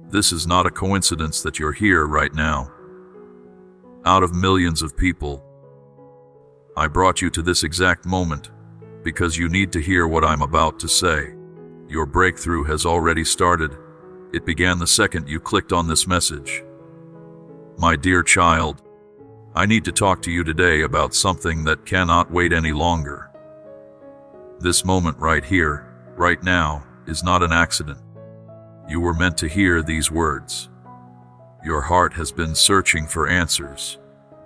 This is not a coincidence that you're here right now. Out of millions of people, I brought you to this exact moment because you need to hear what I'm about to say. Your breakthrough has already started. It began the second you clicked on this message. My dear child, I need to talk to you today about something that cannot wait any longer. This moment right here, right now, is not an accident. You were meant to hear these words. Your heart has been searching for answers,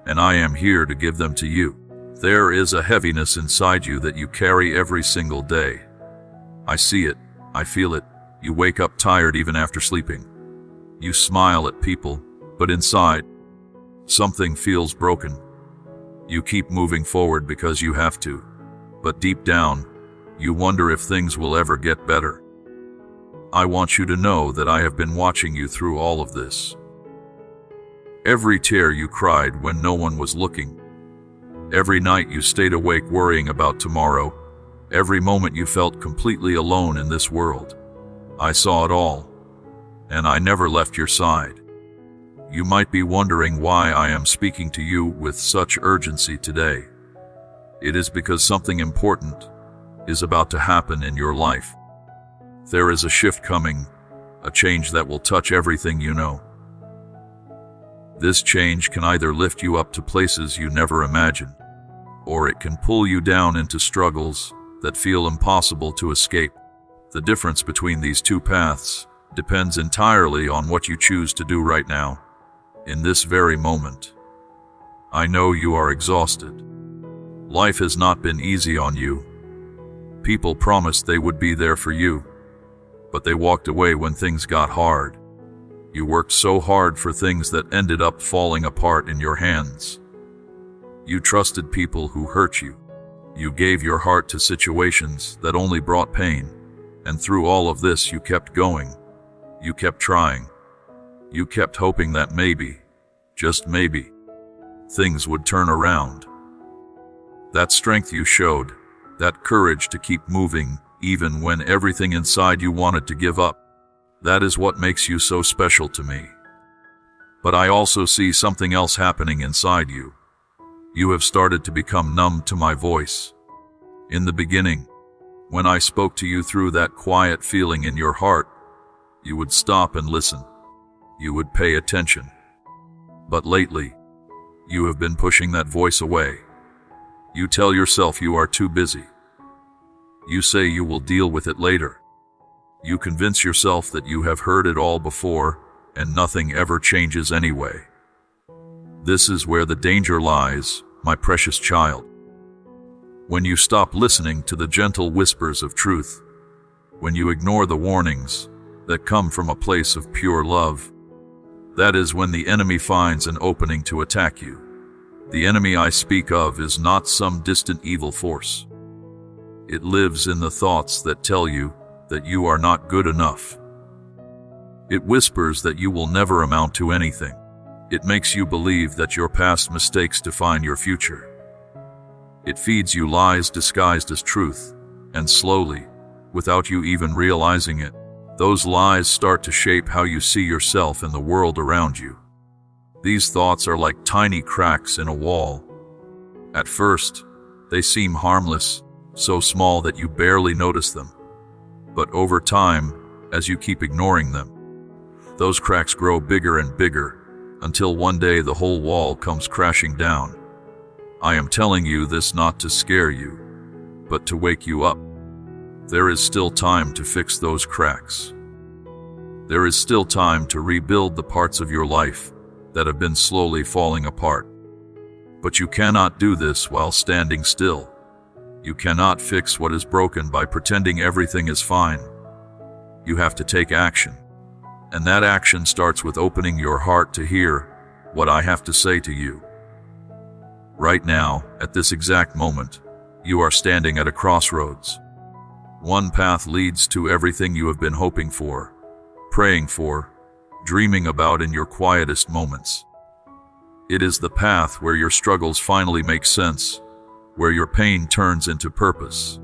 and I am here to give them to you. There is a heaviness inside you that you carry every single day. I see it, I feel it. You wake up tired even after sleeping. You smile at people, but inside, something feels broken. You keep moving forward because you have to, but deep down, you wonder if things will ever get better. I want you to know that I have been watching you through all of this. Every tear you cried when no one was looking. Every night you stayed awake worrying about tomorrow. Every moment you felt completely alone in this world. I saw it all, and I never left your side. You might be wondering why I am speaking to you with such urgency today. It is because something important is about to happen in your life. There is a shift coming, a change that will touch everything you know. This change can either lift you up to places you never imagined, or it can pull you down into struggles that feel impossible to escape. The difference between these two paths depends entirely on what you choose to do right now, in this very moment. I know you are exhausted. Life has not been easy on you. People promised they would be there for you, but they walked away when things got hard. You worked so hard for things that ended up falling apart in your hands. You trusted people who hurt you. You gave your heart to situations that only brought pain. And through all of this, you kept going. You kept trying. You kept hoping that maybe, just maybe, things would turn around. That strength you showed, that courage to keep moving, even when everything inside you wanted to give up, that is what makes you so special to me. But I also see something else happening inside you. You have started to become numb to my voice. In the beginning, when I spoke to you through that quiet feeling in your heart, you would stop and listen. You would pay attention. But lately, you have been pushing that voice away. You tell yourself you are too busy. You say you will deal with it later. You convince yourself that you have heard it all before and nothing ever changes anyway. This is where the danger lies, my precious child. When you stop listening to the gentle whispers of truth, when you ignore the warnings that come from a place of pure love, that is when the enemy finds an opening to attack you. The enemy I speak of is not some distant evil force. It lives in the thoughts that tell you that you are not good enough. It whispers that you will never amount to anything. It makes you believe that your past mistakes define your future. It feeds you lies disguised as truth, and slowly, without you even realizing it, those lies start to shape how you see yourself and the world around you. These thoughts are like tiny cracks in a wall. At first, they seem harmless, so small that you barely notice them. But over time, as you keep ignoring them, those cracks grow bigger and bigger, until one day the whole wall comes crashing down. I am telling you this not to scare you, but to wake you up. There is still time to fix those cracks. There is still time to rebuild the parts of your life that have been slowly falling apart. But you cannot do this while standing still. You cannot fix what is broken by pretending everything is fine. You have to take action. And that action starts with opening your heart to hear what I have to say to you. Right now, at this exact moment, you are standing at a crossroads. One path leads to everything you have been hoping for, praying for, dreaming about in your quietest moments. It is the path where your struggles finally make sense, where your pain turns into purpose,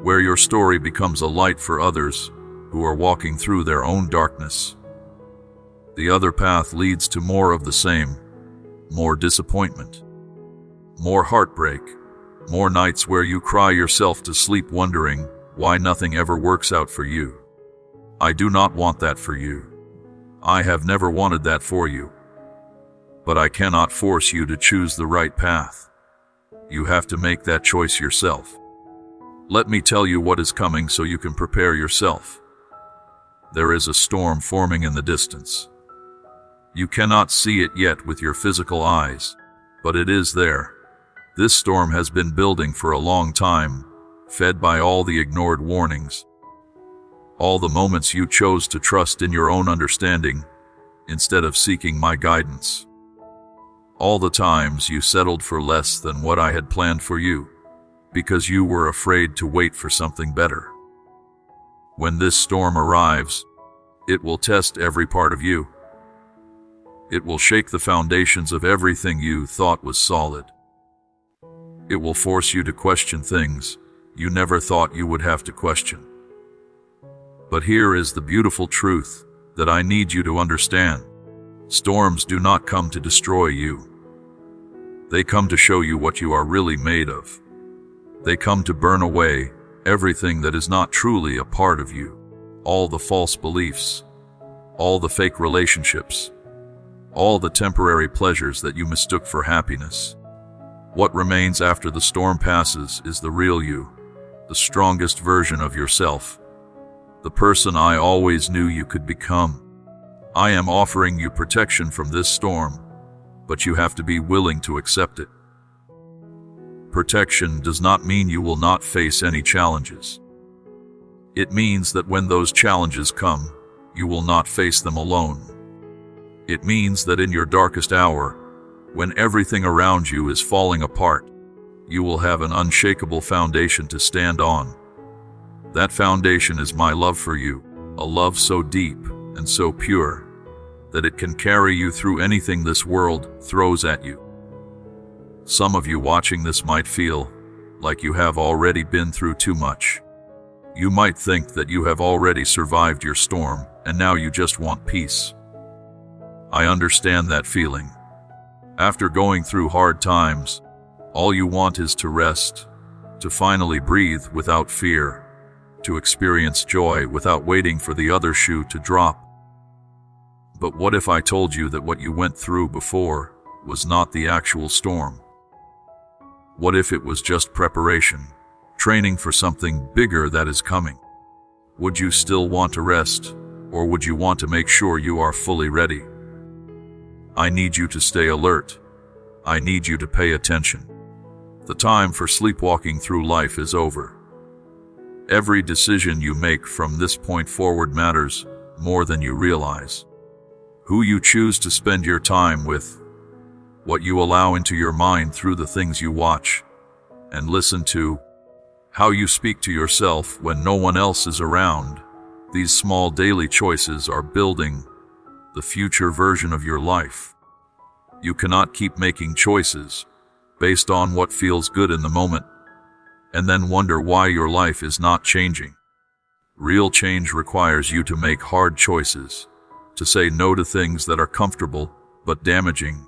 where your story becomes a light for others who are walking through their own darkness. The other path leads to more of the same, more disappointment, more heartbreak, more nights where you cry yourself to sleep wondering why nothing ever works out for you. I do not want that for you. I have never wanted that for you. But I cannot force you to choose the right path. You have to make that choice yourself. Let me tell you what is coming so you can prepare yourself. There is a storm forming in the distance. You cannot see it yet with your physical eyes, but it is there. This storm has been building for a long time, fed by all the ignored warnings. All the moments you chose to trust in your own understanding, instead of seeking my guidance. All the times you settled for less than what I had planned for you, because you were afraid to wait for something better. When this storm arrives, it will test every part of you. It will shake the foundations of everything you thought was solid. It will force you to question things you never thought you would have to question. But here is the beautiful truth that I need you to understand. Storms do not come to destroy you. They come to show you what you are really made of. They come to burn away everything that is not truly a part of you. All the false beliefs, all the fake relationships, all the temporary pleasures that you mistook for happiness. What remains after the storm passes is the real you, the strongest version of yourself, the person I always knew you could become. I am offering you protection from this storm, but you have to be willing to accept it. Protection does not mean you will not face any challenges. It means that when those challenges come, you will not face them alone. It means that in your darkest hour, when everything around you is falling apart, you will have an unshakable foundation to stand on. That foundation is my love for you, a love so deep and so pure that it can carry you through anything this world throws at you. Some of you watching this might feel like you have already been through too much. You might think that you have already survived your storm and now you just want peace. I understand that feeling. After going through hard times, all you want is to rest, to finally breathe without fear, to experience joy without waiting for the other shoe to drop. But what if I told you that what you went through before was not the actual storm? What if it was just preparation, training for something bigger that is coming? Would you still want to rest, or would you want to make sure you are fully ready? I need you to stay alert. I need you to pay attention. The time for sleepwalking through life is over. Every decision you make from this point forward matters more than you realize. Who you choose to spend your time with, what you allow into your mind through the things you watch and listen to, how you speak to yourself when no one else is around. These small daily choices are building the future version of your life. You cannot keep making choices based on what feels good in the moment and then wonder why your life is not changing. Real change requires you to make hard choices, to say no to things that are comfortable but damaging,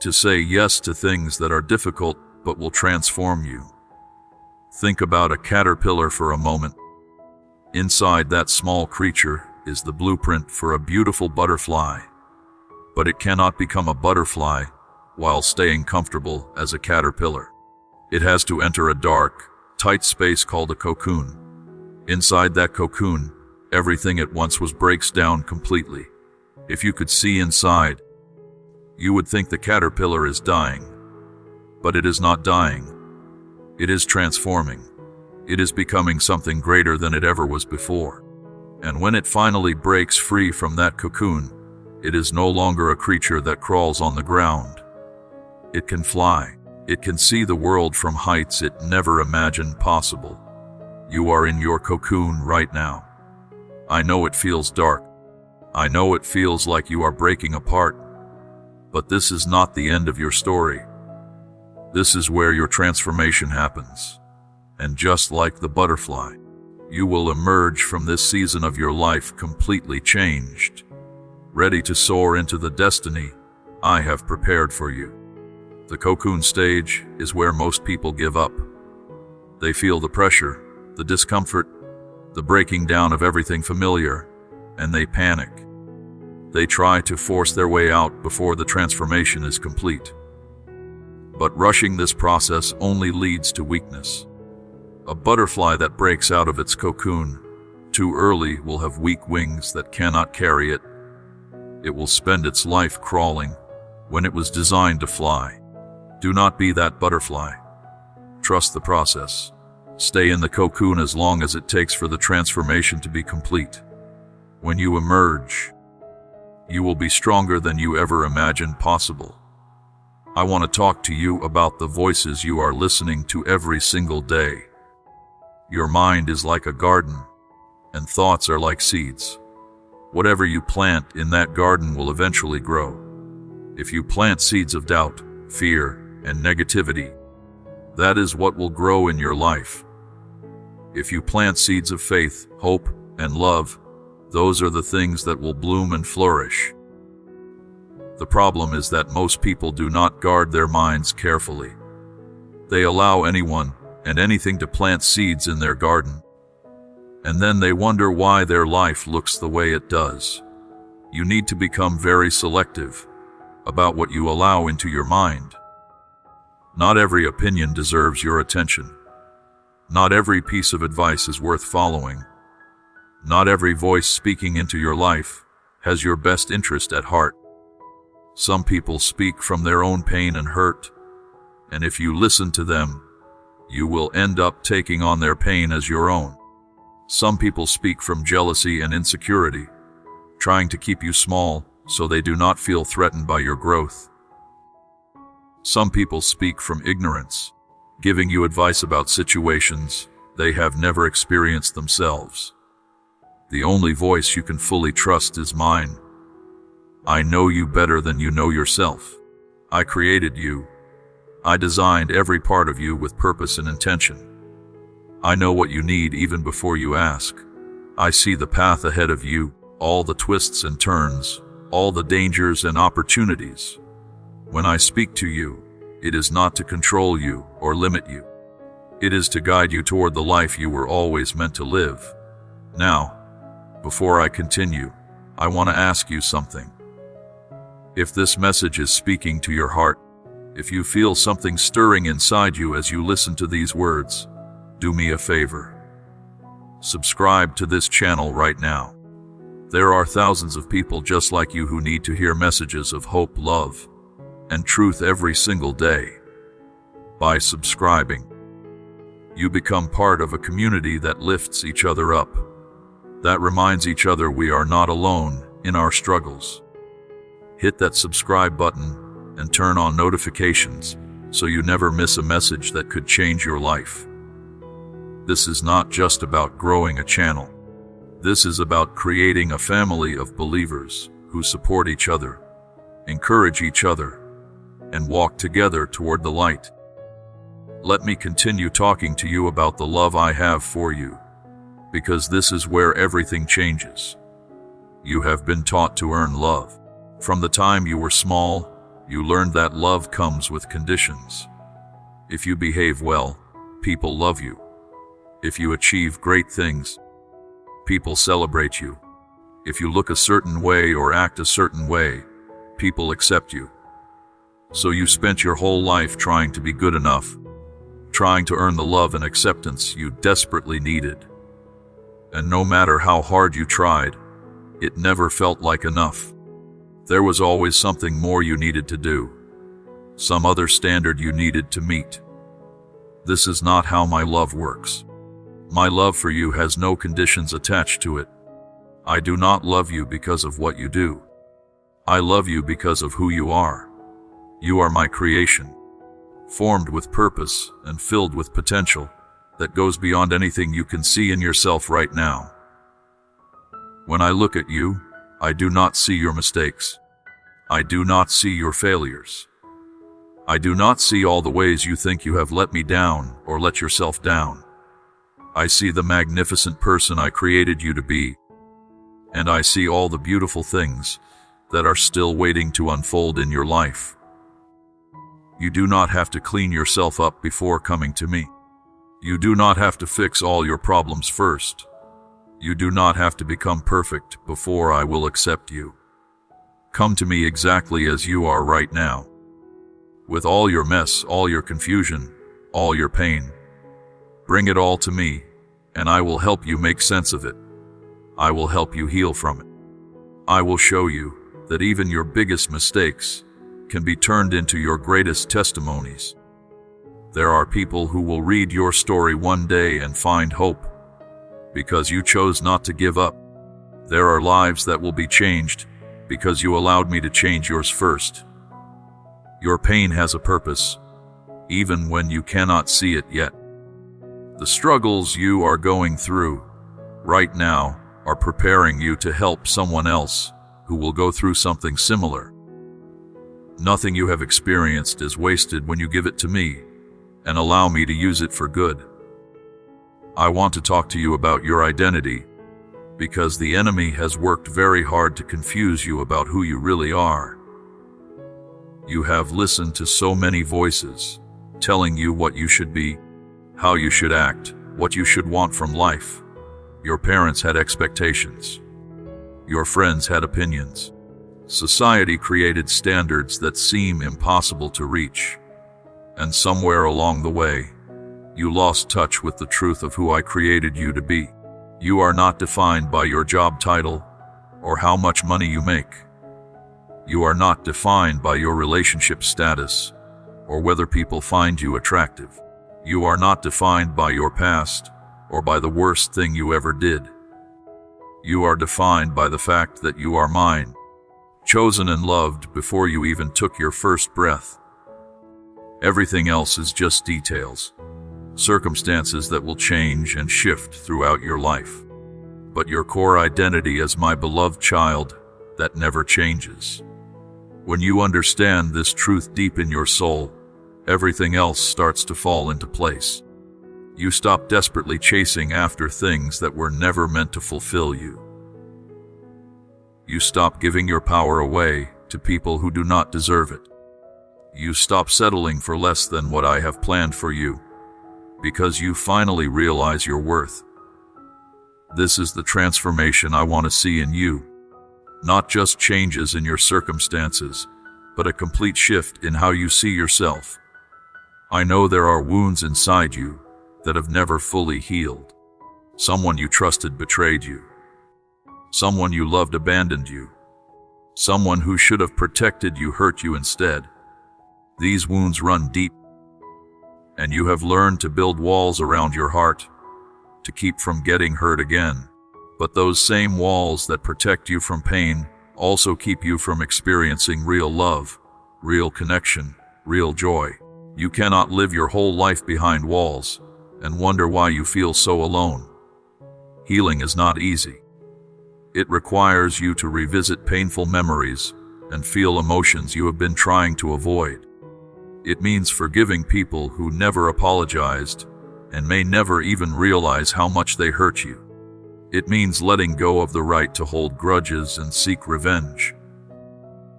to say yes to things that are difficult but will transform you. Think about a caterpillar for a moment. Inside that small creature is the blueprint for a beautiful butterfly, but it cannot become a butterfly while staying comfortable as a caterpillar. It has to enter a dark, tight space called a cocoon. Inside that cocoon, everything at once breaks down completely. If you could see inside, you would think the caterpillar is dying. But it is not dying. It is transforming. It is becoming something greater than it ever was before. And when it finally breaks free from that cocoon, it is no longer a creature that crawls on the ground. It can fly. It can see the world from heights it never imagined possible. You are in your cocoon right now. I know it feels dark. I know it feels like you are breaking apart. But this is not the end of your story. This is where your transformation happens. And just like the butterfly, you will emerge from this season of your life completely changed. ready to soar into the destiny I have prepared for you. The cocoon stage is where most people give up. They feel the pressure, the discomfort, the breaking down of everything familiar, and they panic. They try to force their way out before the transformation is complete. But rushing this process only leads to weakness. A butterfly that breaks out of its cocoon too early will have weak wings that cannot carry it. It will spend its life crawling when it was designed to fly. Do not be that butterfly. Trust the process. Stay in the cocoon as long as it takes for the transformation to be complete. When you emerge, you will be stronger than you ever imagined possible. I want to talk to you about the voices you are listening to every single day. Your mind is like a garden, and thoughts are like seeds. Whatever you plant in that garden will eventually grow. If you plant seeds of doubt, fear, and negativity, that is what will grow in your life. If you plant seeds of faith, hope, and love, those are the things that will bloom and flourish. The problem is that most people do not guard their minds carefully. They allow anyone and anything to plant seeds in their garden, and then they wonder why their life looks the way it does. You need to become very selective about what you allow into your mind. Not every opinion deserves your attention. Not every piece of advice is worth following. Not every voice speaking into your life has your best interest at heart. Some people speak from their own pain and hurt, and if you listen to them, you will end up taking on their pain as your own. Some people speak from jealousy and insecurity, trying to keep you small so they do not feel threatened by your growth. Some people speak from ignorance, giving you advice about situations they have never experienced themselves. The only voice you can fully trust is mine. I know you better than you know yourself. I created you. I designed every part of you with purpose and intention. I know what you need even before you ask. I see the path ahead of you, all the twists and turns, all the dangers and opportunities. When I speak to you, it is not to control you or limit you. It is to guide you toward the life you were always meant to live. Now, before I continue, I want to ask you something. If this message is speaking to your heart, if you feel something stirring inside you as you listen to these words, do me a favor. Subscribe to this channel right now. There are thousands of people just like you who need to hear messages of hope, love, and truth every single day. By subscribing, you become part of a community that lifts each other up, that reminds each other we are not alone in our struggles. Hit that subscribe button and turn on notifications so you never miss a message that could change your life. This is not just about growing a channel. This is about creating a family of believers who support each other, encourage each other, and walk together toward the light. Let me continue talking to you about the love I have for you, because this is where everything changes. You have been taught to earn love. From the time you were small, you learned that love comes with conditions. If you behave well, people love you. If you achieve great things, people celebrate you. If you look a certain way or act a certain way, people accept you. So you spent your whole life trying to be good enough, trying to earn the love and acceptance you desperately needed. And no matter how hard you tried, it never felt like enough. There was always something more you needed to do, some other standard you needed to meet. This is not how my love works. My love for you has no conditions attached to it. I do not love you because of what you do. I love you because of who you are. You are my creation, formed with purpose and filled with potential that goes beyond anything you can see in yourself right now. When I look at you, I do not see your mistakes. I do not see your failures. I do not see all the ways you think you have let me down or let yourself down. I see the magnificent person I created you to be, and I see all the beautiful things that are still waiting to unfold in your life. You do not have to clean yourself up before coming to me. You do not have to fix all your problems first. You do not have to become perfect before I will accept you. Come to me exactly as you are right now. With all your mess, all your confusion, all your pain. Bring it all to me, and I will help you make sense of it. I will help you heal from it. I will show you that even your biggest mistakes can be turned into your greatest testimonies. There are people who will read your story one day and find hope, because you chose not to give up. There are lives that will be changed because you allowed me to change yours first. Your pain has a purpose, even when you cannot see it yet. The struggles you are going through right now are preparing you to help someone else who will go through something similar. Nothing you have experienced is wasted when you give it to me and allow me to use it for good. I want to talk to you about your identity, because the enemy has worked very hard to confuse you about who you really are. You have listened to so many voices telling you what you should be, how you should act, what you should want from life. Your parents had expectations. Your friends had opinions. Society created standards that seem impossible to reach. And somewhere along the way, you lost touch with the truth of who I created you to be. You are not defined by your job title or how much money you make. You are not defined by your relationship status or whether people find you attractive. You are not defined by your past or by the worst thing you ever did. You are defined by the fact that you are mine, chosen and loved before you even took your first breath. Everything else is just details, circumstances that will change and shift throughout your life. But your core identity as my beloved child, that never changes. When you understand this truth deep in your soul, everything else starts to fall into place. You stop desperately chasing after things that were never meant to fulfill you. You stop giving your power away to people who do not deserve it. You stop settling for less than what I have planned for you, because you finally realize your worth. This is the transformation I want to see in you. Not just changes in your circumstances, but a complete shift in how you see yourself. I know there are wounds inside you that have never fully healed. Someone you trusted betrayed you. Someone you loved abandoned you. Someone who should have protected you hurt you instead. These wounds run deep, and you have learned to build walls around your heart to keep from getting hurt again. But those same walls that protect you from pain also keep you from experiencing real love, real connection, real joy. You cannot live your whole life behind walls and wonder why you feel so alone. Healing is not easy. It requires you to revisit painful memories and feel emotions you have been trying to avoid. It means forgiving people who never apologized and may never even realize how much they hurt you. It means letting go of the right to hold grudges and seek revenge.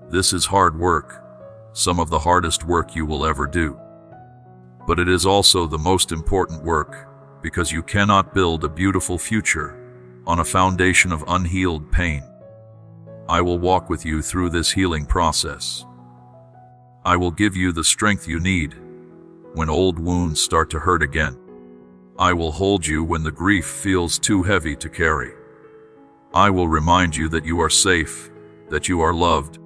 This is hard work, some of the hardest work you will ever do. But it is also the most important work, because you cannot build a beautiful future on a foundation of unhealed pain. I will walk with you through this healing process. I will give you the strength you need when old wounds start to hurt again. I will hold you when the grief feels too heavy to carry. I will remind you that you are safe, that you are loved,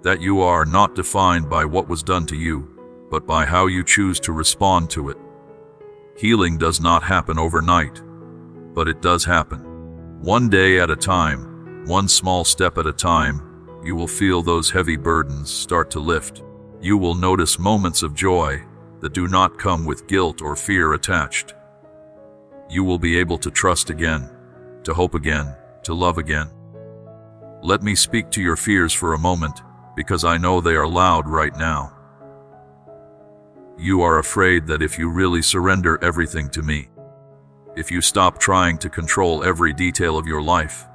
that you are not defined by what was done to you, but by how you choose to respond to it. Healing does not happen overnight, but it does happen. One day at a time, one small step at a time, you will feel those heavy burdens start to lift. You will notice moments of joy that do not come with guilt or fear attached. You will be able to trust again, to hope again, to love again. Let me speak to your fears for a moment, because I know they are loud right now. You are afraid that if you really surrender everything to me, if you stop trying to control every detail of your life,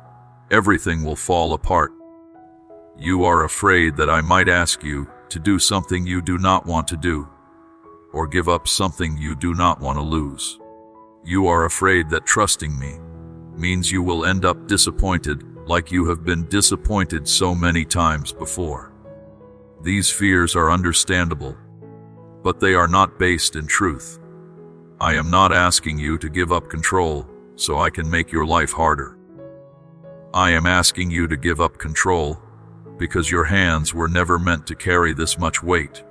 everything will fall apart. You are afraid that I might ask you to do something you do not want to do, or give up something you do not want to lose. You are afraid that trusting me means you will end up disappointed like you have been disappointed so many times before. These fears are understandable, but they are not based in truth. I am not asking you to give up control so I can make your life harder. I am asking you to give up control because your hands were never meant to carry this much weight.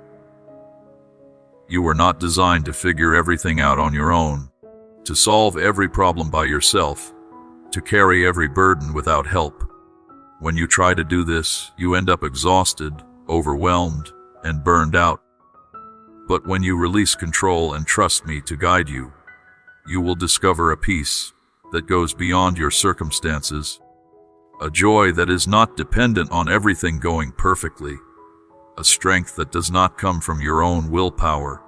You were not designed to figure everything out on your own, to solve every problem by yourself, to carry every burden without help. When you try to do this, you end up exhausted, overwhelmed, and burned out. But when you release control and trust me to guide you, you will discover a peace that goes beyond your circumstances, a joy that is not dependent on everything going perfectly, a strength that does not come from your own willpower,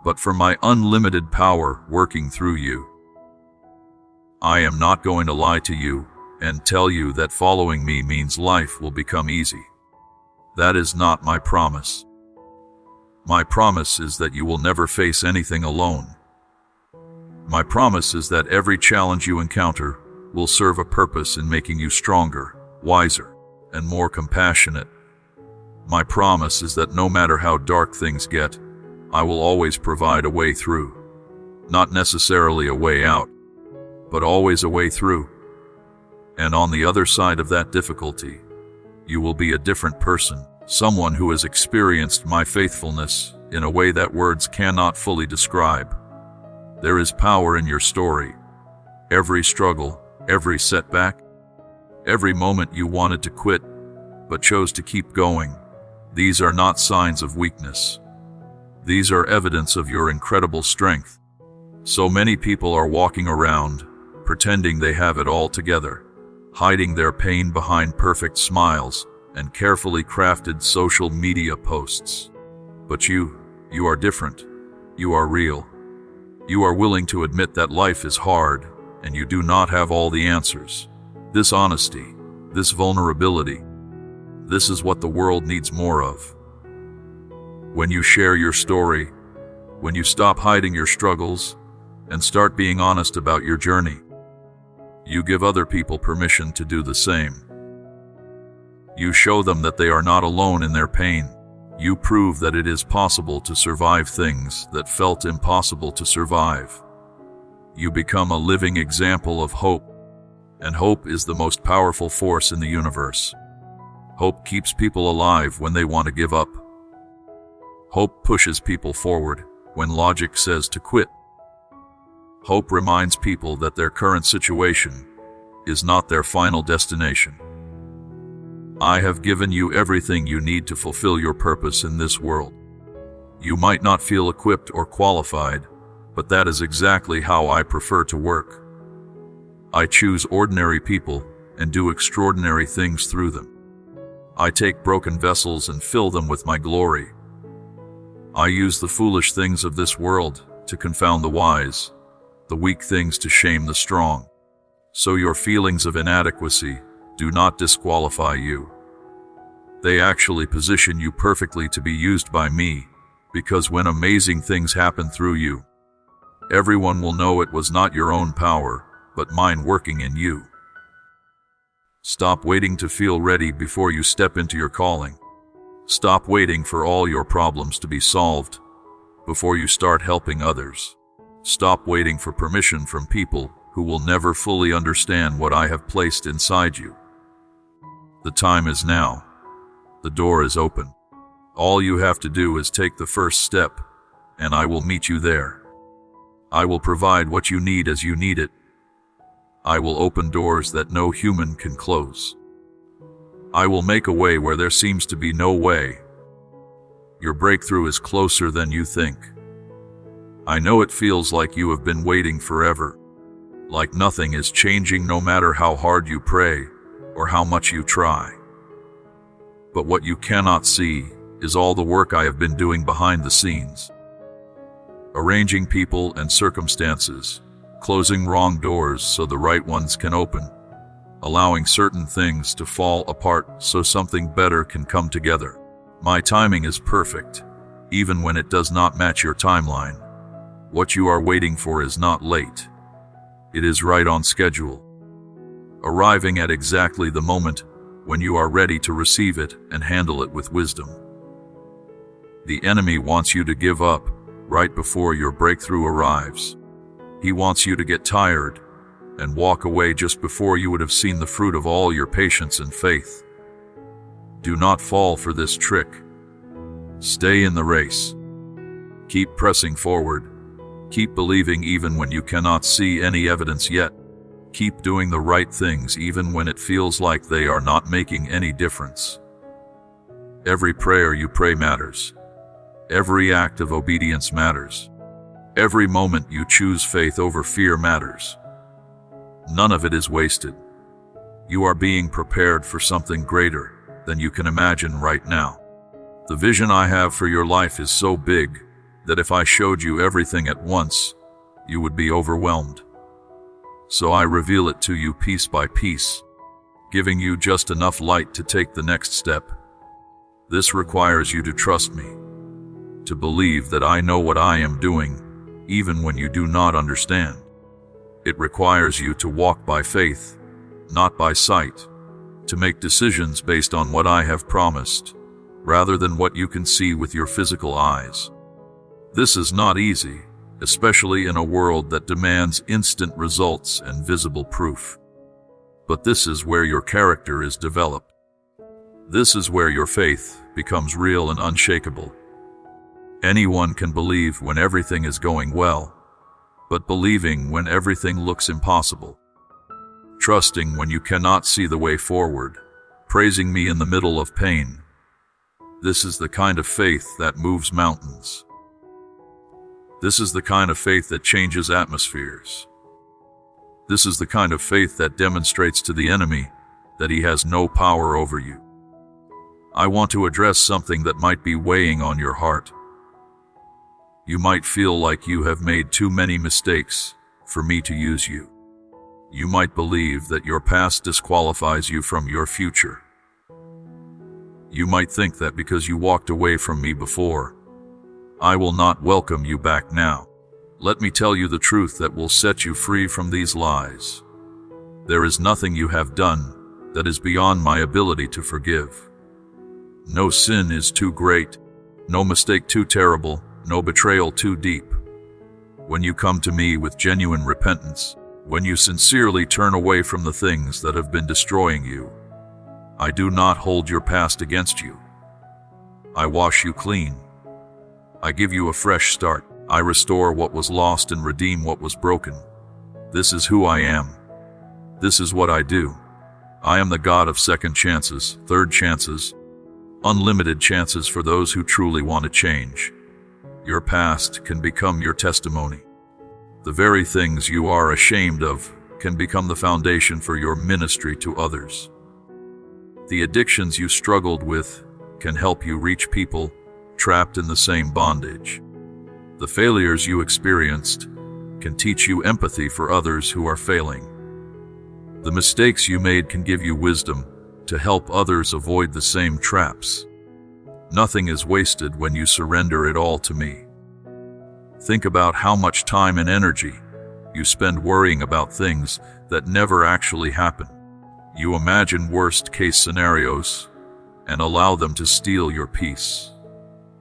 but from my unlimited power working through you. I am not going to lie to you and tell you that following me means life will become easy. That is not my promise. My promise is that you will never face anything alone. My promise is that every challenge you encounter will serve a purpose in making you stronger, wiser, and more compassionate. My promise is that no matter how dark things get, I will always provide a way through. Not necessarily a way out, but always a way through. And on the other side of that difficulty, you will be a different person, someone who has experienced my faithfulness in a way that words cannot fully describe. There is power in your story. Every struggle, every setback, every moment you wanted to quit, but chose to keep going. These are not signs of weakness. These are evidence of your incredible strength. So many people are walking around, pretending they have it all together, hiding their pain behind perfect smiles and carefully crafted social media posts. But you are different. You are real. You are willing to admit that life is hard and you do not have all the answers. This honesty, this vulnerability, this is what the world needs more of. When you share your story, when you stop hiding your struggles and start being honest about your journey, you give other people permission to do the same. You show them that they are not alone in their pain. You prove that it is possible to survive things that felt impossible to survive. You become a living example of hope, and hope is the most powerful force in the universe. Hope keeps people alive when they want to give up. Hope pushes people forward when logic says to quit. Hope reminds people that their current situation is not their final destination. I have given you everything you need to fulfill your purpose in this world. You might not feel equipped or qualified, but that is exactly how I prefer to work. I choose ordinary people and do extraordinary things through them. I take broken vessels and fill them with my glory. I use the foolish things of this world to confound the wise, the weak things to shame the strong. So your feelings of inadequacy do not disqualify you. They actually position you perfectly to be used by me, because when amazing things happen through you, everyone will know it was not your own power, but mine working in you. Stop waiting to feel ready before you step into your calling. Stop waiting for all your problems to be solved before you start helping others. Stop waiting for permission from people who will never fully understand what I have placed inside you. The time is now. The door is open. All you have to do is take the first step, and I will meet you there. I will provide what you need as you need it. I will open doors that no human can close. I will make a way where there seems to be no way. Your breakthrough is closer than you think. I know it feels like you have been waiting forever, like nothing is changing no matter how hard you pray or how much you try. But what you cannot see is all the work I have been doing behind the scenes. Arranging people and circumstances, closing wrong doors so the right ones can open, allowing certain things to fall apart so something better can come together. My timing is perfect, even when it does not match your timeline. What you are waiting for is not late. It is right on schedule, arriving at exactly the moment when you are ready to receive it and handle it with wisdom. The enemy wants you to give up right before your breakthrough arrives. He wants you to get tired and walk away just before you would have seen the fruit of all your patience and faith. Do not fall for this trick. Stay in the race. Keep pressing forward. Keep believing even when you cannot see any evidence yet. Keep doing the right things even when it feels like they are not making any difference. Every prayer you pray matters. Every act of obedience matters. Every moment you choose faith over fear matters. None of it is wasted. You are being prepared for something greater than you can imagine right now. The vision I have for your life is so big that if I showed you everything at once, you would be overwhelmed. So I reveal it to you piece by piece, giving you just enough light to take the next step. This requires you to trust me, to believe that I know what I am doing, even when you do not understand. It requires you to walk by faith, not by sight, to make decisions based on what I have promised, rather than what you can see with your physical eyes. This is not easy, especially in a world that demands instant results and visible proof. But this is where your character is developed. This is where your faith becomes real and unshakable. Anyone can believe when everything is going well, but believing when everything looks impossible. Trusting when you cannot see the way forward, praising me in the middle of pain. This is the kind of faith that moves mountains. This is the kind of faith that changes atmospheres. This is the kind of faith that demonstrates to the enemy that he has no power over you. I want to address something that might be weighing on your heart. You might feel like you have made too many mistakes for me to use you. You might believe that your past disqualifies you from your future. You might think that because you walked away from me before, I will not welcome you back now. Let me tell you the truth that will set you free from these lies. There is nothing you have done that is beyond my ability to forgive. No sin is too great, no mistake too terrible, no betrayal too deep. When you come to me with genuine repentance, when you sincerely turn away from the things that have been destroying you, I do not hold your past against you. I wash you clean. I give you a fresh start. I restore what was lost and redeem what was broken. This is who I am. This is what I do. I am the God of second chances, third chances, unlimited chances for those who truly want to change. Your past can become your testimony. The very things you are ashamed of can become the foundation for your ministry to others. The addictions you struggled with can help you reach people trapped in the same bondage. The failures you experienced can teach you empathy for others who are failing. The mistakes you made can give you wisdom to help others avoid the same traps. Nothing is wasted when you surrender it all to me. Think about how much time and energy you spend worrying about things that never actually happen. You imagine worst-case scenarios and allow them to steal your peace.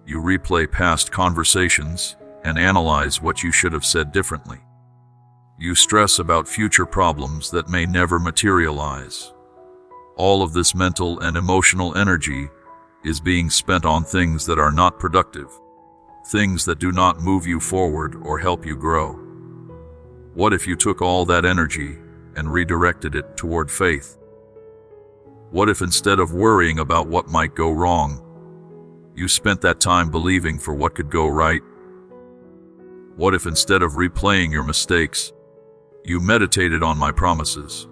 You replay past conversations and analyze what you should have said differently. You stress about future problems that may never materialize. All of this mental and emotional energy is being spent on things that are not productive, things that do not move you forward or help you grow. What if you took all that energy and redirected it toward faith? What if instead of worrying about what might go wrong, you spent that time believing for what could go right? What if instead of replaying your mistakes, you meditated on my promises?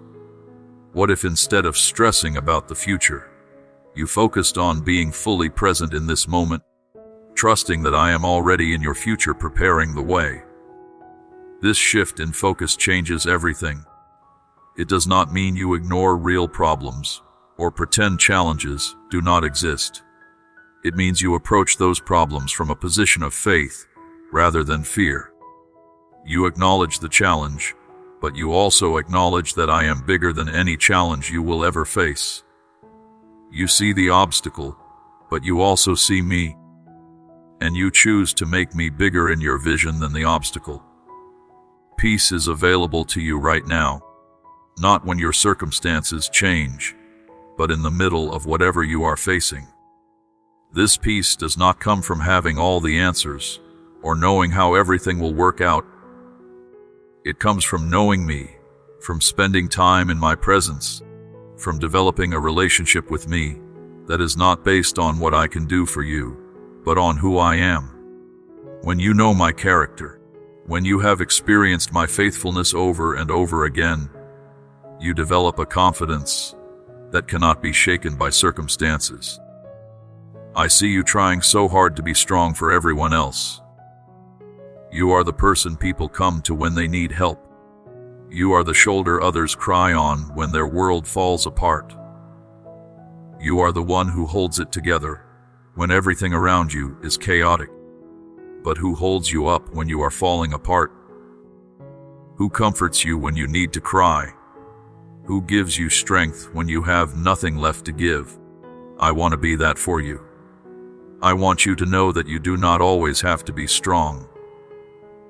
What if instead of stressing about the future, you focused on being fully present in this moment, trusting that I am already in your future preparing the way? This shift in focus changes everything. It does not mean you ignore real problems or pretend challenges do not exist. It means you approach those problems from a position of faith rather than fear. You acknowledge the challenge, but you also acknowledge that I am bigger than any challenge you will ever face. You see the obstacle, but you also see me, and you choose to make me bigger in your vision than the obstacle. Peace is available to you right now, not when your circumstances change, but in the middle of whatever you are facing. This peace does not come from having all the answers or knowing how everything will work out. It comes from knowing me, from spending time in my presence, from developing a relationship with me that is not based on what I can do for you, but on who I am. When you know my character, when you have experienced my faithfulness over and over again, you develop a confidence that cannot be shaken by circumstances. I see you trying so hard to be strong for everyone else. You are the person people come to when they need help. You are the shoulder others cry on when their world falls apart. You are the one who holds it together when everything around you is chaotic, but who holds you up when you are falling apart. Who comforts you when you need to cry. Who gives you strength when you have nothing left to give. I want to be that for you. I want you to know that you do not always have to be strong.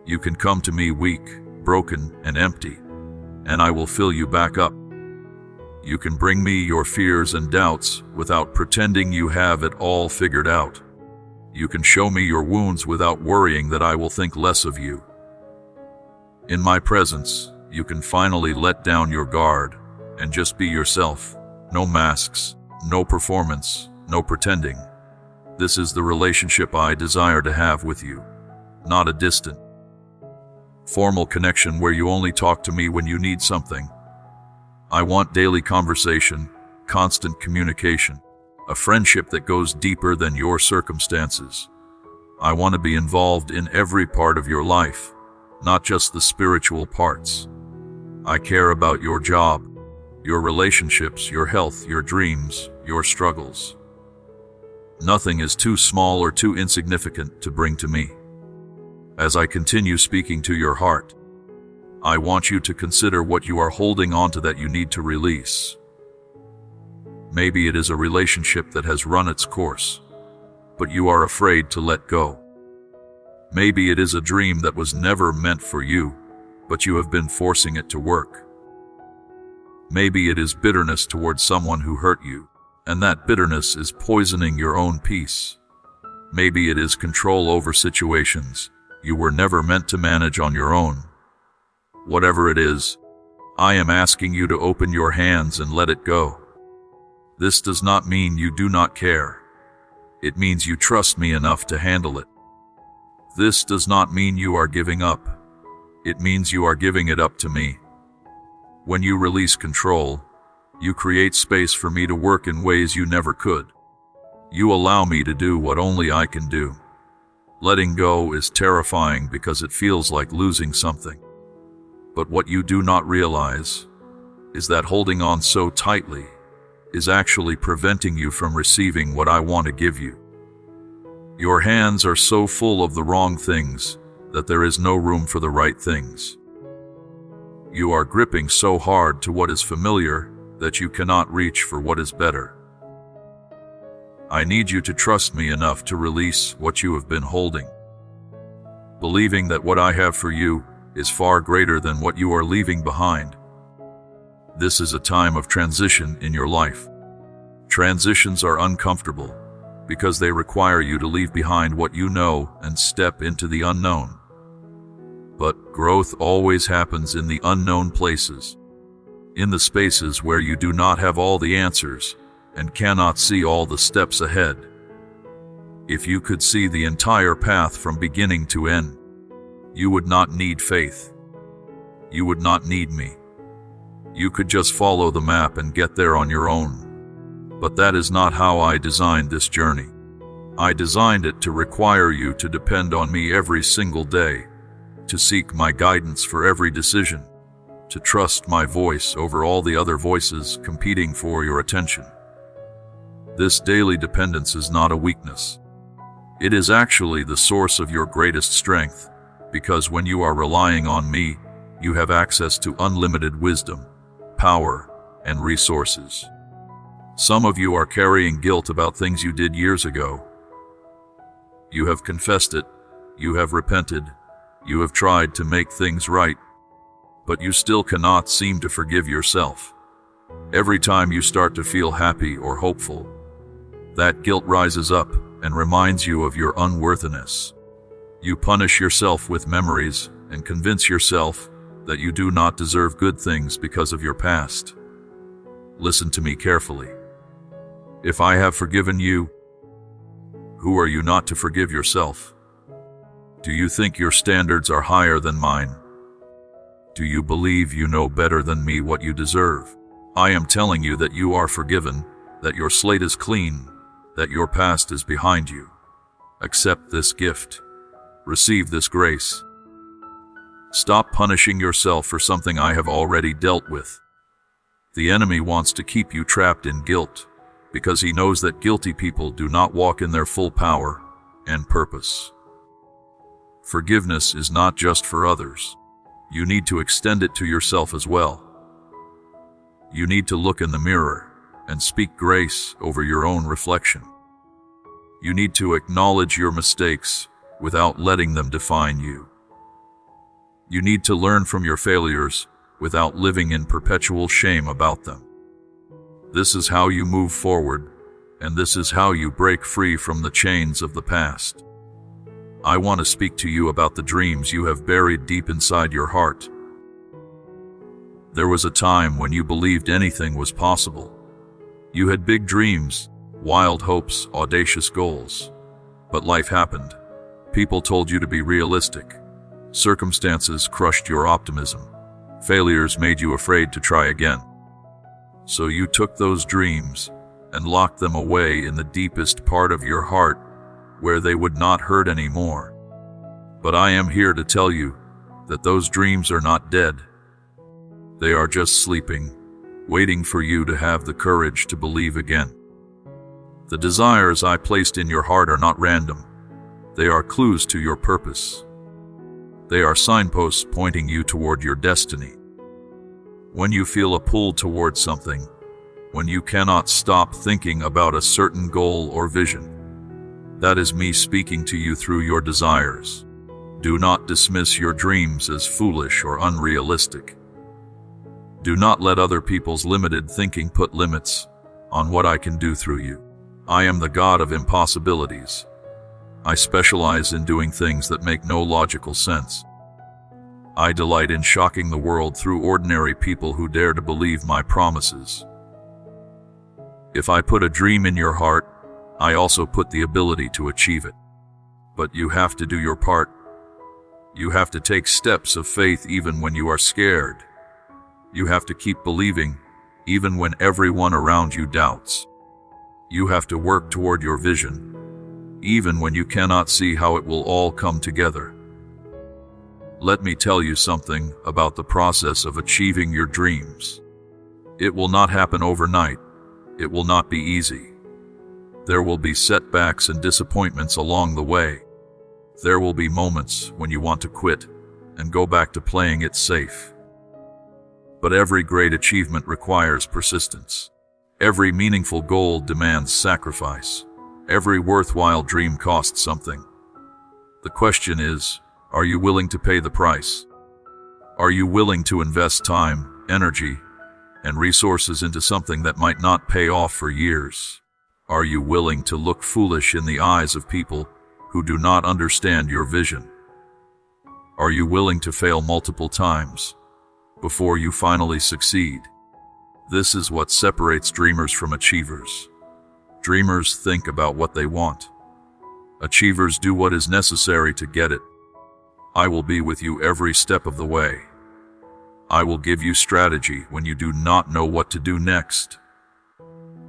You can come to me weak, broken, and empty, and I will fill you back up. You can bring me your fears and doubts without pretending you have it all figured out. You can show me your wounds without worrying that I will think less of you. In my presence, you can finally let down your guard and just be yourself. No masks, no performance, no pretending. This is the relationship I desire to have with you, not a distant, formal connection where you only talk to me when you need something. I want daily conversation, constant communication, a friendship that goes deeper than your circumstances. I want to be involved in every part of your life, not just the spiritual parts. I care about your job, your relationships, your health, your dreams, your struggles. Nothing is too small or too insignificant to bring to me. As I continue speaking to your heart, I want you to consider what you are holding onto that you need to release. Maybe it is a relationship that has run its course, but you are afraid to let go. Maybe it is a dream that was never meant for you, but you have been forcing it to work. Maybe it is bitterness towards someone who hurt you, and that bitterness is poisoning your own peace. Maybe it is control over situations you were never meant to manage on your own. Whatever it is, I am asking you to open your hands and let it go. This does not mean you do not care. It means you trust me enough to handle it. This does not mean you are giving up. It means you are giving it up to me. When you release control, you create space for me to work in ways you never could. You allow me to do what only I can do. Letting go is terrifying because it feels like losing something. But what you do not realize is that holding on so tightly is actually preventing you from receiving what I want to give you. Your hands are so full of the wrong things that there is no room for the right things. You are gripping so hard to what is familiar that you cannot reach for what is better. I need you to trust me enough to release what you have been holding, believing that what I have for you is far greater than what you are leaving behind. This is a time of transition in your life. Transitions are uncomfortable because they require you to leave behind what you know and step into the unknown. But growth always happens in the unknown places, in the spaces where you do not have all the answers and cannot see all the steps ahead. If you could see the entire path from beginning to end, you would not need faith. You would not need me. You could just follow the map and get there on your own. But that is not how I designed this journey. I designed it to require you to depend on me every single day, to seek my guidance for every decision, to trust my voice over all the other voices competing for your attention. This daily dependence is not a weakness. It is actually the source of your greatest strength, because when you are relying on me, you have access to unlimited wisdom, power, and resources. Some of you are carrying guilt about things you did years ago. You have confessed it, you have repented, you have tried to make things right, but you still cannot seem to forgive yourself. Every time you start to feel happy or hopeful, that guilt rises up and reminds you of your unworthiness. You punish yourself with memories and convince yourself that you do not deserve good things because of your past. Listen to me carefully. If I have forgiven you, who are you not to forgive yourself? Do you think your standards are higher than mine? Do you believe you know better than me what you deserve? I am telling you that you are forgiven, that your slate is clean, that your past is behind you. Accept this gift. Receive this grace. Stop punishing yourself for something I have already dealt with. The enemy wants to keep you trapped in guilt, because he knows that guilty people do not walk in their full power and purpose. Forgiveness is not just for others. You need to extend it to yourself as well. You need to look in the mirror and speak grace over your own reflection. You need to acknowledge your mistakes without letting them define you. You need to learn from your failures without living in perpetual shame about them. This is how you move forward, and this is how you break free from the chains of the past. I want to speak to you about the dreams you have buried deep inside your heart. There was a time when you believed anything was possible. You had big dreams, wild hopes, audacious goals. But life happened. People told you to be realistic. Circumstances crushed your optimism. Failures made you afraid to try again. So you took those dreams and locked them away in the deepest part of your heart, where they would not hurt anymore. But I am here to tell you that those dreams are not dead. They are just sleeping, waiting for you to have the courage to believe again. The desires I placed in your heart are not random. They are clues to your purpose. They are signposts pointing you toward your destiny. When you feel a pull toward something, when you cannot stop thinking about a certain goal or vision, that is me speaking to you through your desires. Do not dismiss your dreams as foolish or unrealistic. Do not let other people's limited thinking put limits on what I can do through you. I am the God of impossibilities. I specialize in doing things that make no logical sense. I delight in shocking the world through ordinary people who dare to believe my promises. If I put a dream in your heart, I also put the ability to achieve it. But you have to do your part. You have to take steps of faith even when you are scared. You have to keep believing even when everyone around you doubts. You have to work toward your vision, even when you cannot see how it will all come together. Let me tell you something about the process of achieving your dreams. It will not happen overnight. It will not be easy. There will be setbacks and disappointments along the way. There will be moments when you want to quit and go back to playing it safe. But every great achievement requires persistence. Every meaningful goal demands sacrifice. Every worthwhile dream costs something. The question is, are you willing to pay the price? Are you willing to invest time, energy, and resources into something that might not pay off for years? Are you willing to look foolish in the eyes of people who do not understand your vision? Are you willing to fail multiple times before you finally succeed? This is what separates dreamers from achievers. Dreamers think about what they want. Achievers do what is necessary to get it. I will be with you every step of the way. I will give you strategy when you do not know what to do next.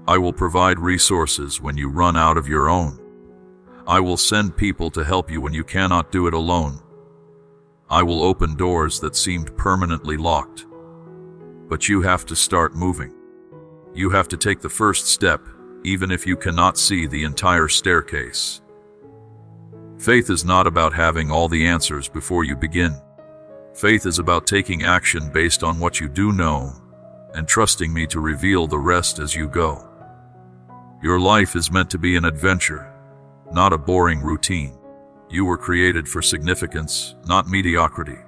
I will provide resources when you run out of your own. I will send people to help you when you cannot do it alone. I will open doors that seemed permanently locked But you have to start moving. You have to take the first step, even if you cannot see the entire staircase. Faith is not about having all the answers before you begin. Faith is about taking action based on what you do know and trusting me to reveal the rest as you go. Your life is meant to be an adventure, not a boring routine. You were created for significance, not mediocrity.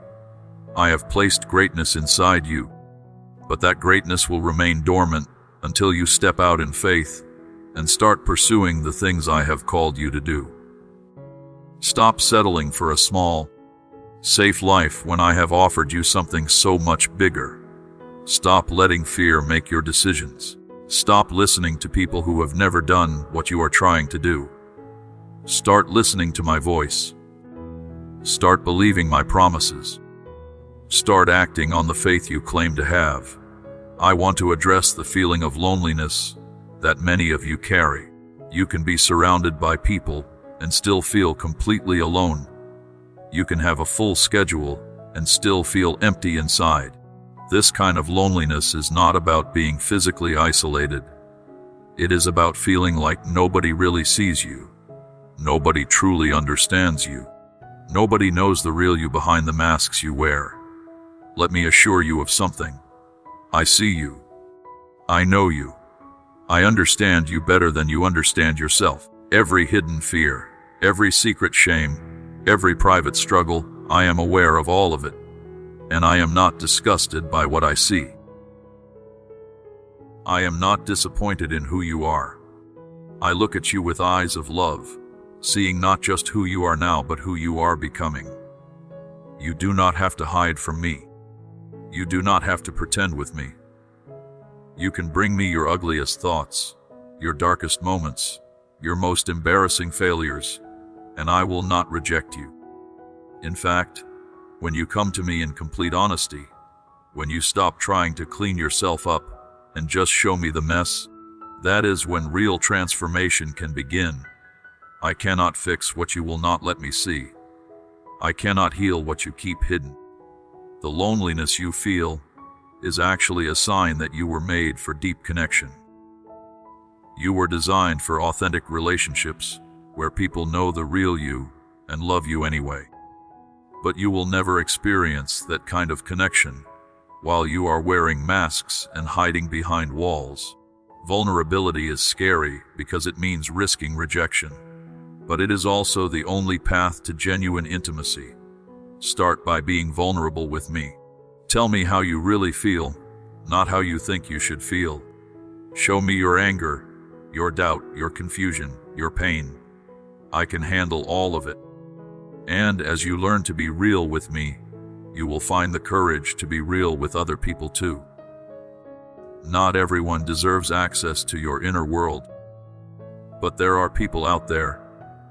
I have placed greatness inside you, but that greatness will remain dormant until you step out in faith and start pursuing the things I have called you to do. Stop settling for a small, safe life when I have offered you something so much bigger. Stop letting fear make your decisions. Stop listening to people who have never done what you are trying to do. Start listening to my voice. Start believing my promises. Start acting on the faith you claim to have. I want to address the feeling of loneliness that many of you carry. You can be surrounded by people and still feel completely alone. You can have a full schedule and still feel empty inside. This kind of loneliness is not about being physically isolated. It is about feeling like nobody really sees you. Nobody truly understands you. Nobody knows the real you behind the masks you wear. Let me assure you of something. I see you. I know you. I understand you better than you understand yourself. Every hidden fear, every secret shame, every private struggle, I am aware of all of it, and I am not disgusted by what I see. I am not disappointed in who you are. I look at you with eyes of love, seeing not just who you are now, but who you are becoming. You do not have to hide from me. You do not have to pretend with me. You can bring me your ugliest thoughts, your darkest moments, your most embarrassing failures, and I will not reject you. In fact, when you come to me in complete honesty, when you stop trying to clean yourself up and just show me the mess, that is when real transformation can begin. I cannot fix what you will not let me see. I cannot heal what you keep hidden. The loneliness you feel is actually a sign that you were made for deep connection. You were designed for authentic relationships where people know the real you and love you anyway. But you will never experience that kind of connection while you are wearing masks and hiding behind walls. Vulnerability is scary because it means risking rejection, but it is also the only path to genuine intimacy. Start by being vulnerable with me. Tell me how you really feel, not how you think you should feel. Show me your anger, your doubt, your confusion, your pain. I can handle all of it. And as you learn to be real with me, you will find the courage to be real with other people too. Not everyone deserves access to your inner world, but there are people out there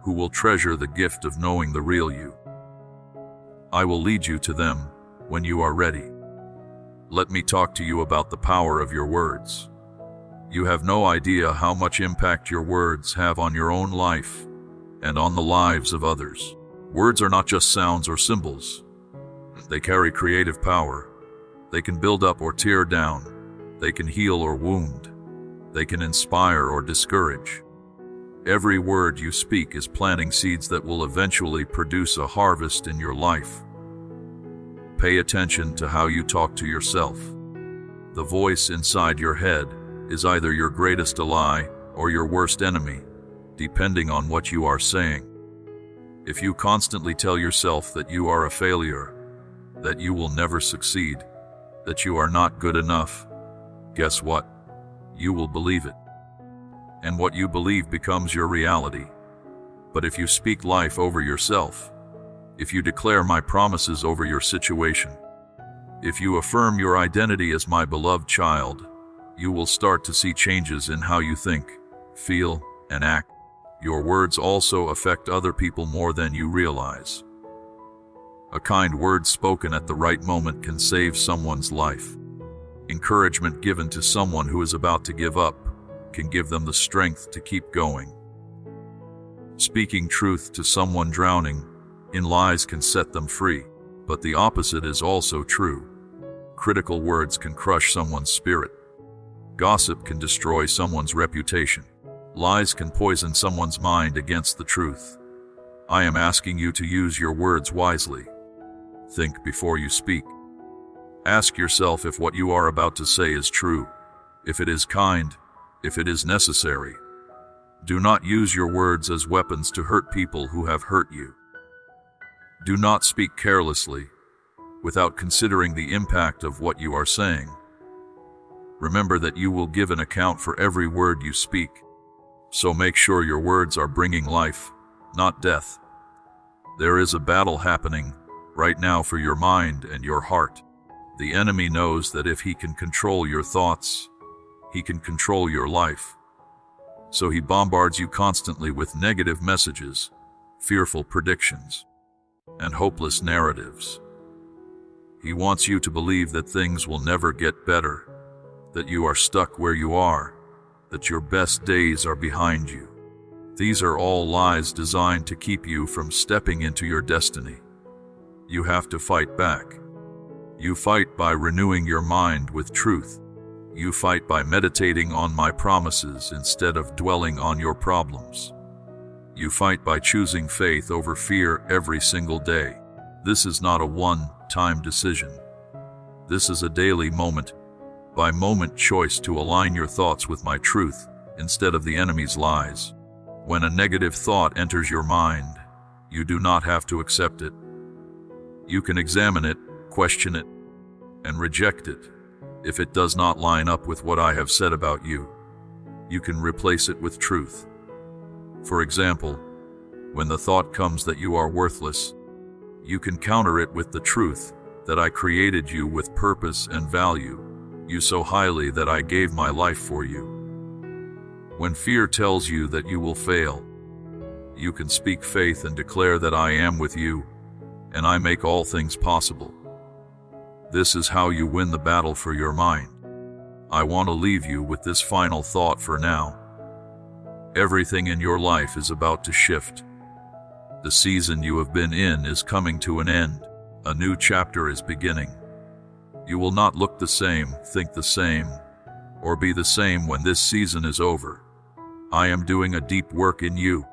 who will treasure the gift of knowing the real you. I will lead you to them when you are ready. Let me talk to you about the power of your words. You have no idea how much impact your words have on your own life and on the lives of others. Words are not just sounds or symbols. They carry creative power. They can build up or tear down. They can heal or wound. They can inspire or discourage. Every word you speak is planting seeds that will eventually produce a harvest in your life. Pay attention to how you talk to yourself. The voice inside your head is either your greatest ally or your worst enemy, depending on what you are saying. If you constantly tell yourself that you are a failure, that you will never succeed, that you are not good enough, guess what? You will believe it. And what you believe becomes your reality. But if you speak life over yourself, if you declare my promises over your situation, if you affirm your identity as my beloved child, you will start to see changes in how you think, feel, and act. Your words also affect other people more than you realize. A kind word spoken at the right moment can save someone's life. Encouragement given to someone who is about to give up can give them the strength to keep going. Speaking truth to someone drowning in lies can set them free, but the opposite is also true. Critical words can crush someone's spirit. Gossip can destroy someone's reputation. Lies can poison someone's mind against the truth. I am asking you to use your words wisely. Think before you speak. Ask yourself if what you are about to say is true, if it is kind, if it is necessary. Do not use your words as weapons to hurt people who have hurt you. Do not speak carelessly, without considering the impact of what you are saying. Remember that you will give an account for every word you speak, so make sure your words are bringing life, not death. There is a battle happening right now for your mind and your heart. The enemy knows that if he can control your thoughts, he can control your life. So he bombards you constantly with negative messages, fearful predictions, and hopeless narratives. He wants you to believe that things will never get better, that you are stuck where you are, that your best days are behind you. These are all lies designed to keep you from stepping into your destiny. You have to fight back. You fight by renewing your mind with truth. You fight by meditating on my promises instead of dwelling on your problems. You fight by choosing faith over fear every single day. This is not a one-time decision. This is a daily moment-by-moment choice to align your thoughts with my truth instead of the enemy's lies. When a negative thought enters your mind, you do not have to accept it. You can examine it, question it, and reject it. If it does not line up with what I have said about you, you can replace it with truth. For example, when the thought comes that you are worthless, you can counter it with the truth that I created you with purpose and value, you so highly that I gave my life for you. When fear tells you that you will fail, you can speak faith and declare that I am with you, and I make all things possible. This is how you win the battle for your mind. I want to leave you with this final thought for now. Everything in your life is about to shift. The season you have been in is coming to an end. A new chapter is beginning. You will not look the same, think the same, or be the same when this season is over. I am doing a deep work in you,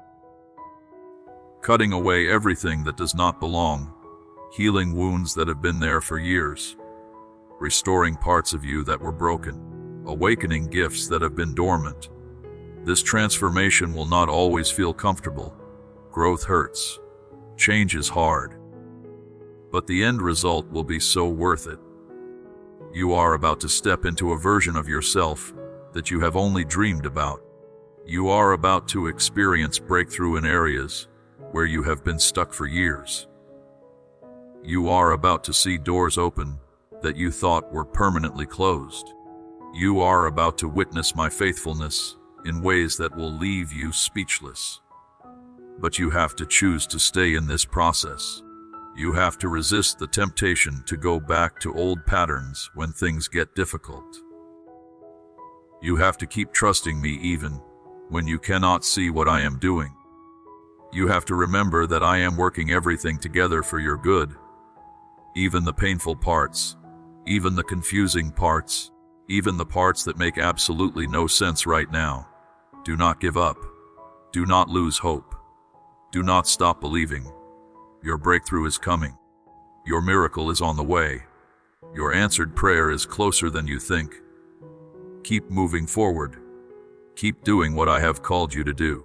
cutting away everything that does not belong, healing wounds that have been there for years, restoring parts of you that were broken, awakening gifts that have been dormant. This transformation will not always feel comfortable. Growth hurts. Change is hard. But the end result will be so worth it. You are about to step into a version of yourself that you have only dreamed about. You are about to experience breakthrough in areas where you have been stuck for years. You are about to see doors open that you thought were permanently closed. You are about to witness my faithfulness in ways that will leave you speechless. But you have to choose to stay in this process. You have to resist the temptation to go back to old patterns when things get difficult. You have to keep trusting me even when you cannot see what I am doing. You have to remember that I am working everything together for your good. Even the painful parts, even the confusing parts, even the parts that make absolutely no sense right now. Do not give up. Do not lose hope. Do not stop believing. Your breakthrough is coming. Your miracle is on the way. Your answered prayer is closer than you think. Keep moving forward. Keep doing what I have called you to do.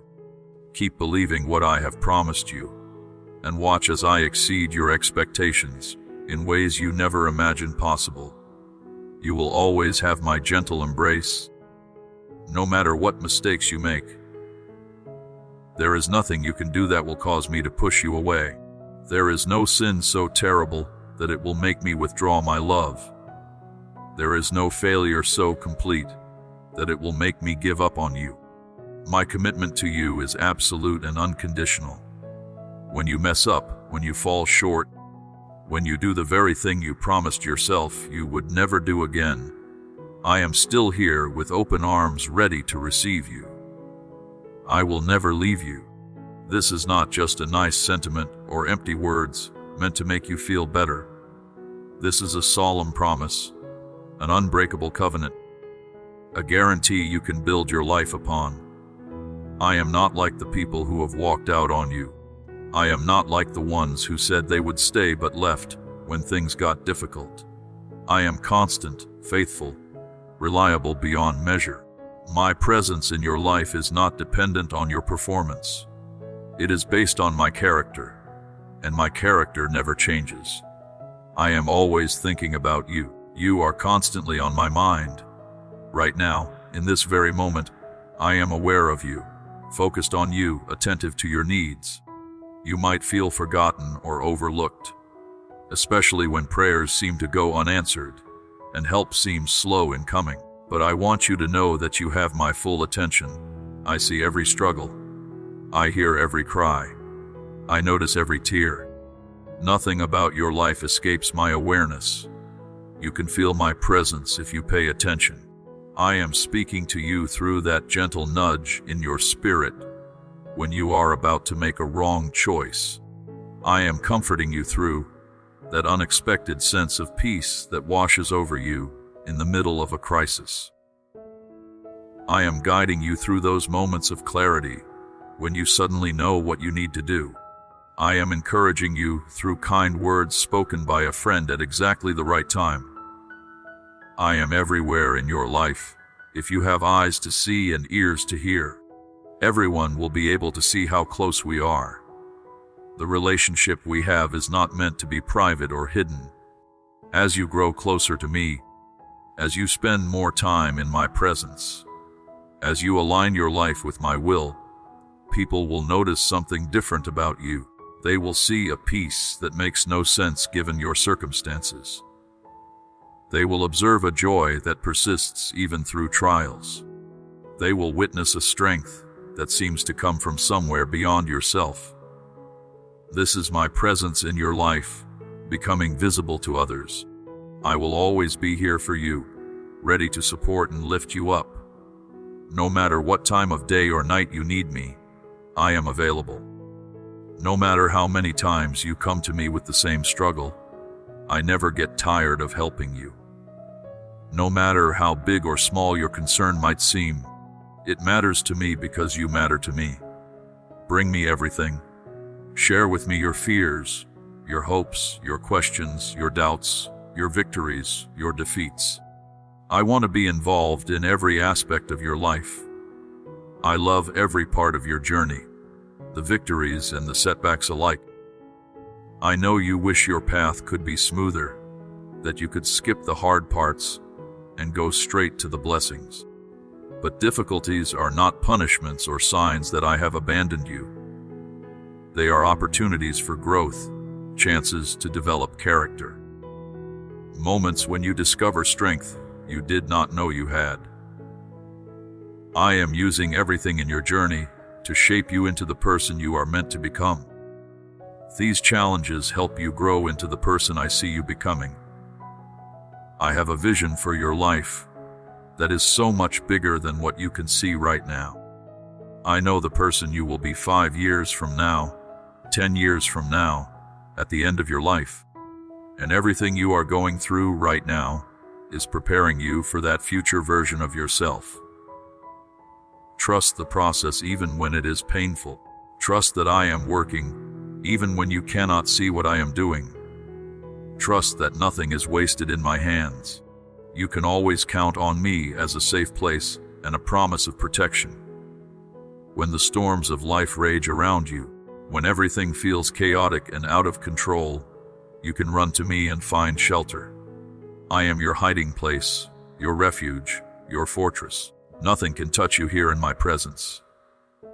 Keep believing what I have promised you. And watch as I exceed your expectations in ways you never imagined possible. You will always have my gentle embrace, no matter what mistakes you make. There is nothing you can do that will cause me to push you away. There is no sin so terrible that it will make me withdraw my love. There is no failure so complete that it will make me give up on you. My commitment to you is absolute and unconditional. When you mess up, when you fall short, when you do the very thing you promised yourself you would never do again, I am still here with open arms ready to receive you. I will never leave you. This is not just a nice sentiment or empty words meant to make you feel better. This is a solemn promise, an unbreakable covenant, a guarantee you can build your life upon. I am not like the people who have walked out on you. I am not like the ones who said they would stay but left when things got difficult. I am constant, faithful, reliable beyond measure. My presence in your life is not dependent on your performance. It is based on my character, and my character never changes. I am always thinking about you. You are constantly on my mind. Right now, in this very moment, I am aware of you, focused on you, attentive to your needs. You might feel forgotten or overlooked, especially when prayers seem to go unanswered and help seems slow in coming. But I want you to know that you have my full attention. I see every struggle. I hear every cry. I notice every tear. Nothing about your life escapes my awareness. You can feel my presence if you pay attention. I am speaking to you through that gentle nudge in your spirit when you are about to make a wrong choice. I am comforting you through that unexpected sense of peace that washes over you in the middle of a crisis. I am guiding you through those moments of clarity when you suddenly know what you need to do. I am encouraging you through kind words spoken by a friend at exactly the right time. I am everywhere in your life. If you have eyes to see and ears to hear, everyone will be able to see how close we are. The relationship we have is not meant to be private or hidden. As you grow closer to me, as you spend more time in my presence, as you align your life with my will, people will notice something different about you. They will see a peace that makes no sense given your circumstances. They will observe a joy that persists even through trials. They will witness a strength that seems to come from somewhere beyond yourself. This is my presence in your life, becoming visible to others. I will always be here for you, ready to support and lift you up. No matter what time of day or night you need me, I am available. No matter how many times you come to me with the same struggle, I never get tired of helping you. No matter how big or small your concern might seem, it matters to me because you matter to me. Bring me everything. Share with me your fears, your hopes, your questions, your doubts, your victories, your defeats. I want to be involved in every aspect of your life. I love every part of your journey, the victories and the setbacks alike. I know you wish your path could be smoother, that you could skip the hard parts and go straight to the blessings. But difficulties are not punishments or signs that I have abandoned you. They are opportunities for growth, chances to develop character. Moments when you discover strength you did not know you had. I am using everything in your journey to shape you into the person you are meant to become. These challenges help you grow into the person I see you becoming. I have a vision for your life that is so much bigger than what you can see right now. I know the person you will be 5 years from now, 10 years from now, at the end of your life. And everything you are going through right now is preparing you for that future version of yourself. Trust the process even when it is painful. Trust that I am working, even when you cannot see what I am doing. Trust that nothing is wasted in my hands. You can always count on me as a safe place and a promise of protection. When the storms of life rage around you, when everything feels chaotic and out of control, you can run to me and find shelter. I am your hiding place, your refuge, your fortress. Nothing can touch you here in my presence.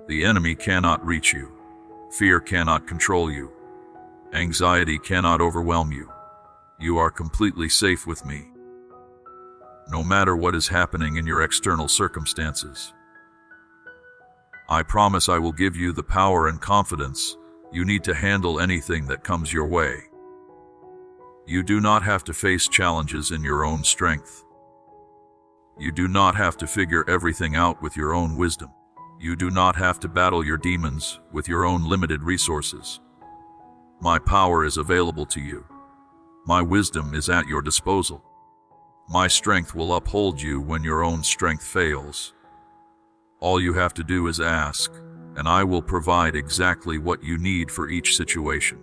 The enemy cannot reach you. Fear cannot control you. Anxiety cannot overwhelm you. You are completely safe with me. No matter what is happening in your external circumstances, I promise I will give you the power and confidence you need to handle anything that comes your way. You do not have to face challenges in your own strength. You do not have to figure everything out with your own wisdom. You do not have to battle your demons with your own limited resources. My power is available to you. My wisdom is at your disposal. My strength will uphold you when your own strength fails. All you have to do is ask, and I will provide exactly what you need for each situation.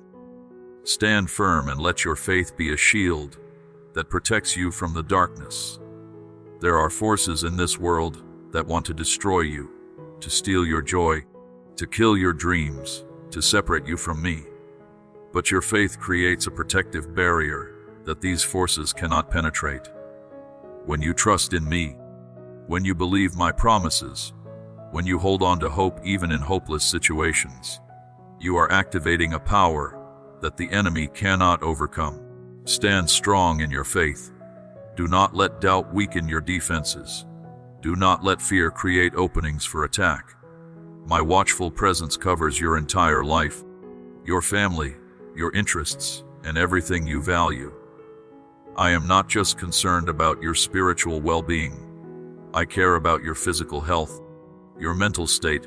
Stand firm and let your faith be a shield that protects you from the darkness. There are forces in this world that want to destroy you, to steal your joy, to kill your dreams, to separate you from me. But your faith creates a protective barrier that these forces cannot penetrate. When you trust in me, when you believe my promises, when you hold on to hope even in hopeless situations, you are activating a power that the enemy cannot overcome. Stand strong in your faith. Do not let doubt weaken your defenses. Do not let fear create openings for attack. My watchful presence covers your entire life, your family, your interests, and everything you value. I am not just concerned about your spiritual well-being. I care about your physical health, your mental state,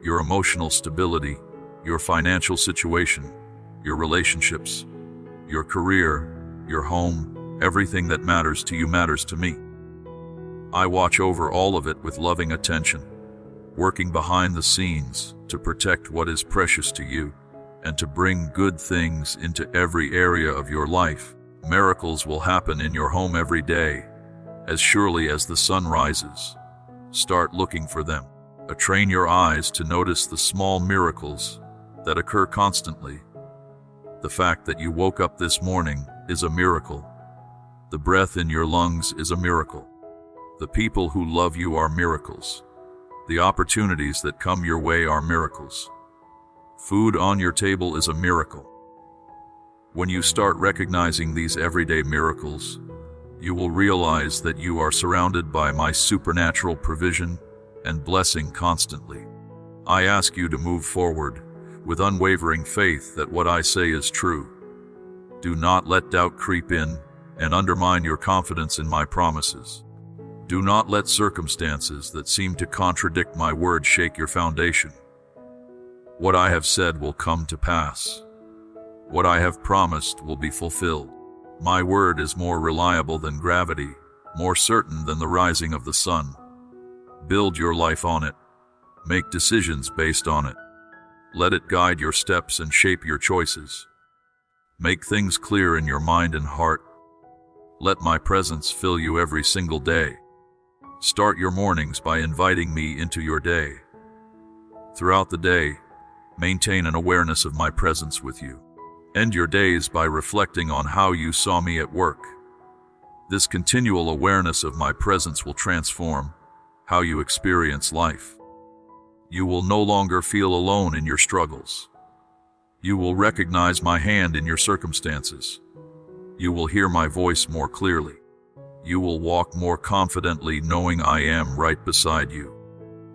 your emotional stability, your financial situation, your relationships, your career, your home. Everything that matters to you matters to me. I watch over all of it with loving attention, working behind the scenes to protect what is precious to you and to bring good things into every area of your life. Miracles will happen in your home every day, as surely as the sun rises. Start looking for them. Train your eyes to notice the small miracles that occur constantly. The fact that you woke up this morning is a miracle. The breath in your lungs is a miracle. The people who love you are miracles. The opportunities that come your way are miracles. Food on your table is a miracle. When you start recognizing these everyday miracles, you will realize that you are surrounded by my supernatural provision and blessing constantly. I ask you to move forward with unwavering faith that what I say is true. Do not let doubt creep in and undermine your confidence in my promises. Do not let circumstances that seem to contradict my word shake your foundation. What I have said will come to pass. What I have promised will be fulfilled. My word is more reliable than gravity, more certain than the rising of the sun. Build your life on it. Make decisions based on it. Let it guide your steps and shape your choices. Make things clear in your mind and heart. Let my presence fill you every single day. Start your mornings by inviting me into your day. Throughout the day, maintain an awareness of my presence with you. End your days by reflecting on how you saw me at work. This continual awareness of my presence will transform how you experience life. You will no longer feel alone in your struggles. You will recognize my hand in your circumstances. You will hear my voice more clearly. You will walk more confidently knowing I am right beside you.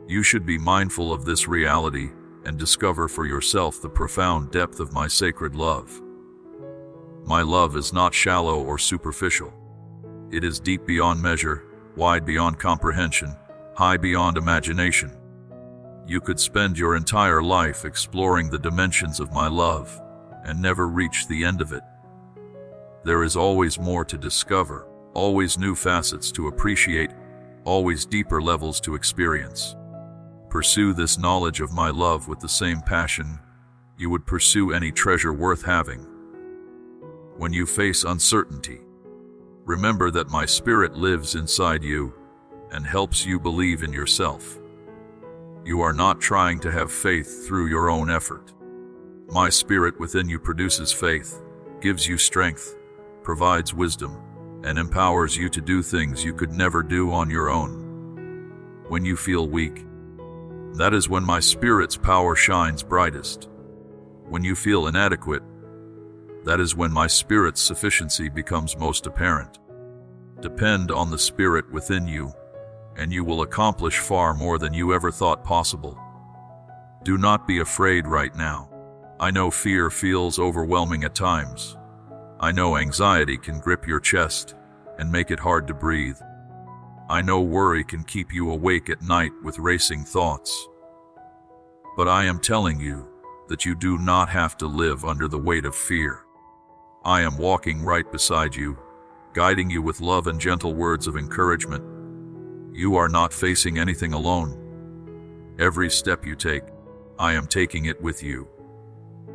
You should be mindful of this reality and discover for yourself the profound depth of my sacred love. My love is not shallow or superficial. It is deep beyond measure, wide beyond comprehension, high beyond imagination. You could spend your entire life exploring the dimensions of my love and never reach the end of it. There is always more to discover, always new facets to appreciate, always deeper levels to experience. Pursue this knowledge of my love with the same passion you would pursue any treasure worth having. When you face uncertainty, remember that my spirit lives inside you and helps you believe in yourself. You are not trying to have faith through your own effort. My spirit within you produces faith, gives you strength, provides wisdom, and empowers you to do things you could never do on your own. When you feel weak, that is when my spirit's power shines brightest. When you feel inadequate, that is when my spirit's sufficiency becomes most apparent. Depend on the spirit within you, and you will accomplish far more than you ever thought possible. Do not be afraid right now. I know fear feels overwhelming at times. I know anxiety can grip your chest and make it hard to breathe. I know worry can keep you awake at night with racing thoughts. But I am telling you that you do not have to live under the weight of fear. I am walking right beside you, guiding you with love and gentle words of encouragement. You are not facing anything alone. Every step you take, I am taking it with you.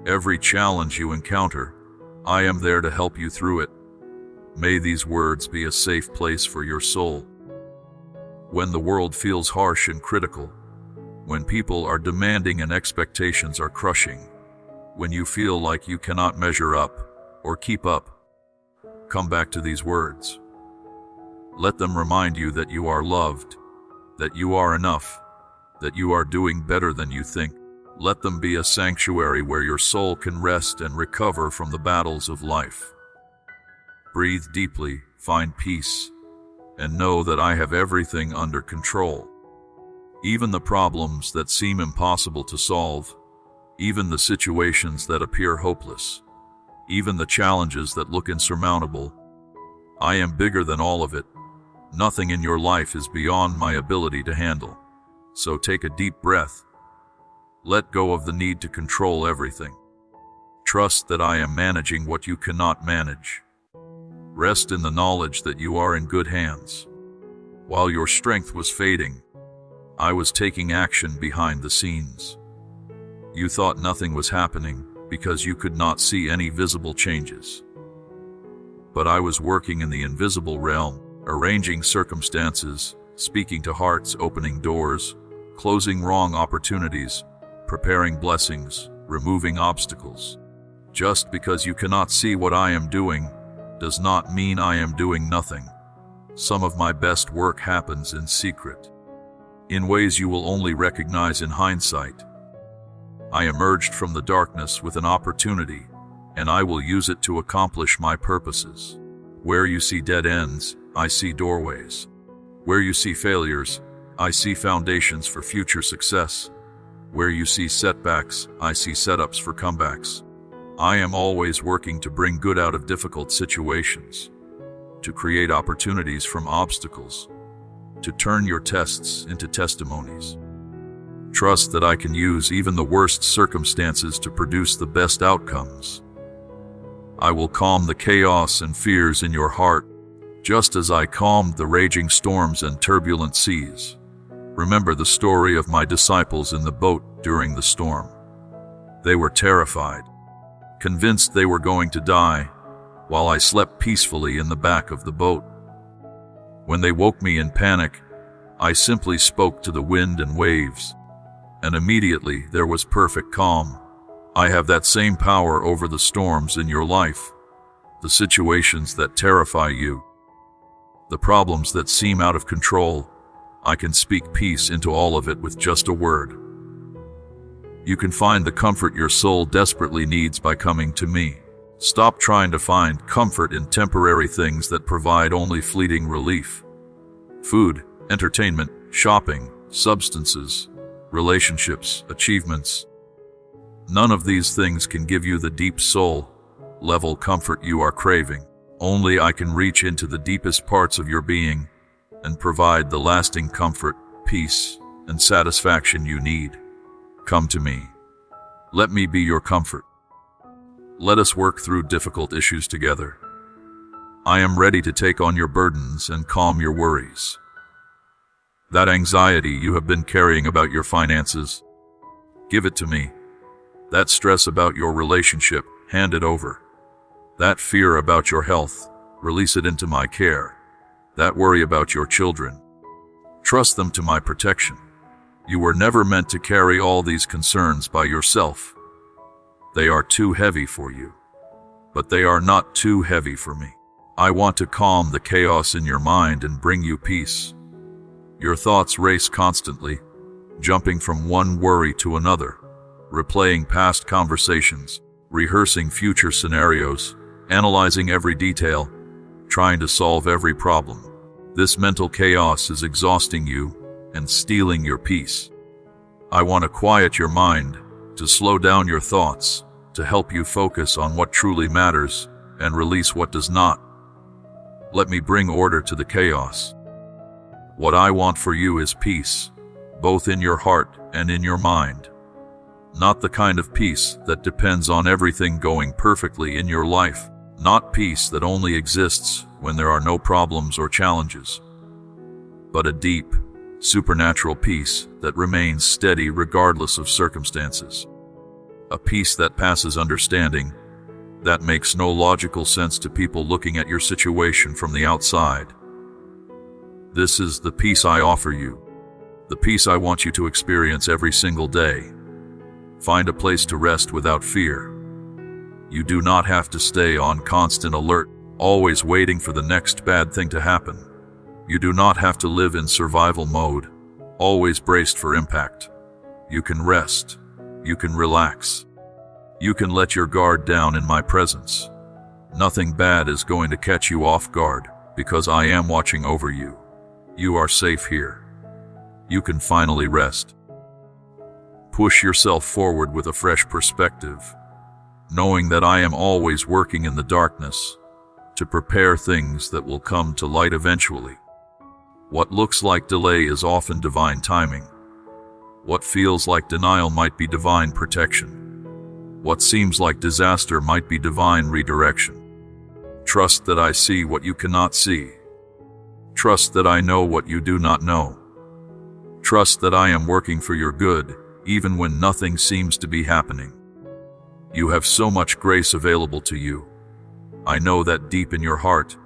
Every challenge you encounter, I am there to help you through it. May these words be a safe place for your soul. When the world feels harsh and critical, when people are demanding and expectations are crushing, when you feel like you cannot measure up or keep up, come back to these words. Let them remind you that you are loved, that you are enough, that you are doing better than you think. Let them be a sanctuary where your soul can rest and recover from the battles of life. Breathe deeply, find peace, and know that I have everything under control. Even the problems that seem impossible to solve, even the situations that appear hopeless, even the challenges that look insurmountable, I am bigger than all of it. Nothing in your life is beyond my ability to handle. So take a deep breath. Let go of the need to control everything. Trust that I am managing what you cannot manage. Rest in the knowledge that you are in good hands. While your strength was fading, I was taking action behind the scenes. You thought nothing was happening because you could not see any visible changes. But I was working in the invisible realm, arranging circumstances, speaking to hearts, opening doors, closing wrong opportunities, preparing blessings, removing obstacles. Just because you cannot see what I am doing does not mean I am doing nothing. Some of my best work happens in secret, in ways you will only recognize in hindsight. I emerged from the darkness with an opportunity, and I will use it to accomplish my purposes. Where you see dead ends, I see doorways. Where you see failures, I see foundations for future success. Where you see setbacks, I see setups for comebacks. I am always working to bring good out of difficult situations, to create opportunities from obstacles, to turn your tests into testimonies. Trust that I can use even the worst circumstances to produce the best outcomes. I will calm the chaos and fears in your heart, just as I calmed the raging storms and turbulent seas. Remember the story of my disciples in the boat during the storm. They were terrified, convinced they were going to die, while I slept peacefully in the back of the boat. When they woke me in panic, I simply spoke to the wind and waves, and immediately there was perfect calm. I have that same power over the storms in your life, the situations that terrify you, the problems that seem out of control. I can speak peace into all of it with just a word. You can find the comfort your soul desperately needs by coming to me. Stop trying to find comfort in temporary things that provide only fleeting relief. Food, entertainment, shopping, substances, relationships, achievements. None of these things can give you the deep soul-level comfort you are craving. Only I can reach into the deepest parts of your being and provide the lasting comfort, peace, and satisfaction you need. Come to me. Let me be your comfort. Let us work through difficult issues together. I am ready to take on your burdens and calm your worries. That anxiety you have been carrying about your finances, give it to me. That stress about your relationship, hand it over. That fear about your health, release it into my care. That worry about your children, trust them to my protection. You were never meant to carry all these concerns by yourself. They are too heavy for you, but they are not too heavy for me. I want to calm the chaos in your mind and bring you peace. Your thoughts race constantly, jumping from one worry to another, replaying past conversations, rehearsing future scenarios, analyzing every detail, trying to solve every problem. This mental chaos is exhausting you and stealing your peace. I want to quiet your mind, to slow down your thoughts, to help you focus on what truly matters and release what does not. Let me bring order to the chaos. What I want for you is peace, both in your heart and in your mind. Not the kind of peace that depends on everything going perfectly in your life, Not peace that only exists when there are no problems or challenges, but a deep, supernatural peace that remains steady regardless of circumstances. A peace that passes understanding, that makes no logical sense to people looking at your situation from the outside. This is the peace I offer you, the peace I want you to experience every single day. Find a place to rest without fear. You do not have to stay on constant alert, always waiting for the next bad thing to happen. You do not have to live in survival mode, always braced for impact. You can rest. You can relax. You can let your guard down in my presence. Nothing bad is going to catch you off guard because I am watching over you. You are safe here. You can finally rest. Push yourself forward with a fresh perspective, knowing that I am always working in the darkness to prepare things that will come to light eventually. What looks like delay is often divine timing. What feels like denial might be divine protection. What seems like disaster might be divine redirection. Trust that I see what you cannot see. Trust that I know what you do not know. Trust that I am working for your good, even when nothing seems to be happening. You have so much grace available to you. I know that deep in your heart,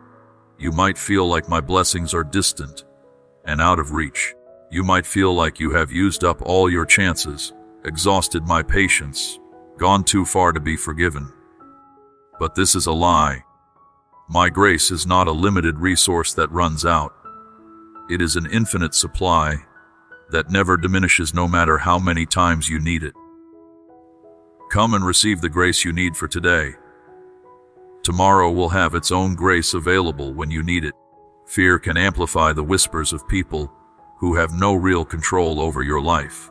you might feel like my blessings are distant and out of reach. You might feel like you have used up all your chances, exhausted my patience, gone too far to be forgiven. But this is a lie. My grace is not a limited resource that runs out. It is an infinite supply that never diminishes no matter how many times you need it. Come and receive the grace you need for today. Tomorrow will have its own grace available when you need it. Fear can amplify the whispers of people who have no real control over your life.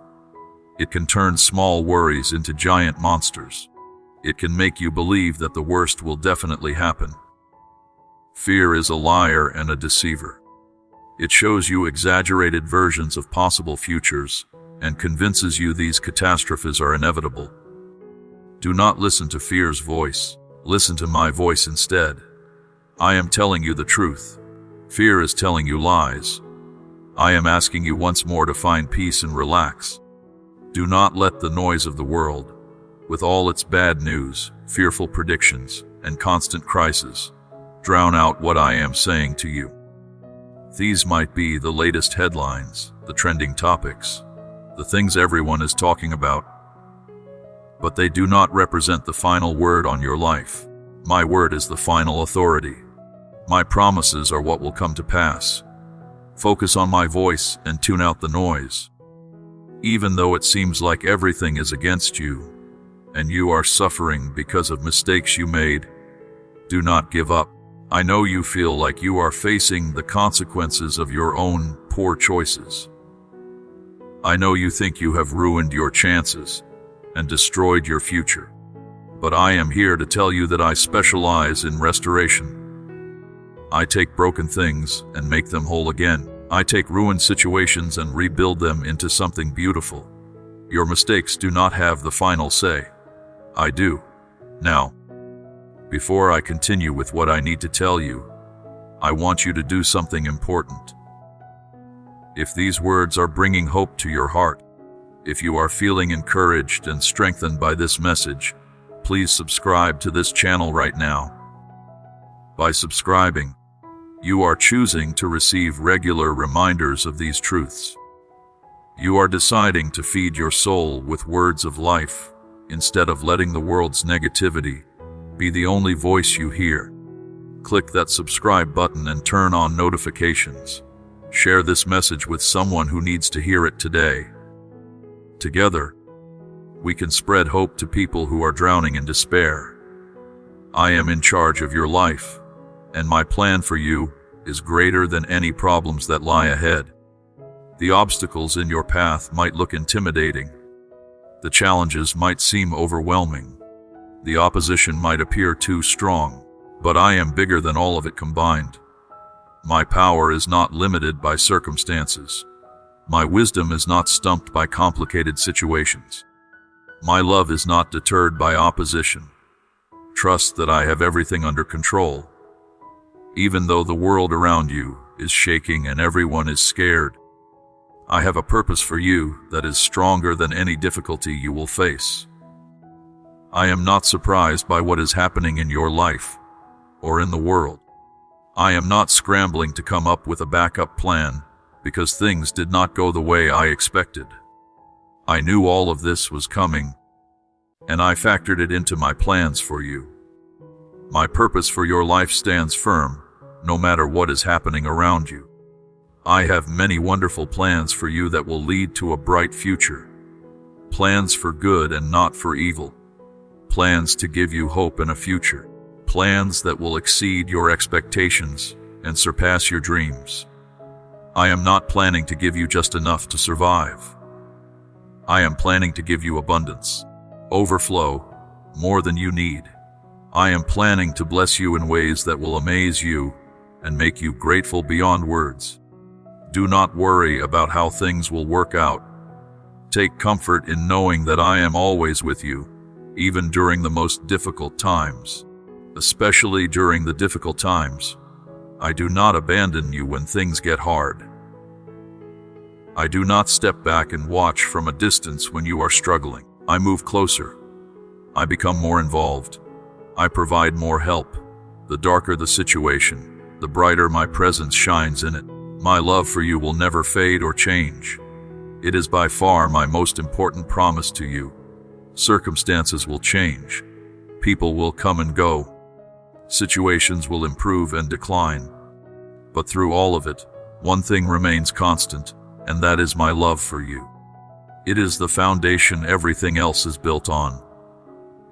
It can turn small worries into giant monsters. It can make you believe that the worst will definitely happen. Fear is a liar and a deceiver. It shows you exaggerated versions of possible futures and convinces you these catastrophes are inevitable. Do not listen to fear's voice. Listen to my voice instead. I am telling you the truth. Fear is telling you lies. I am asking you once more to find peace and relax. Do not let the noise of the world, with all its bad news, fearful predictions, and constant crises, drown out what I am saying to you. These might be the latest headlines, the trending topics, the things everyone is talking about, but they do not represent the final word on your life. My word is the final authority. My promises are what will come to pass. Focus on my voice and tune out the noise. Even though it seems like everything is against you, and you are suffering because of mistakes you made, do not give up. I know you feel like you are facing the consequences of your own poor choices. I know you think you have ruined your chances and destroyed your future. But I am here to tell you that I specialize in restoration. I take broken things and make them whole again. I take ruined situations and rebuild them into something beautiful. Your mistakes do not have the final say. I do. Now, before I continue with what I need to tell you, I want you to do something important. If these words are bringing hope to your heart, if you are feeling encouraged and strengthened by this message, please subscribe to this channel right now. By subscribing, you are choosing to receive regular reminders of these truths. You are deciding to feed your soul with words of life instead of letting the world's negativity be the only voice you hear. Click that subscribe button and turn on notifications. Share this message with someone who needs to hear it today. Together, we can spread hope to people who are drowning in despair. I am in charge of your life, and my plan for you is greater than any problems that lie ahead. The obstacles in your path might look intimidating. The challenges might seem overwhelming. The opposition might appear too strong, but I am bigger than all of it combined. My power is not limited by circumstances. My wisdom is not stumped by complicated situations. My love is not deterred by opposition. Trust that I have everything under control. Even though the world around you is shaking and everyone is scared, I have a purpose for you that is stronger than any difficulty you will face. I am not surprised by what is happening in your life or in the world. I am not scrambling to come up with a backup plan because things did not go the way I expected. I knew all of this was coming, and I factored it into my plans for you. My purpose for your life stands firm, no matter what is happening around you. I have many wonderful plans for you that will lead to a bright future. Plans for good and not for evil. Plans to give you hope and a future. Plans that will exceed your expectations and surpass your dreams. I am not planning to give you just enough to survive. I am planning to give you abundance, overflow, more than you need. I am planning to bless you in ways that will amaze you and make you grateful beyond words. Do not worry about how things will work out. Take comfort in knowing that I am always with you, even during the most difficult times. Especially during the difficult times, I do not abandon you when things get hard. I do not step back and watch from a distance when you are struggling. I move closer. I become more involved. I provide more help. The darker the situation, the brighter my presence shines in it. My love for you will never fade or change. It is by far my most important promise to you. Circumstances will change. People will come and go. Situations will improve and decline. But through all of it, one thing remains constant, and that is my love for you. It is the foundation everything else is built on.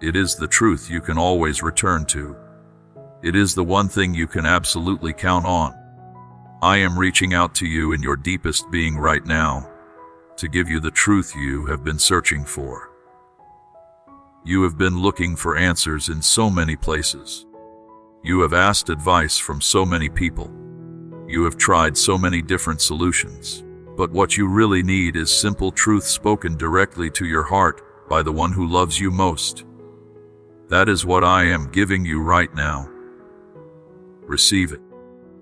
It is the truth you can always return to. It is the one thing you can absolutely count on. I am reaching out to you in your deepest being right now to give you the truth you have been searching for. You have been looking for answers in so many places. You have asked advice from so many people. You have tried so many different solutions. But what you really need is simple truth spoken directly to your heart by the one who loves you most. That is what I am giving you right now. Receive it.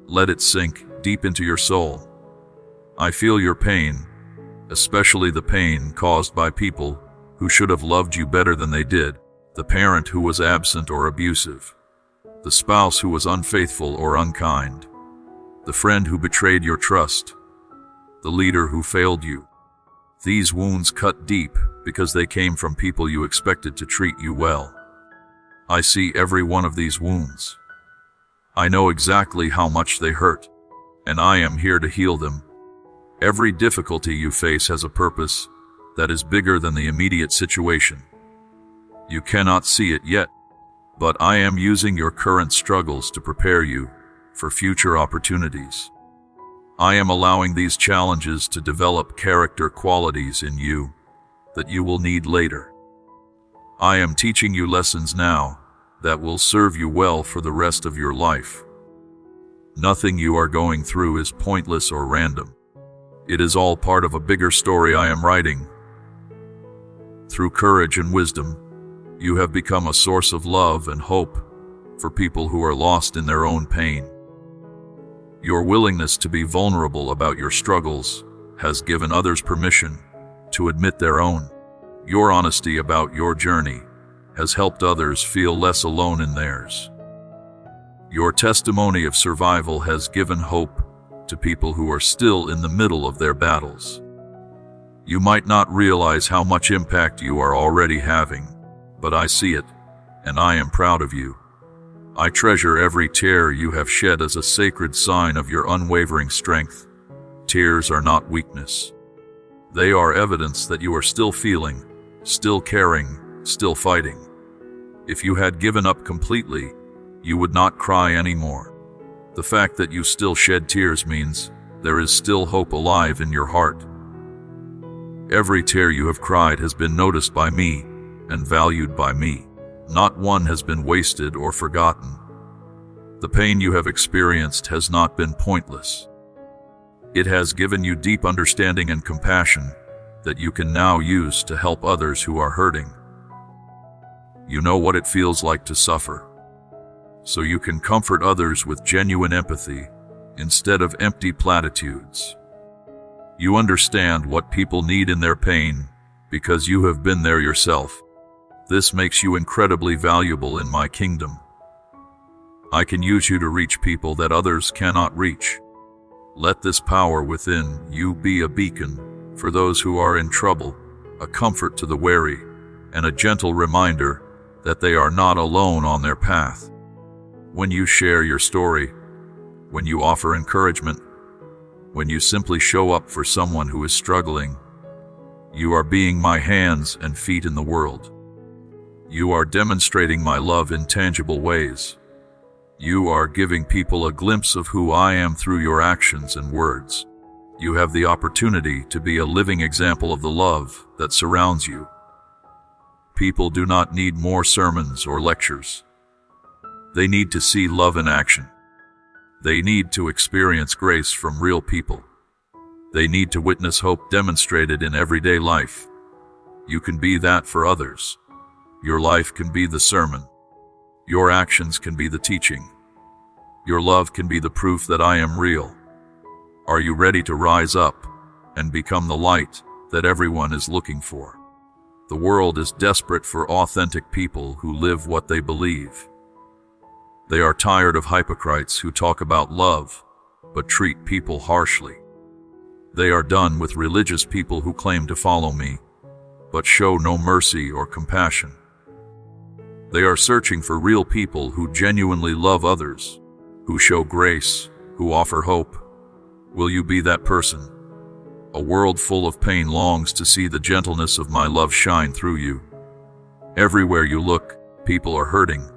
Let it sink deep into your soul. I feel your pain, especially the pain caused by people who should have loved you better than they did, the parent who was absent or abusive, the spouse who was unfaithful or unkind, the friend who betrayed your trust, the leader who failed you. These wounds cut deep because they came from people you expected to treat you well. I see every one of these wounds. I know exactly how much they hurt, and I am here to heal them. Every difficulty you face has a purpose that is bigger than the immediate situation. You cannot see it yet, but I am using your current struggles to prepare you for future opportunities. I am allowing these challenges to develop character qualities in you that you will need later. I am teaching you lessons now that will serve you well for the rest of your life. Nothing you are going through is pointless or random. It is all part of a bigger story I am writing. Through courage and wisdom, you have become a source of love and hope for people who are lost in their own pain. Your willingness to be vulnerable about your struggles has given others permission to admit their own. Your honesty about your journey has helped others feel less alone in theirs. Your testimony of survival has given hope to people who are still in the middle of their battles. You might not realize how much impact you are already having, but I see it, and I am proud of you. I treasure every tear you have shed as a sacred sign of your unwavering strength. Tears are not weakness. They are evidence that you are still feeling, still caring, still fighting. If you had given up completely, you would not cry anymore. The fact that you still shed tears means there is still hope alive in your heart. Every tear you have cried has been noticed by me and valued by me. Not one has been wasted or forgotten. The pain you have experienced has not been pointless. It has given you deep understanding and compassion that you can now use to help others who are hurting. You know what it feels like to suffer. So you can comfort others with genuine empathy instead of empty platitudes. You understand what people need in their pain because you have been there yourself. This makes you incredibly valuable in my kingdom. I can use you to reach people that others cannot reach. Let this power within you be a beacon for those who are in trouble, a comfort to the weary, and a gentle reminder that they are not alone on their path. When you share your story, when you offer encouragement, when you simply show up for someone who is struggling, you are being my hands and feet in the world. You are demonstrating my love in tangible ways. You are giving people a glimpse of who I am through your actions and words. You have the opportunity to be a living example of the love that surrounds you. People do not need more sermons or lectures. They need to see love in action. They need to experience grace from real people. They need to witness hope demonstrated in everyday life. You can be that for others. Your life can be the sermon. Your actions can be the teaching. Your love can be the proof that I am real. Are you ready to rise up and become the light that everyone is looking for? The world is desperate for authentic people who live what they believe. They are tired of hypocrites who talk about love, but treat people harshly. They are done with religious people who claim to follow me, but show no mercy or compassion. They are searching for real people who genuinely love others, who show grace, who offer hope. Will you be that person? A world full of pain longs to see the gentleness of my love shine through you. Everywhere you look, people are hurting.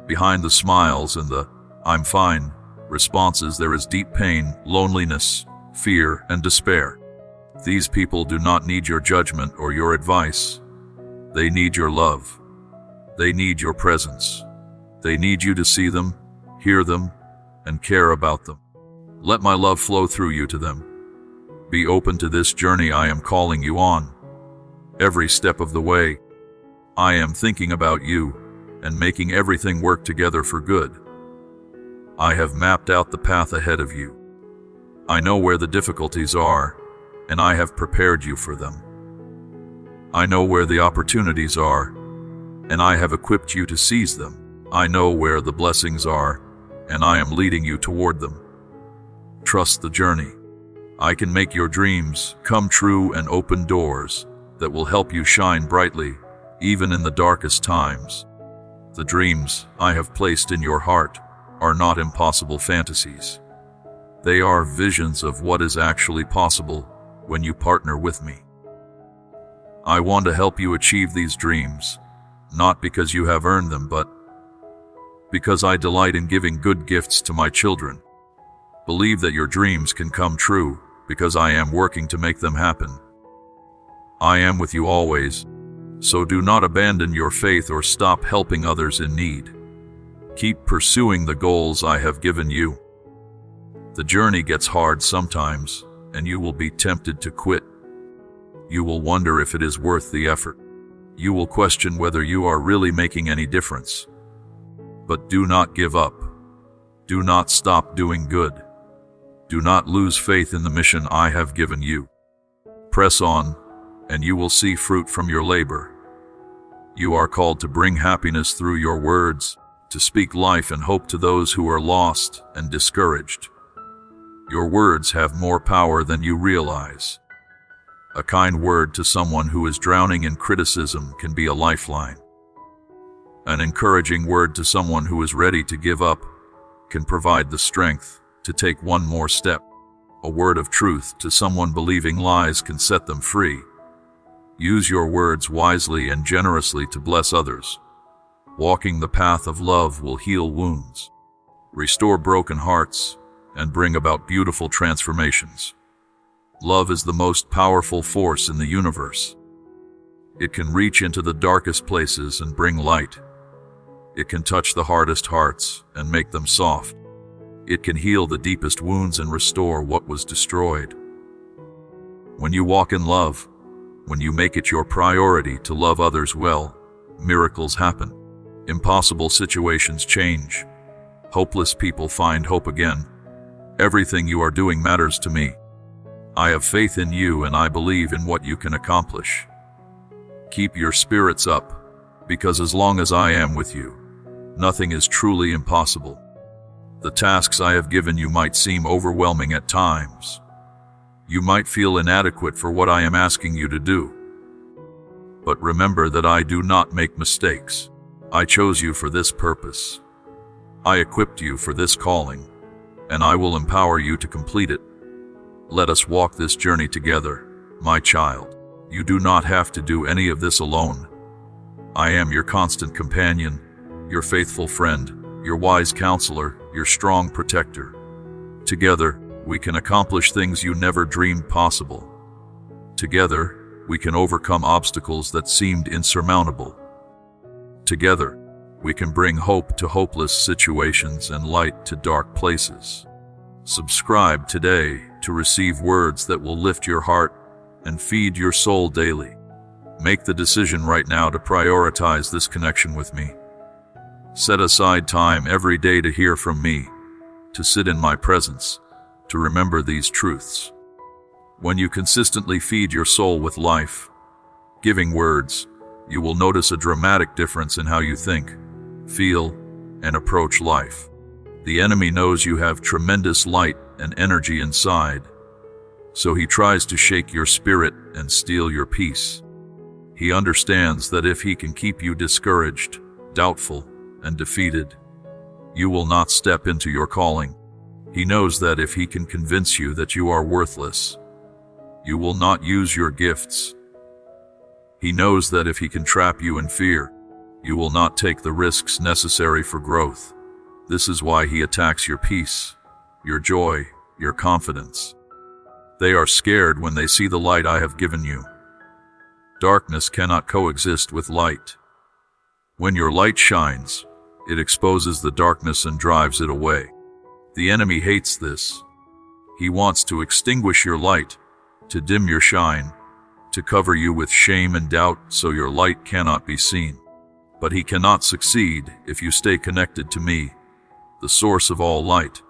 Behind the smiles and the "I'm fine" responses, there is deep pain, loneliness, fear, and despair. These people do not need your judgment or your advice. They need your love. They need your presence. They need you to see them, hear them, and care about them. Let my love flow through you to them. Be open to this journey I am calling you on. Every step of the way, I am thinking about you and making everything work together for good. I have mapped out the path ahead of you. I know where the difficulties are, and I have prepared you for them. I know where the opportunities are, and I have equipped you to seize them. I know where the blessings are, and I am leading you toward them. Trust the journey. I can make your dreams come true and open doors that will help you shine brightly, even in the darkest times. The dreams I have placed in your heart are not impossible fantasies. They are visions of what is actually possible when you partner with me. I want to help you achieve these dreams, not because you have earned them, but because I delight in giving good gifts to my children. Believe that your dreams can come true because I am working to make them happen. I am with you always, so do not abandon your faith or stop helping others in need. Keep pursuing the goals I have given you. The journey gets hard sometimes, and you will be tempted to quit. You will wonder if it is worth the effort. You will question whether you are really making any difference. But do not give up. Do not stop doing good. Do not lose faith in the mission I have given you. Press on, and you will see fruit from your labor. You are called to bring happiness through your words, to speak life and hope to those who are lost and discouraged. Your words have more power than you realize. A kind word to someone who is drowning in criticism can be a lifeline. An encouraging word to someone who is ready to give up can provide the strength to take one more step. A word of truth to someone believing lies can set them free. Use your words wisely and generously to bless others. Walking the path of love will heal wounds, restore broken hearts, and bring about beautiful transformations. Love is the most powerful force in the universe. It can reach into the darkest places and bring light. It can touch the hardest hearts and make them soft. It can heal the deepest wounds and restore what was destroyed. When you walk in love, when you make it your priority to love others well, miracles happen. Impossible situations change. Hopeless people find hope again. Everything you are doing matters to me. I have faith in you and I believe in what you can accomplish. Keep your spirits up, because as long as I am with you, nothing is truly impossible. The tasks I have given you might seem overwhelming at times. You might feel inadequate for what I am asking you to do. But remember that I do not make mistakes. I chose you for this purpose. I equipped you for this calling, and I will empower you to complete it. Let us walk this journey together, my child. You do not have to do any of this alone. I am your constant companion, your faithful friend, your wise counselor, your strong protector. Together, we can accomplish things you never dreamed possible. Together, we can overcome obstacles that seemed insurmountable. Together, we can bring hope to hopeless situations and light to dark places. Subscribe today to receive words that will lift your heart and feed your soul daily. Make the decision right now to prioritize this connection with me. Set aside time every day to hear from me, to sit in my presence, to remember these truths. When you consistently feed your soul with life, giving words, you will notice a dramatic difference in how you think, feel, and approach life. The enemy knows you have tremendous light and energy inside, so he tries to shake your spirit and steal your peace. He understands that if he can keep you discouraged, doubtful, and defeated, you will not step into your calling. He knows that if he can convince you that you are worthless, you will not use your gifts. He knows that if he can trap you in fear, you will not take the risks necessary for growth. This is why he attacks your peace, your joy, your confidence. They are scared when they see the light I have given you. Darkness cannot coexist with light. When your light shines, it exposes the darkness and drives it away. The enemy hates this. He wants to extinguish your light, to dim your shine, to cover you with shame and doubt so your light cannot be seen. But he cannot succeed if you stay connected to me, the source of all light.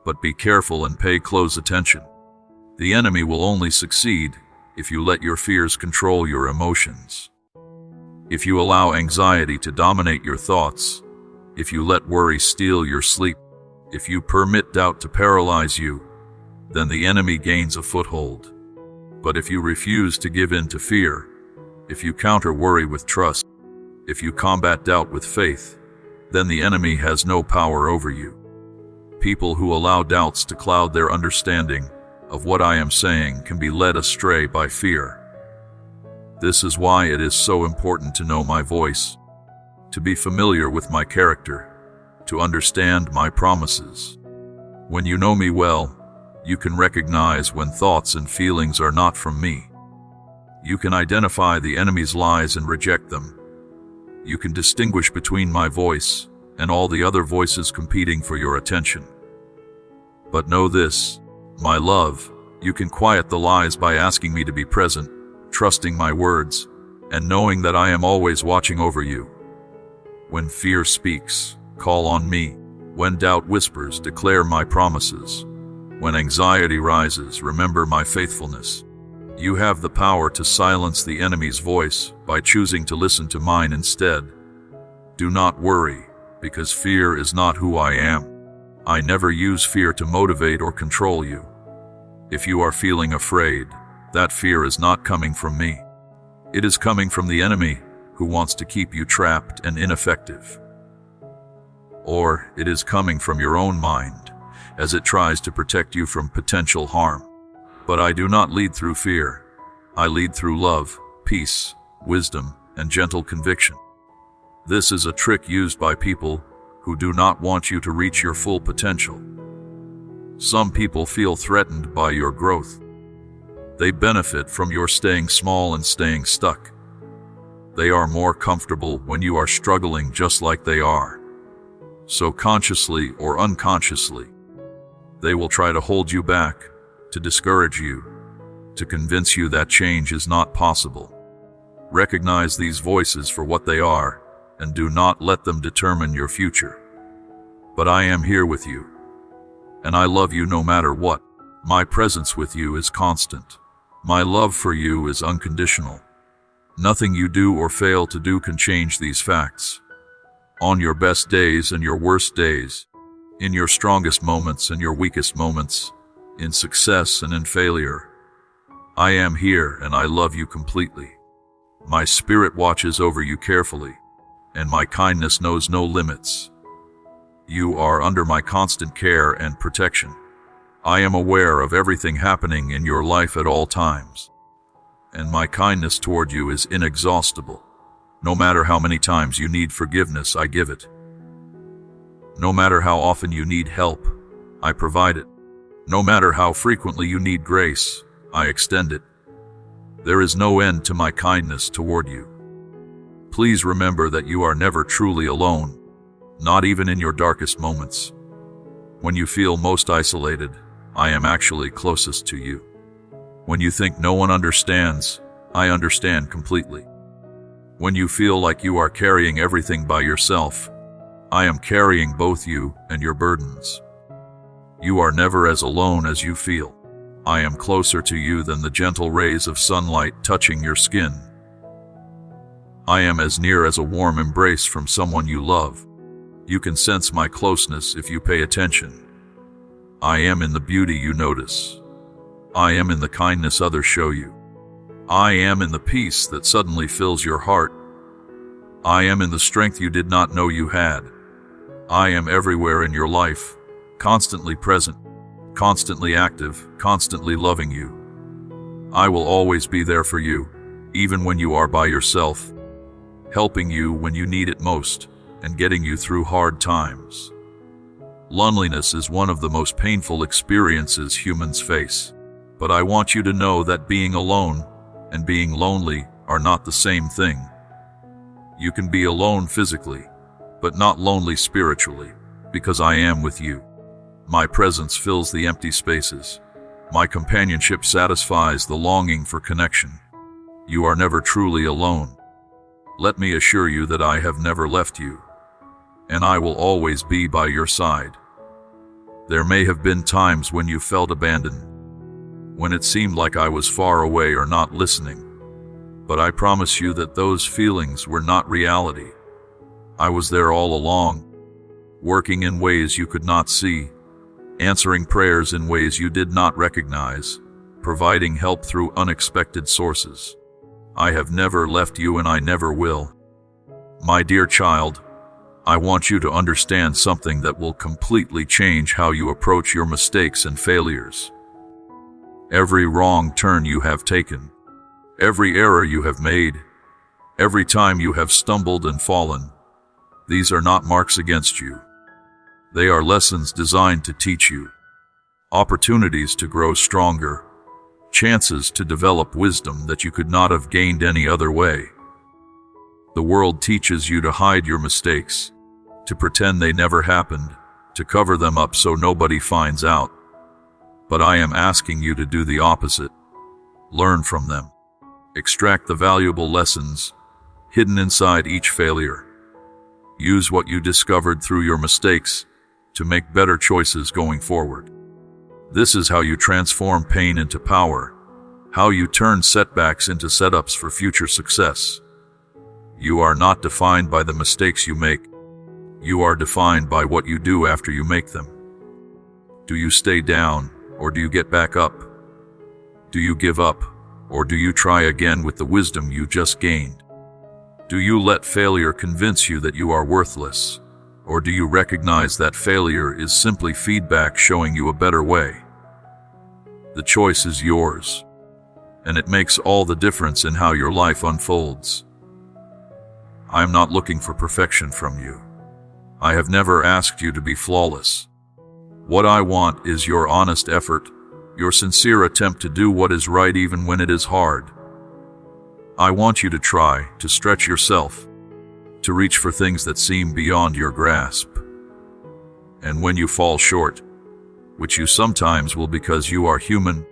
But be careful and pay close attention. The enemy will only succeed if you let your fears control your emotions. If you allow anxiety to dominate your thoughts, if you let worry steal your sleep, if you permit doubt to paralyze you, then the enemy gains a foothold. But if you refuse to give in to fear, if you counter worry with trust, if you combat doubt with faith, then the enemy has no power over you. People who allow doubts to cloud their understanding of what I am saying can be led astray by fear. This is why it is so important to know my voice, to be familiar with my character, to understand my promises. When you know me well, you can recognize when thoughts and feelings are not from me. You can identify the enemy's lies and reject them. You can distinguish between my voice and all the other voices competing for your attention. But know this, my love, you can quiet the lies by asking me to be present, trusting my words, and knowing that I am always watching over you. When fear speaks, call on me. When doubt whispers, declare my promises. When anxiety rises, remember my faithfulness. You have the power to silence the enemy's voice by choosing to listen to mine instead. Do not worry, because fear is not who I am. I never use fear to motivate or control you. If you are feeling afraid, that fear is not coming from me. It is coming from the enemy who wants to keep you trapped and ineffective. Or it is coming from your own mind as it tries to protect you from potential harm. But I do not lead through fear. I lead through love, peace, wisdom, and gentle conviction. This is a trick used by people who do not want you to reach your full potential. Some people feel threatened by your growth. They benefit from your staying small and staying stuck. They are more comfortable when you are struggling just like they are. So consciously or unconsciously, they will try to hold you back, to discourage you, to convince you that change is not possible. Recognize these voices for what they are, and do not let them determine your future. But I am here with you, and I love you no matter what. My presence with you is constant. My love for you is unconditional. Nothing you do or fail to do can change these facts. On your best days and your worst days, in your strongest moments and your weakest moments, in success and in failure, I am here and I love you completely. My spirit watches over you carefully, and my kindness knows no limits. You are under my constant care and protection. I am aware of everything happening in your life at all times, and my kindness toward you is inexhaustible. No matter how many times you need forgiveness, I give it. No matter how often you need help, I provide it. No matter how frequently you need grace, I extend it. There is no end to my kindness toward you. Please remember that you are never truly alone, not even in your darkest moments. When you feel most isolated, I am actually closest to you. When you think no one understands, I understand completely. When you feel like you are carrying everything by yourself, I am carrying both you and your burdens. You are never as alone as you feel. I am closer to you than the gentle rays of sunlight touching your skin. I am as near as a warm embrace from someone you love. You can sense my closeness if you pay attention. I am in the beauty you notice. I am in the kindness others show you. I am in the peace that suddenly fills your heart. I am in the strength you did not know you had. I am everywhere in your life, constantly present, constantly active, constantly loving you. I will always be there for you, even when you are by yourself, helping you when you need it most, and getting you through hard times. Loneliness is one of the most painful experiences humans face, but I want you to know that being alone and being lonely are not the same thing. You can be alone physically, but not lonely spiritually, because I am with you. My presence fills the empty spaces. My companionship satisfies the longing for connection. You are never truly alone. Let me assure you that I have never left you, and I will always be by your side. There may have been times when you felt abandoned, when it seemed like I was far away or not listening, but I promise you that those feelings were not reality. I was there all along, working in ways you could not see, answering prayers in ways you did not recognize, providing help through unexpected sources. I have never left you and I never will. My dear child, I want you to understand something that will completely change how you approach your mistakes and failures. Every wrong turn you have taken, every error you have made, every time you have stumbled and fallen, these are not marks against you. They are lessons designed to teach you, opportunities to grow stronger, chances to develop wisdom that you could not have gained any other way. The world teaches you to hide your mistakes, to pretend they never happened, to cover them up so nobody finds out. But I am asking you to do the opposite. Learn from them. Extract the valuable lessons hidden inside each failure. Use what you discovered through your mistakes to make better choices going forward. This is how you transform pain into power, how you turn setbacks into setups for future success. You are not defined by the mistakes you make. You are defined by what you do after you make them. Do you stay down, or do you get back up? Do you give up, or do you try again with the wisdom you just gained? Do you let failure convince you that you are worthless, or do you recognize that failure is simply feedback showing you a better way? The choice is yours, and it makes all the difference in how your life unfolds. I am not looking for perfection from you. I have never asked you to be flawless. What I want is your honest effort, your sincere attempt to do what is right even when it is hard. I want you to try to stretch yourself, to reach for things that seem beyond your grasp. And when you fall short, which you sometimes will because you are human,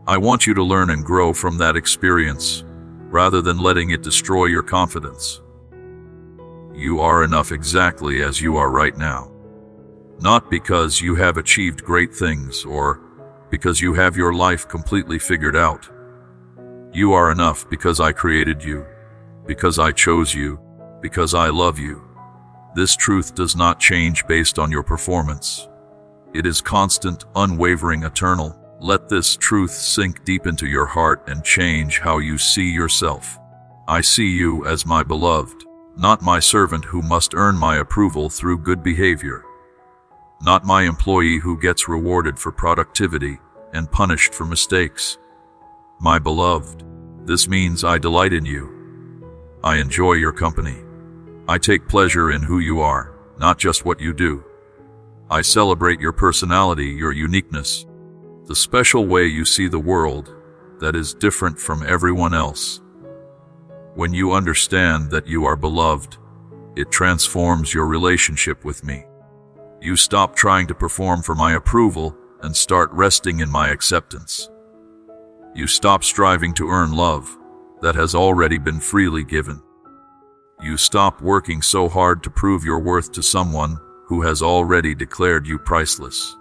I want you to learn and grow from that experience, rather than letting it destroy your confidence. You are enough exactly as you are right now. Not because you have achieved great things or because you have your life completely figured out. You are enough because I created you, because I chose you, because I love you. This truth does not change based on your performance. It is constant, unwavering, eternal. Let this truth sink deep into your heart and change how you see yourself. I see you as my beloved, not my servant who must earn my approval through good behavior. Not my employee who gets rewarded for productivity and punished for mistakes. My beloved, this means I delight in you. I enjoy your company. I take pleasure in who you are, not just what you do. I celebrate your personality, your uniqueness, the special way you see the world that is different from everyone else. When you understand that you are beloved, it transforms your relationship with me. You stop trying to perform for my approval and start resting in my acceptance. You stop striving to earn love that has already been freely given. You stop working so hard to prove your worth to someone who has already declared you priceless.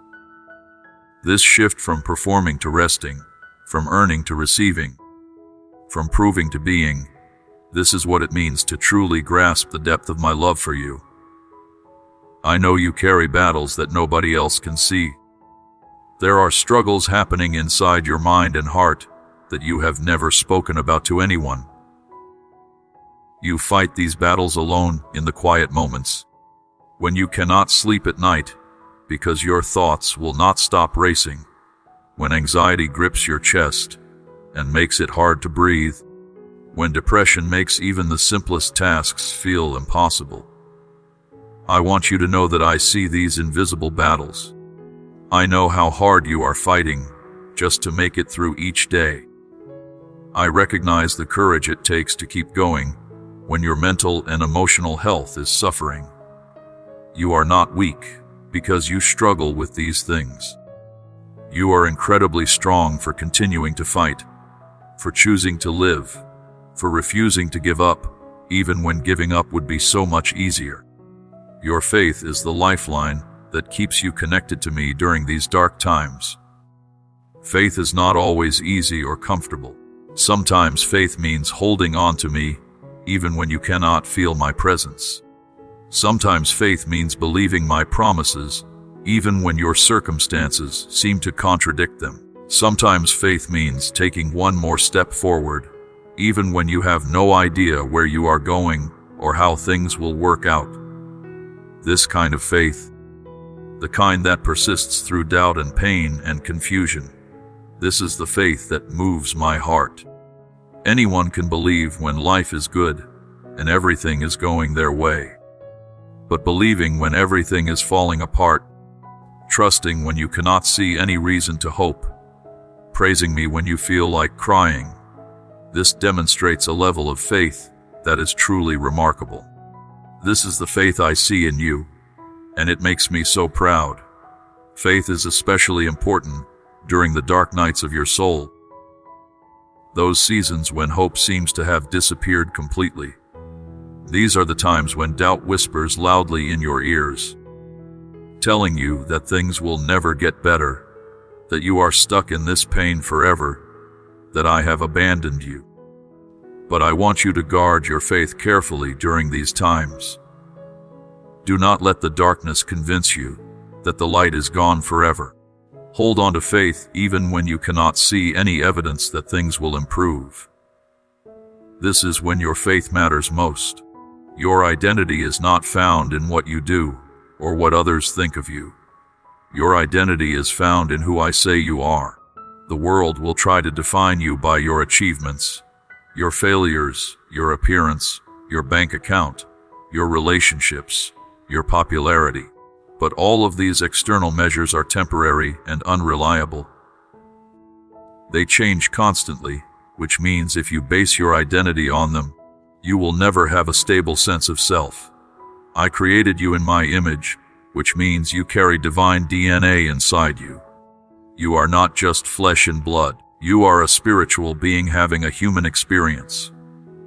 This shift from performing to resting, from earning to receiving, from proving to being, this is what it means to truly grasp the depth of my love for you. I know you carry battles that nobody else can see. There are struggles happening inside your mind and heart that you have never spoken about to anyone. You fight these battles alone in the quiet moments, when you cannot sleep at night because your thoughts will not stop racing, when anxiety grips your chest and makes it hard to breathe, when depression makes even the simplest tasks feel impossible. I want you to know that I see these invisible battles. I know how hard you are fighting just to make it through each day. I recognize the courage it takes to keep going when your mental and emotional health is suffering. You are not weak because you struggle with these things. You are incredibly strong for continuing to fight, for choosing to live, for refusing to give up, even when giving up would be so much easier. Your faith is the lifeline that keeps you connected to me during these dark times. Faith is not always easy or comfortable. Sometimes faith means holding on to me, even when you cannot feel my presence. Sometimes faith means believing my promises, even when your circumstances seem to contradict them. Sometimes faith means taking one more step forward, even when you have no idea where you are going or how things will work out. This kind of faith, the kind that persists through doubt and pain and confusion, this is the faith that moves my heart. Anyone can believe when life is good and everything is going their way. But believing when everything is falling apart, trusting when you cannot see any reason to hope, praising me when you feel like crying, this demonstrates a level of faith that is truly remarkable. This is the faith I see in you, and it makes me so proud. Faith is especially important during the dark nights of your soul. Those seasons when hope seems to have disappeared completely. These are the times when doubt whispers loudly in your ears, telling you that things will never get better, that you are stuck in this pain forever, that I have abandoned you. But I want you to guard your faith carefully during these times. Do not let the darkness convince you that the light is gone forever. Hold on to faith even when you cannot see any evidence that things will improve. This is when your faith matters most. Your identity is not found in what you do or what others think of you. Your identity is found in who I say you are. The world will try to define you by your achievements, your failures, your appearance, your bank account, your relationships, your popularity. But all of these external measures are temporary and unreliable. They change constantly, which means if you base your identity on them, you will never have a stable sense of self. I created you in my image, which means you carry divine DNA inside you. You are not just flesh and blood. You are a spiritual being having a human experience.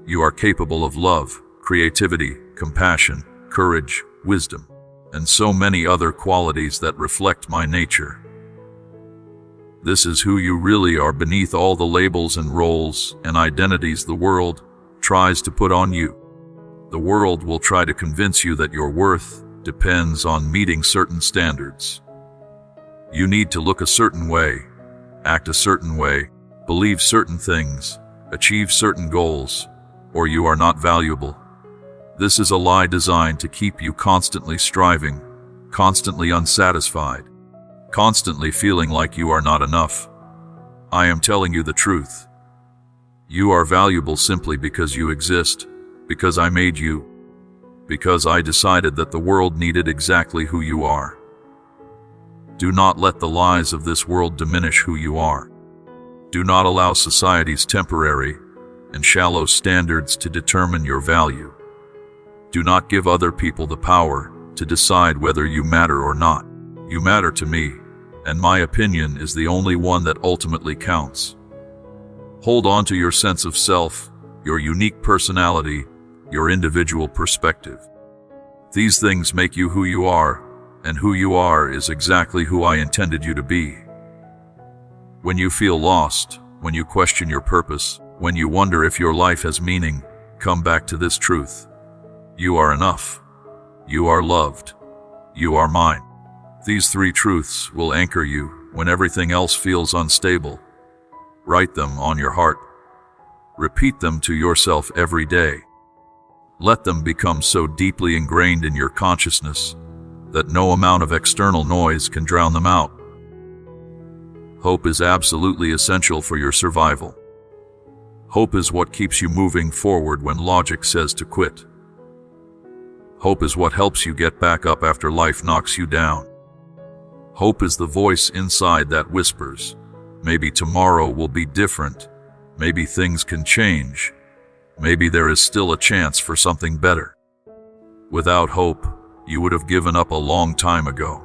You are capable of love, creativity, compassion, courage, wisdom, and so many other qualities that reflect my nature. This is who you really are beneath all the labels and roles and identities the world tries to put on you. The world will try to convince you that your worth depends on meeting certain standards. You need to look a certain way, act a certain way, believe certain things, achieve certain goals, or you are not valuable. This is a lie designed to keep you constantly striving, constantly unsatisfied, constantly feeling like you are not enough. I am telling you the truth. You are valuable simply because you exist, because I made you, because I decided that the world needed exactly who you are. Do not let the lies of this world diminish who you are. Do not allow society's temporary and shallow standards to determine your value. Do not give other people the power to decide whether you matter or not. You matter to me, and my opinion is the only one that ultimately counts. Hold on to your sense of self, your unique personality, your individual perspective. These things make you who you are, and who you are is exactly who I intended you to be. When you feel lost, when you question your purpose, when you wonder if your life has meaning, come back to this truth. You are enough. You are loved. You are mine. These three truths will anchor you when everything else feels unstable. Write them on your heart. Repeat them to yourself every day. Let them become so deeply ingrained in your consciousness that no amount of external noise can drown them out. Hope is absolutely essential for your survival. Hope is what keeps you moving forward when logic says to quit. Hope is what helps you get back up after life knocks you down. Hope is the voice inside that whispers, maybe tomorrow will be different, maybe things can change, maybe there is still a chance for something better. Without hope, you would have given up a long time ago.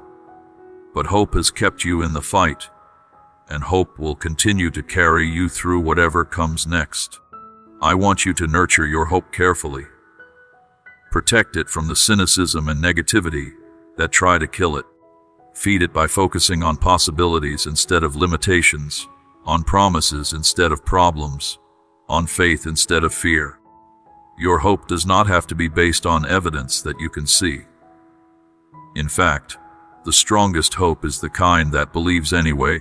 But hope has kept you in the fight, and hope will continue to carry you through whatever comes next. I want you to nurture your hope carefully. Protect it from the cynicism and negativity that try to kill it. Feed it by focusing on possibilities instead of limitations, on promises instead of problems, on faith instead of fear. Your hope does not have to be based on evidence that you can see. In fact, the strongest hope is the kind that believes anyway,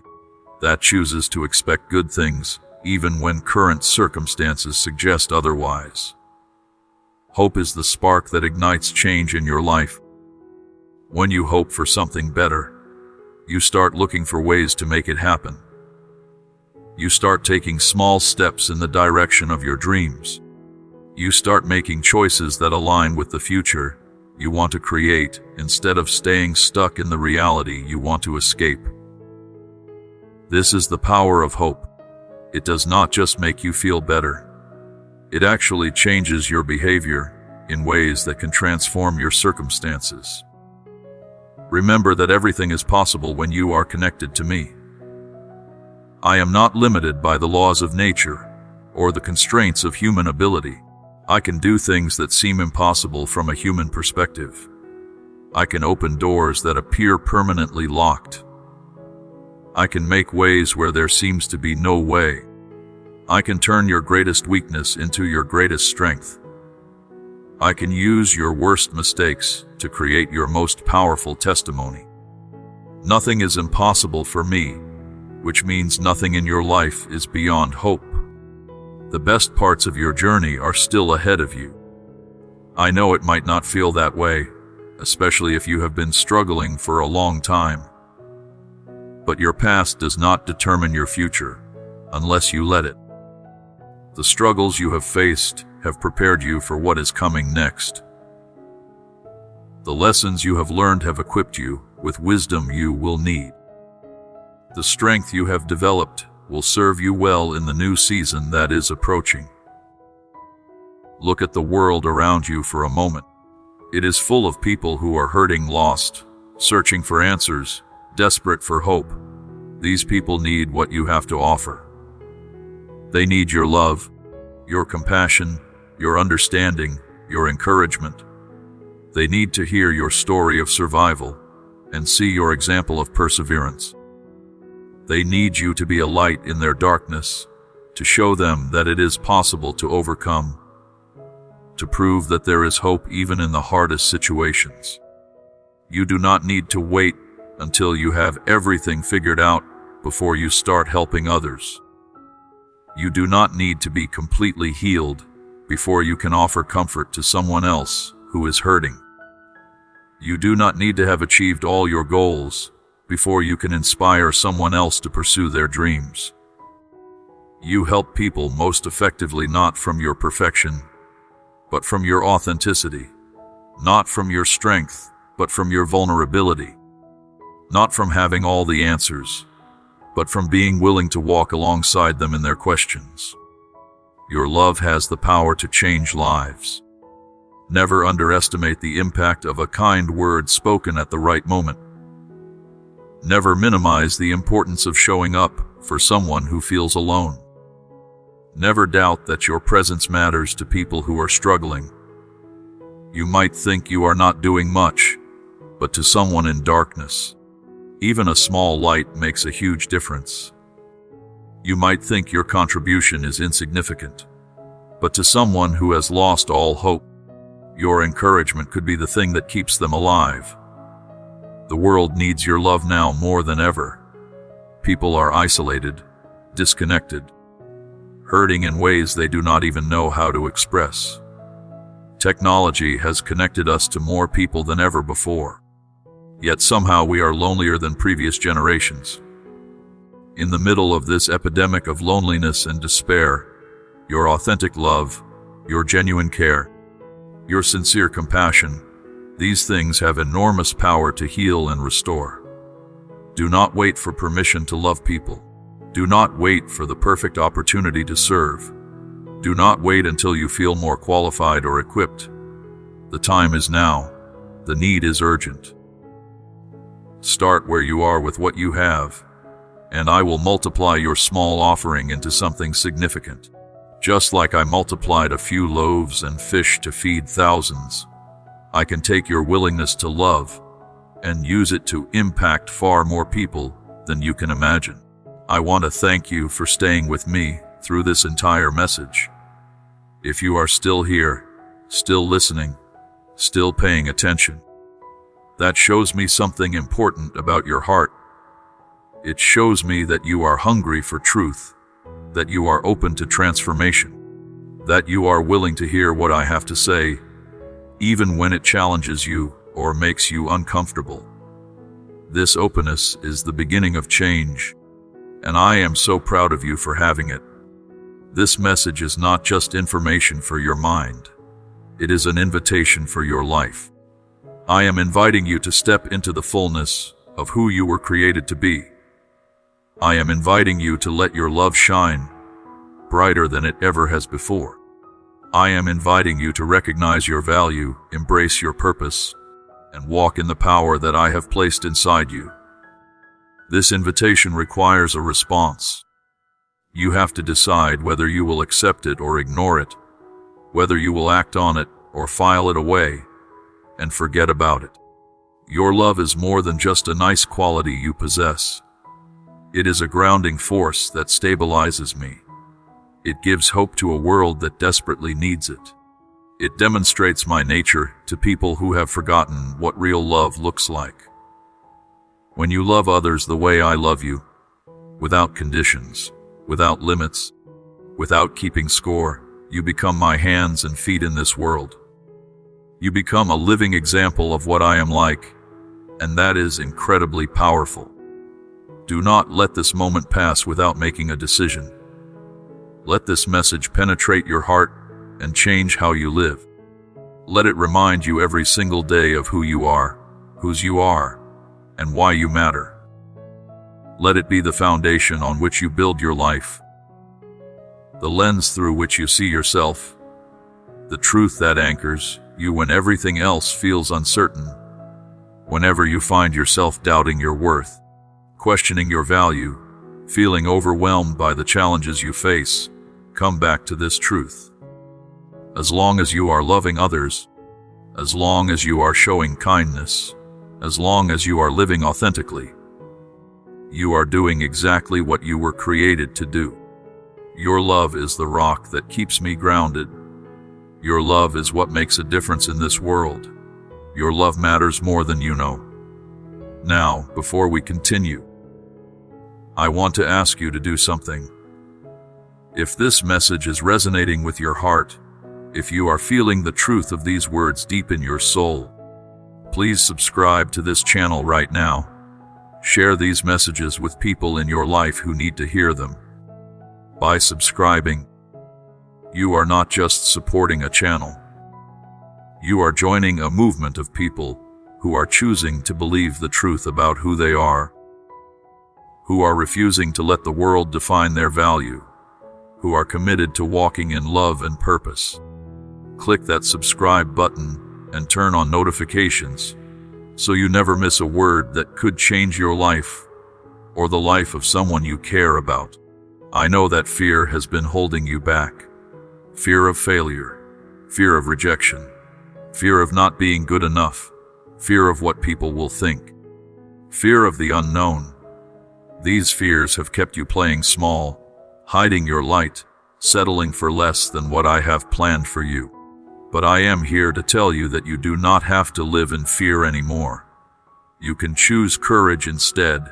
that chooses to expect good things, even when current circumstances suggest otherwise. Hope is the spark that ignites change in your life. When you hope for something better, you start looking for ways to make it happen. You start taking small steps in the direction of your dreams. You start making choices that align with the future you want to create instead of staying stuck in the reality you want to escape. This is the power of hope. It does not just make you feel better. It actually changes your behavior in ways that can transform your circumstances. Remember that everything is possible when you are connected to me. I am not limited by the laws of nature or the constraints of human ability. I can do things that seem impossible from a human perspective. I can open doors that appear permanently locked. I can make ways where there seems to be no way. I can turn your greatest weakness into your greatest strength. I can use your worst mistakes to create your most powerful testimony. Nothing is impossible for me, which means nothing in your life is beyond hope. The best parts of your journey are still ahead of you. I know it might not feel that way, especially if you have been struggling for a long time. But your past does not determine your future, unless you let it. The struggles you have faced have prepared you for what is coming next. The lessons you have learned have equipped you with wisdom you will need. The strength you have developed will serve you well in the new season that is approaching. Look at the world around you for a moment. It is full of people who are hurting, lost, searching for answers, desperate for hope. These people need what you have to offer. They need your love, your compassion, your understanding, your encouragement. They need to hear your story of survival and see your example of perseverance. They need you to be a light in their darkness, to show them that it is possible to overcome, to prove that there is hope even in the hardest situations. You do not need to wait until you have everything figured out before you start helping others. You do not need to be completely healed before you can offer comfort to someone else who is hurting. You do not need to have achieved all your goals before you can inspire someone else to pursue their dreams. You help people most effectively not from your perfection, but from your authenticity, not from your strength, but from your vulnerability, not from having all the answers, but from being willing to walk alongside them in their questions. Your love has the power to change lives. Never underestimate the impact of a kind word spoken at the right moment. Never minimize the importance of showing up for someone who feels alone. Never doubt that your presence matters to people who are struggling. You might think you are not doing much, but to someone in darkness, even a small light makes a huge difference. You might think your contribution is insignificant, but to someone who has lost all hope, your encouragement could be the thing that keeps them alive. The world needs your love now more than ever. People are isolated, disconnected, hurting in ways they do not even know how to express. Technology has connected us to more people than ever before. Yet somehow we are lonelier than previous generations. In the middle of this epidemic of loneliness and despair, your authentic love, your genuine care, your sincere compassion, these things have enormous power to heal and restore. Do not wait for permission to love people. Do not wait for the perfect opportunity to serve. Do not wait until you feel more qualified or equipped. The time is now. The need is urgent. Start where you are with what you have, and I will multiply your small offering into something significant. Just like I multiplied a few loaves and fish to feed thousands, I can take your willingness to love and use it to impact far more people than you can imagine. I want to thank you for staying with me through this entire message. If you are still here, still listening, still paying attention, that shows me something important about your heart. It shows me that you are hungry for truth, that you are open to transformation, that you are willing to hear what I have to say, even when it challenges you or makes you uncomfortable. This openness is the beginning of change, and I am so proud of you for having it. This message is not just information for your mind. It is an invitation for your life. I am inviting you to step into the fullness of who you were created to be. I am inviting you to let your love shine brighter than it ever has before. I am inviting you to recognize your value, embrace your purpose, and walk in the power that I have placed inside you. This invitation requires a response. You have to decide whether you will accept it or ignore it, whether you will act on it or file it away and forget about it. Your love is more than just a nice quality you possess. It is a grounding force that stabilizes me. It gives hope to a world that desperately needs it. It demonstrates my nature to people who have forgotten what real love looks like. When you love others the way I love you, without conditions, without limits, without keeping score, you become my hands and feet in this world. You become a living example of what I am like, and that is incredibly powerful. Do not let this moment pass without making a decision. Let this message penetrate your heart and change how you live. Let it remind you every single day of who you are, whose you are, and why you matter. Let it be the foundation on which you build your life, the lens through which you see yourself, the truth that anchors you when everything else feels uncertain. Whenever you find yourself doubting your worth, questioning your value, feeling overwhelmed by the challenges you face, come back to this truth. As long as you are loving others, as long as you are showing kindness, as long as you are living authentically, you are doing exactly what you were created to do. Your love is the rock that keeps me grounded. Your love is what makes a difference in this world. Your love matters more than you know. Now, before we continue, I want to ask you to do something. If this message is resonating with your heart, if you are feeling the truth of these words deep in your soul, please subscribe to this channel right now. Share these messages with people in your life who need to hear them. By subscribing, you are not just supporting a channel. You are joining a movement of people who are choosing to believe the truth about who they are, who are refusing to let the world define their value, who are committed to walking in love and purpose. Click that subscribe button and turn on notifications so you never miss a word that could change your life or the life of someone you care about. I know that fear has been holding you back. Fear of failure, fear of rejection, fear of not being good enough, fear of what people will think, fear of the unknown. These fears have kept you playing small, hiding your light, settling for less than what I have planned for you. But I am here to tell you that you do not have to live in fear anymore. You can choose courage instead.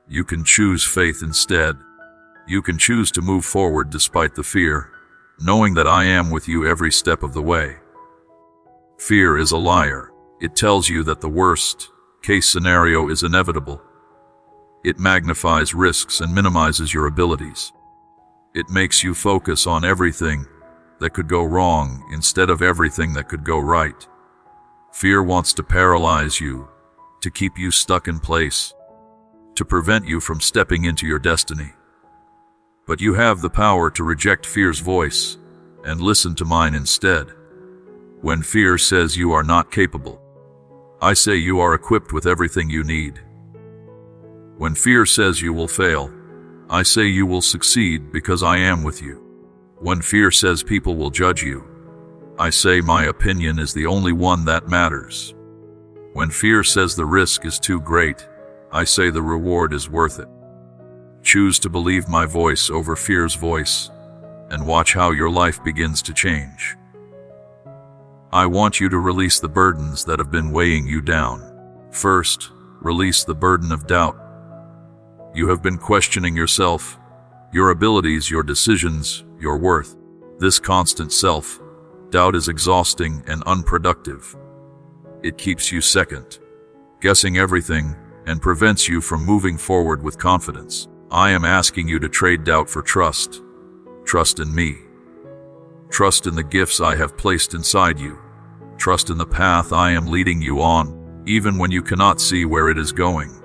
You can choose faith instead. You can choose to move forward despite the fear, knowing that I am with you every step of the way. Fear is a liar. It tells you that the worst-case scenario is inevitable. It magnifies risks and minimizes your abilities. It makes you focus on everything that could go wrong instead of everything that could go right. Fear wants to paralyze you, to keep you stuck in place, to prevent you from stepping into your destiny. But you have the power to reject fear's voice and listen to mine instead. When fear says you are not capable, I say you are equipped with everything you need. When fear says you will fail, I say you will succeed because I am with you. When fear says people will judge you, I say my opinion is the only one that matters. When fear says the risk is too great, I say the reward is worth it. Choose to believe my voice over fear's voice, and watch how your life begins to change. I want you to release the burdens that have been weighing you down. First, release the burden of doubt. You have been questioning yourself, your abilities, your decisions, your worth. This constant self-doubt is exhausting and unproductive. It keeps you second, guessing everything, and prevents you from moving forward with confidence. I am asking you to trade doubt for trust. Trust in me. Trust in the gifts I have placed inside you. Trust in the path I am leading you on, even when you cannot see where it is going.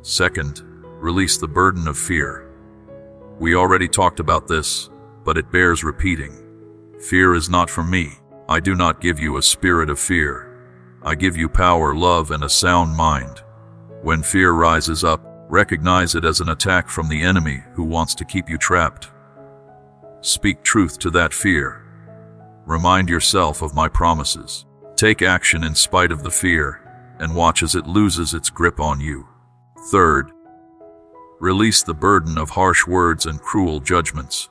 Second, release the burden of fear. We already talked about this, but it bears repeating. Fear is not from me. I do not give you a spirit of fear. I give you power, love, and a sound mind. When fear rises up, recognize it as an attack from the enemy who wants to keep you trapped. Speak truth to that fear. Remind yourself of my promises. Take action in spite of the fear, and watch as it loses its grip on you. Third, release the burden of harsh words and cruel judgments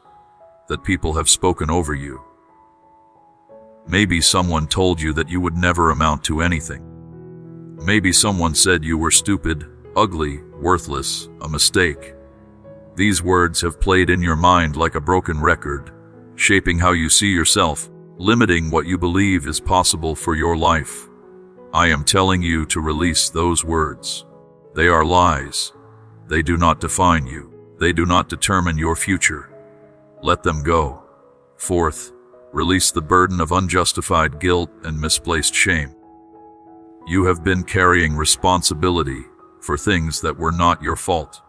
that people have spoken over you. Maybe someone told you that you would never amount to anything. Maybe someone said you were stupid, ugly, worthless, a mistake. These words have played in your mind like a broken record, shaping how you see yourself, limiting what you believe is possible for your life. I am telling you to release those words. They are lies. They do not define you. They do not determine your future. Let them go. Fourth, release the burden of unjustified guilt and misplaced shame. You have been carrying responsibility for things that were not your fault.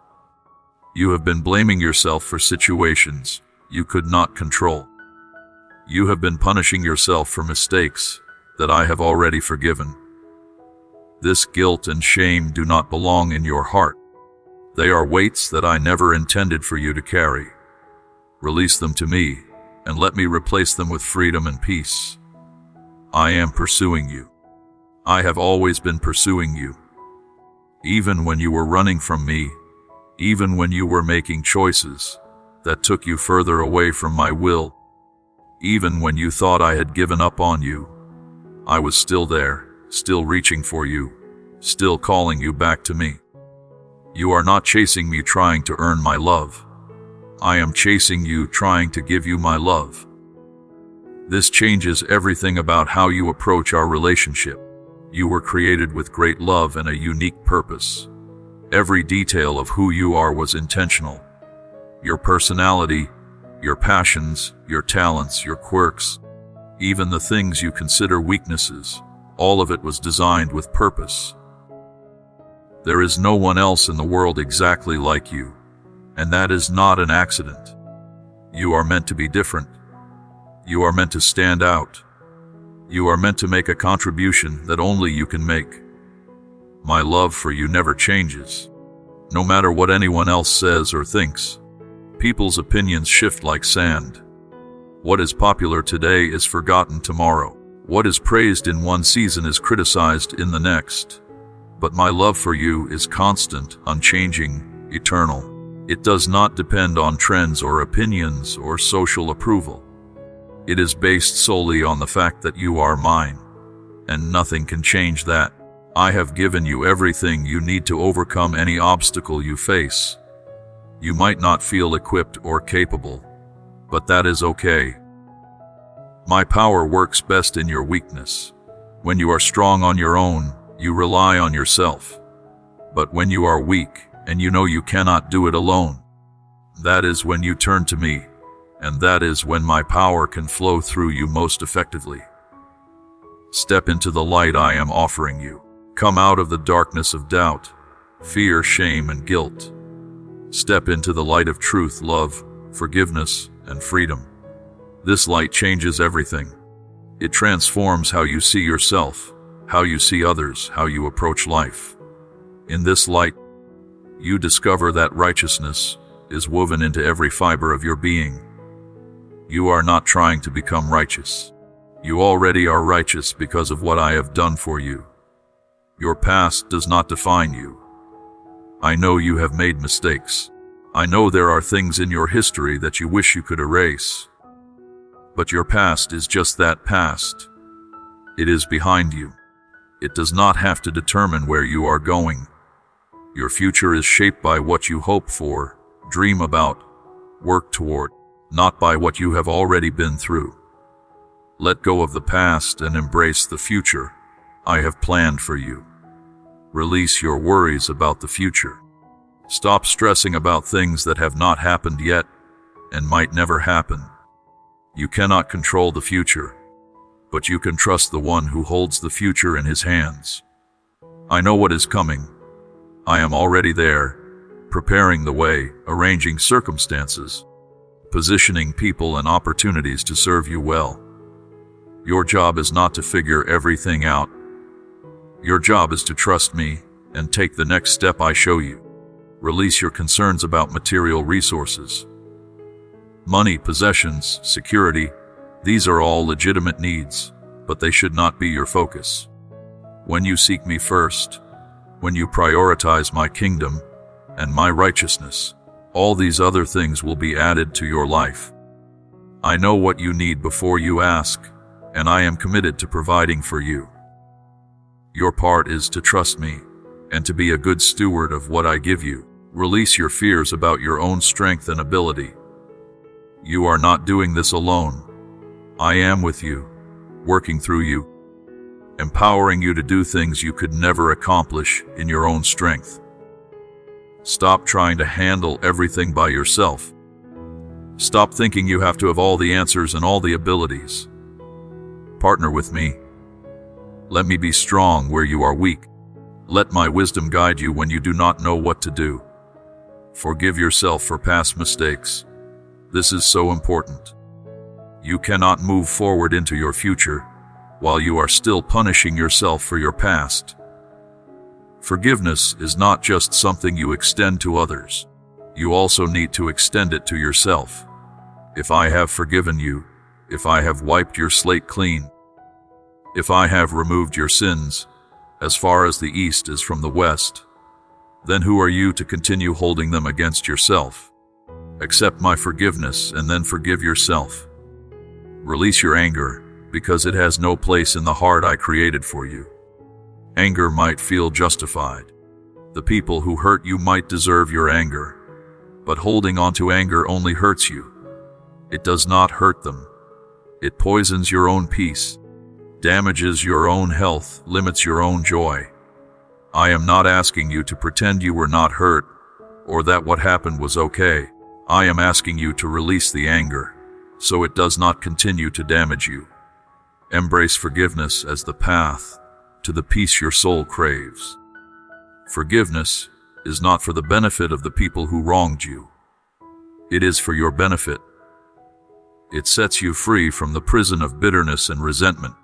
You have been blaming yourself for situations you could not control. You have been punishing yourself for mistakes that I have already forgiven. This guilt and shame do not belong in your heart. They are weights that I never intended for you to carry. Release them to me, and let me replace them with freedom and peace. I am pursuing you. I have always been pursuing you. Even when you were running from me, even when you were making choices that took you further away from my will, even when you thought I had given up on you, I was still there, still reaching for you, still calling you back to me. You are not chasing me trying to earn my love. I am chasing you trying to give you my love. This changes everything about how you approach our relationship. You were created with great love and a unique purpose. Every detail of who you are was intentional. Your personality, your passions, your talents, your quirks, even the things you consider weaknesses, all of it was designed with purpose. There is no one else in the world exactly like you, and that is not an accident. You are meant to be different. You are meant to stand out. You are meant to make a contribution that only you can make. My love for you never changes, no matter what anyone else says or thinks. People's opinions shift like sand. What is popular today is forgotten tomorrow. What is praised in one season is criticized in the next. But my love for you is constant, unchanging, eternal. It does not depend on trends or opinions or social approval. It is based solely on the fact that you are mine, and nothing can change that. I have given you everything you need to overcome any obstacle you face. You might not feel equipped or capable, but that is okay. My power works best in your weakness. When you are strong on your own, you rely on yourself. But when you are weak, and you know you cannot do it alone, that is when you turn to me, and that is when my power can flow through you most effectively. Step into the light I am offering you. Come out of the darkness of doubt, fear, shame, and guilt. Step into the light of truth, love, forgiveness, and freedom. This light changes everything. It transforms how you see yourself, how you see others, how you approach life. In this light, you discover that righteousness is woven into every fiber of your being. You are not trying to become righteous. You already are righteous because of what I have done for you. Your past does not define you. I know you have made mistakes. I know there are things in your history that you wish you could erase. But your past is just that, past. It is behind you. It does not have to determine where you are going. Your future is shaped by what you hope for, dream about, work toward, not by what you have already been through. Let go of the past and embrace the future I have planned for you. Release your worries about the future. Stop stressing about things that have not happened yet and might never happen. You cannot control the future, but you can trust the one who holds the future in his hands. I know what is coming. I am already there, preparing the way, arranging circumstances, positioning people and opportunities to serve you well. Your job is not to figure everything out. Your job is to trust me and take the next step I show you. Release your concerns about material resources. Money, possessions, security, these are all legitimate needs, but they should not be your focus. When you seek me first, when you prioritize my kingdom and my righteousness, all these other things will be added to your life. I know what you need before you ask, and I am committed to providing for you. Your part is to trust me and to be a good steward of what I give you. Release your fears about your own strength and ability. You are not doing this alone. I am with you, working through you, empowering you to do things you could never accomplish in your own strength. Stop trying to handle everything by yourself. Stop thinking you have to have all the answers and all the abilities. Partner with me. Let me be strong where you are weak. Let my wisdom guide you when you do not know what to do. Forgive yourself for past mistakes. This is so important. You cannot move forward into your future while you are still punishing yourself for your past. Forgiveness is not just something you extend to others. You also need to extend it to yourself. If I have forgiven you, if I have wiped your slate clean, if I have removed your sins as far as the east is from the west, then who are you to continue holding them against yourself? Accept my forgiveness and then forgive yourself. Release your anger, because it has no place in the heart I created for you. Anger might feel justified. The people who hurt you might deserve your anger, but holding on to anger only hurts you. It does not hurt them. It poisons your own peace, damages your own health, limits your own joy. I am not asking you to pretend you were not hurt, or that what happened was okay. I am asking you to release the anger, so it does not continue to damage you. Embrace forgiveness as the path to the peace your soul craves. Forgiveness is not for the benefit of the people who wronged you. It is for your benefit. It sets you free from the prison of bitterness and resentment.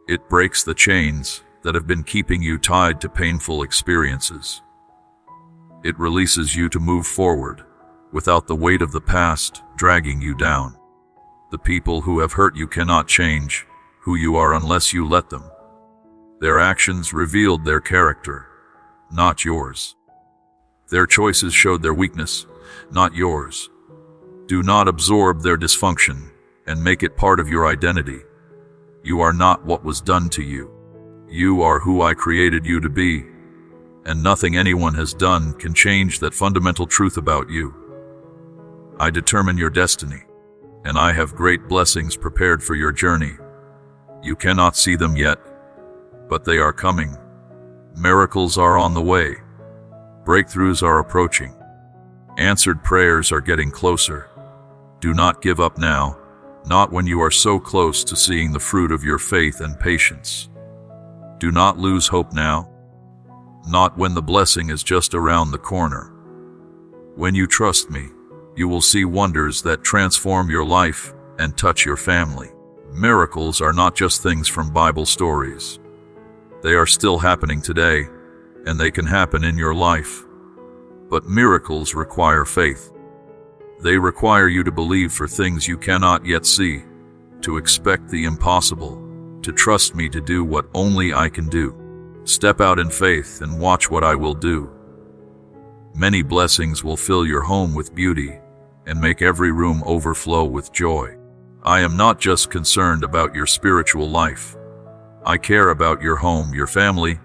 It breaks the chains that have been keeping you tied to painful experiences. It releases you to move forward without the weight of the past dragging you down. The people who have hurt you cannot change who you are unless you let them. Their actions revealed their character, not yours. Their choices showed their weakness, not yours. Do not absorb their dysfunction and make it part of your identity. You are not what was done to you. You are who I created you to be, and nothing anyone has done can change that fundamental truth about you. I determine your destiny, and I have great blessings prepared for your journey. You cannot see them yet, but they are coming. Miracles are on the way. Breakthroughs are approaching. Answered prayers are getting closer. Do not give up now, not when you are so close to seeing the fruit of your faith and patience. Do not lose hope now, not when the blessing is just around the corner. When you trust me, you will see wonders that transform your life and touch your family. Miracles are not just things from Bible stories. They are still happening today, and they can happen in your life. But miracles require faith. They require you to believe for things you cannot yet see, to expect the impossible, to trust me to do what only I can do. Step out in faith and watch what I will do. Many blessings will fill your home with beauty and make every room overflow with joy. I am not just concerned about your spiritual life. I care about your home, your family,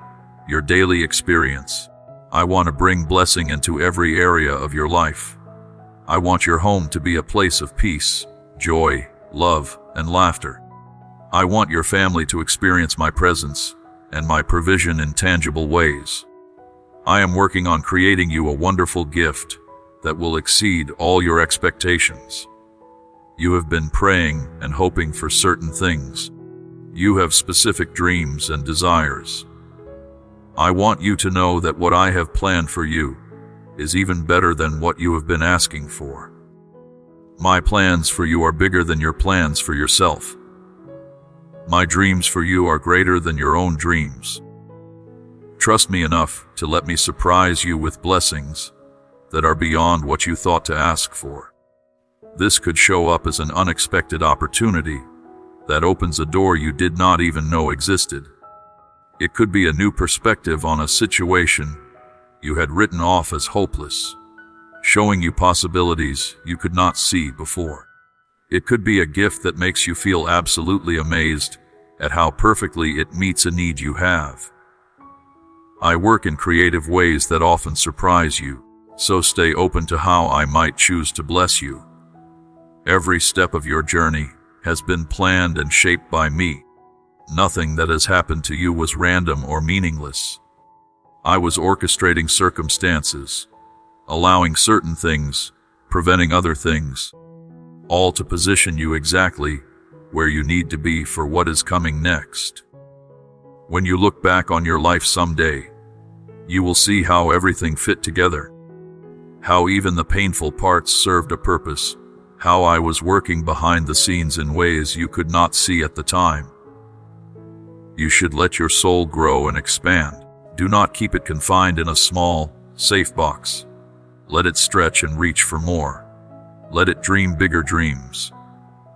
your daily experience. I want to bring blessing into every area of your life. I want your home to be a place of peace, joy, love, and laughter. I want your family to experience my presence and my provision in tangible ways. I am working on creating you a wonderful gift that will exceed all your expectations. You have been praying and hoping for certain things. You have specific dreams and desires. I want you to know that what I have planned for you is even better than what you have been asking for. My plans for you are bigger than your plans for yourself. My dreams for you are greater than your own dreams. Trust me enough to let me surprise you with blessings that are beyond what you thought to ask for. This could show up as an unexpected opportunity that opens a door you did not even know existed. It could be a new perspective on a situation you had written off as hopeless, showing you possibilities you could not see before. It could be a gift that makes you feel absolutely amazed at how perfectly it meets a need you have. I work in creative ways that often surprise you, so stay open to how I might choose to bless you. Every step of your journey has been planned and shaped by me. Nothing that has happened to you was random or meaningless. I was orchestrating circumstances, allowing certain things, preventing other things, all to position you exactly where you need to be for what is coming next. When you look back on your life someday, you will see how everything fit together, how even the painful parts served a purpose, how I was working behind the scenes in ways you could not see at the time. You should let your soul grow and expand. Do not keep it confined in a small, safe box. Let it stretch and reach for more. Let it dream bigger dreams.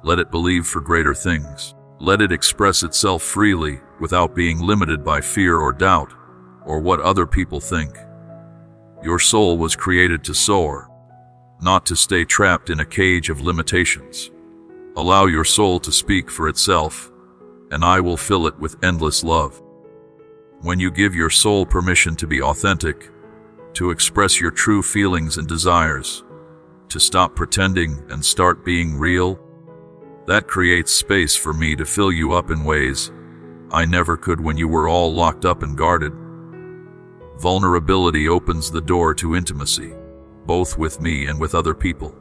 Let it believe for greater things. Let it express itself freely without being limited by fear or doubt or what other people think. Your soul was created to soar, not to stay trapped in a cage of limitations. Allow your soul to speak for itself, and I will fill it with endless love. When you give your soul permission to be authentic, to express your true feelings and desires, to stop pretending and start being real, that creates space for me to fill you up in ways I never could when you were all locked up and guarded. Vulnerability opens the door to intimacy, both with me and with other people.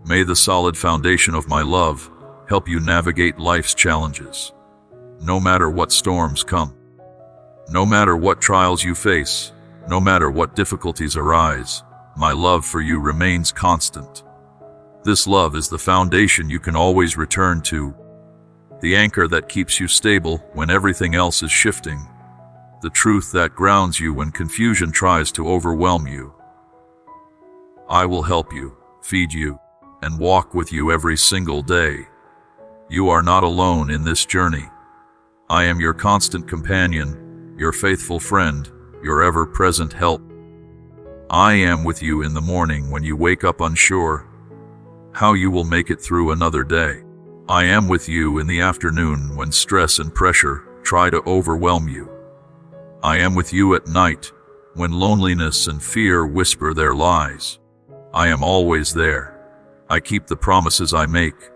May the solid foundation of my love help you navigate life's challenges, no matter what storms come. No matter what trials you face, no matter what difficulties arise, my love for you remains constant. This love is the foundation you can always return to, the anchor that keeps you stable when everything else is shifting, the truth that grounds you when confusion tries to overwhelm you. I will help you, feed you, and walk with you every single day. You are not alone in this journey. I am your constant companion, your faithful friend, your ever-present help. I am with you in the morning when you wake up unsure how you will make it through another day. I am with you in the afternoon when stress and pressure try to overwhelm you. I am with you at night when loneliness and fear whisper their lies. I am always there. I keep the promises I make.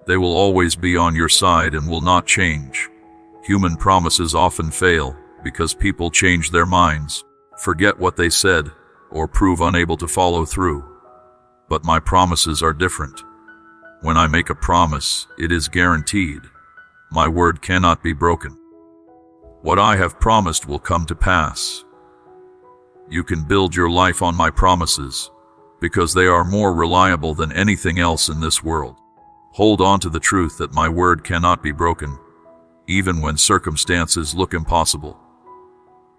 They will always be on your side and will not change. Human promises often fail because people change their minds, forget what they said, or prove unable to follow through. But my promises are different. When I make a promise, it is guaranteed. My word cannot be broken. What I have promised will come to pass. You can build your life on my promises, because they are more reliable than anything else in this world. Hold on to the truth that my word cannot be broken, even when circumstances look impossible.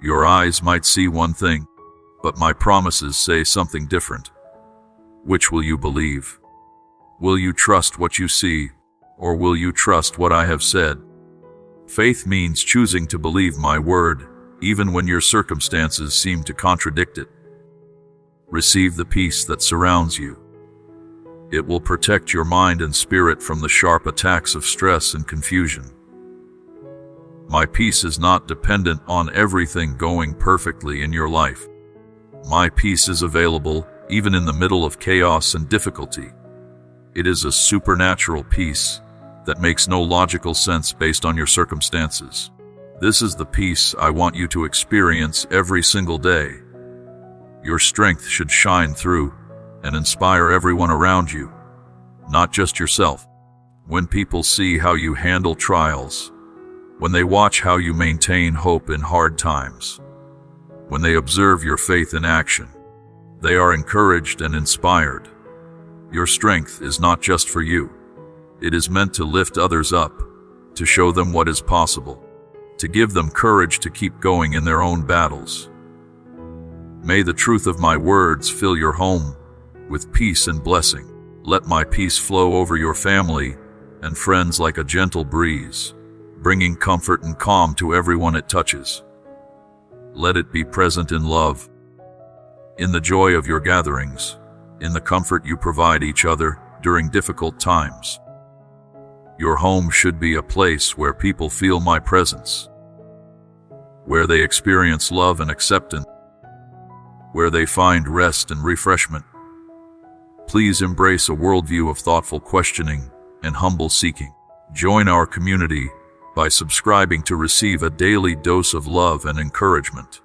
Your eyes might see one thing, but my promises say something different. Which will you believe? Will you trust what you see, or will you trust what I have said? Faith means choosing to believe my word, even when your circumstances seem to contradict it. Receive the peace that surrounds you. It will protect your mind and spirit from the sharp attacks of stress and confusion. My peace is not dependent on everything going perfectly in your life. My peace is available even in the middle of chaos and difficulty. It is a supernatural peace that makes no logical sense based on your circumstances. This is the peace I want you to experience every single day. Your strength should shine through and inspire everyone around you, not just yourself. When people see how you handle trials, when they watch how you maintain hope in hard times, when they observe your faith in action, they are encouraged and inspired. Your strength is not just for you. It is meant to lift others up, to show them what is possible, to give them courage to keep going in their own battles. May the truth of my words fill your home with peace and blessing. Let my peace flow over your family and friends like a gentle breeze, bringing comfort and calm to everyone it touches. Let it be present in love, in the joy of your gatherings, in the comfort you provide each other during difficult times. Your home should be a place where people feel my presence, where they experience love and acceptance, where they find rest and refreshment. Please embrace a worldview of thoughtful questioning and humble seeking. Join our community by subscribing to receive a daily dose of love and encouragement.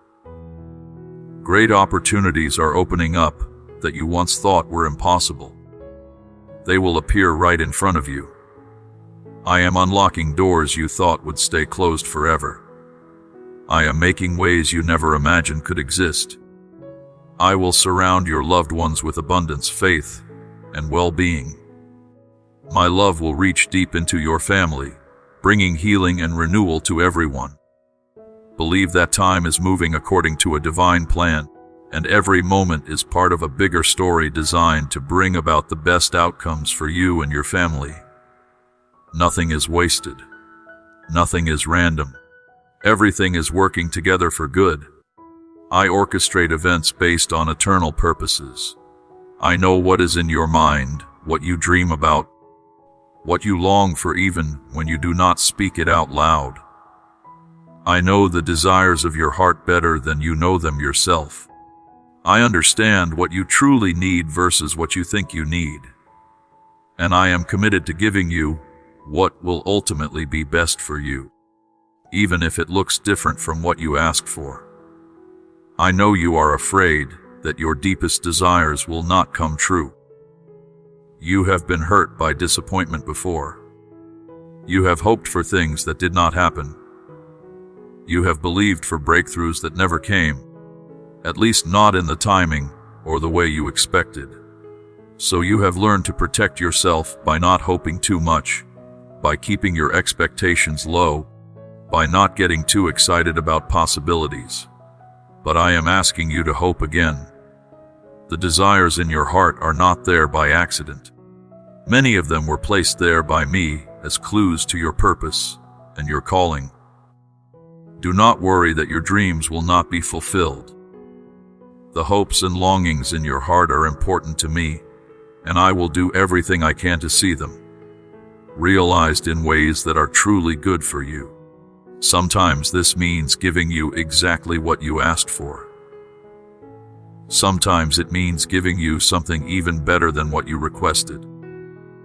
Great opportunities are opening up that you once thought were impossible. They will appear right in front of you. I am unlocking doors you thought would stay closed forever. I am making ways you never imagined could exist. I will surround your loved ones with abundance, faith, and well-being. My love will reach deep into your family, bringing healing and renewal to everyone. Believe that time is moving according to a divine plan. and every moment is part of a bigger story designed to bring about the best outcomes for you and your family. Nothing is wasted. Nothing is random. Everything is working together for good. I orchestrate events based on eternal purposes. I know what is in your mind, what you dream about, what you long for even when you do not speak it out loud. I know the desires of your heart better than you know them yourself. I understand what you truly need versus what you think you need. And I am committed to giving you what will ultimately be best for you, even if it looks different from what you ask for. I know you are afraid that your deepest desires will not come true. You have been hurt by disappointment before. You have hoped for things that did not happen. You have believed for breakthroughs that never came, at least not in the timing or the way you expected. So you have learned to protect yourself by not hoping too much, by keeping your expectations low, by not getting too excited about possibilities. But I am asking you to hope again. The desires in your heart are not there by accident. Many of them were placed there by me as clues to your purpose and your calling. Do not worry that your dreams will not be fulfilled. The hopes and longings in your heart are important to me, and I will do everything I can to see them realized in ways that are truly good for you. Sometimes this means giving you exactly what you asked for. Sometimes it means giving you something even better than what you requested.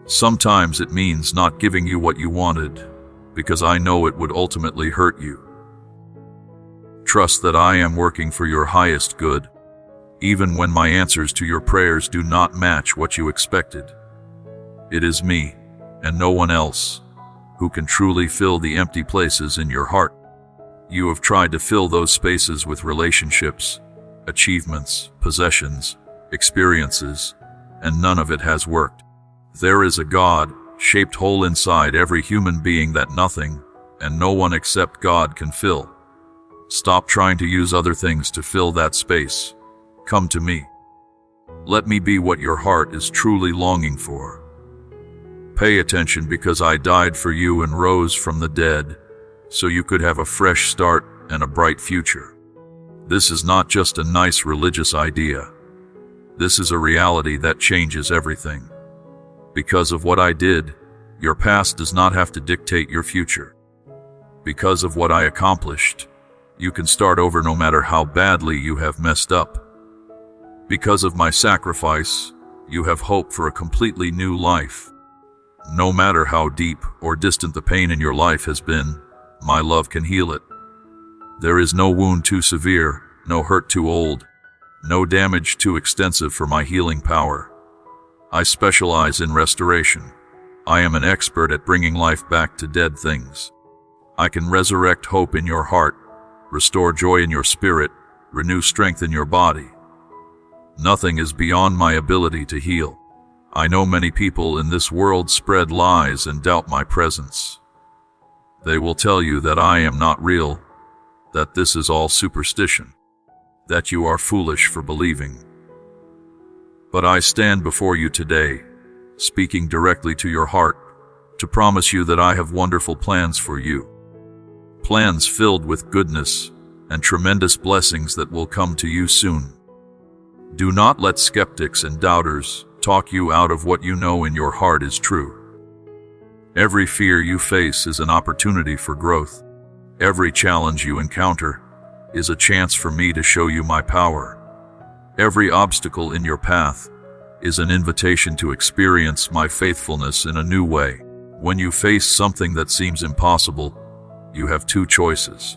Sometimes it means not giving you what you wanted, because I know it would ultimately hurt you. Trust that I am working for your highest good, even when my answers to your prayers do not match what you expected. It is me, and no one else, who can truly fill the empty places in your heart. You have tried to fill those spaces with relationships, achievements, possessions, experiences, and none of it has worked. There is a God-shaped hole inside every human being that nothing, and no one except God can fill. Stop trying to use other things to fill that space. Come to me. Let me be what your heart is truly longing for. Pay attention, because I died for you and rose from the dead, so you could have a fresh start and a bright future. This is not just a nice religious idea. This is a reality that changes everything. Because of what I did, your past does not have to dictate your future. Because of what I accomplished, you can start over no matter how badly you have messed up. Because of my sacrifice, you have hope for a completely new life. No matter how deep or distant the pain in your life has been, my love can heal it. There is no wound too severe, no hurt too old, no damage too extensive for my healing power. I specialize in restoration. I am an expert at bringing life back to dead things. I can resurrect hope in your heart, restore joy in your spirit, renew strength in your body. Nothing is beyond my ability to heal. I know many people in this world spread lies and doubt my presence. They will tell you that I am not real, that this is all superstition, that you are foolish for believing. But I stand before you today, speaking directly to your heart, to promise you that I have wonderful plans for you. Plans filled with goodness and tremendous blessings that will come to you soon. Do not let skeptics and doubters talk you out of what you know in your heart is true. Every fear you face is an opportunity for growth. Every challenge you encounter is a chance for me to show you my power. Every obstacle in your path is an invitation to experience my faithfulness in a new way. When you face something that seems impossible, you have two choices.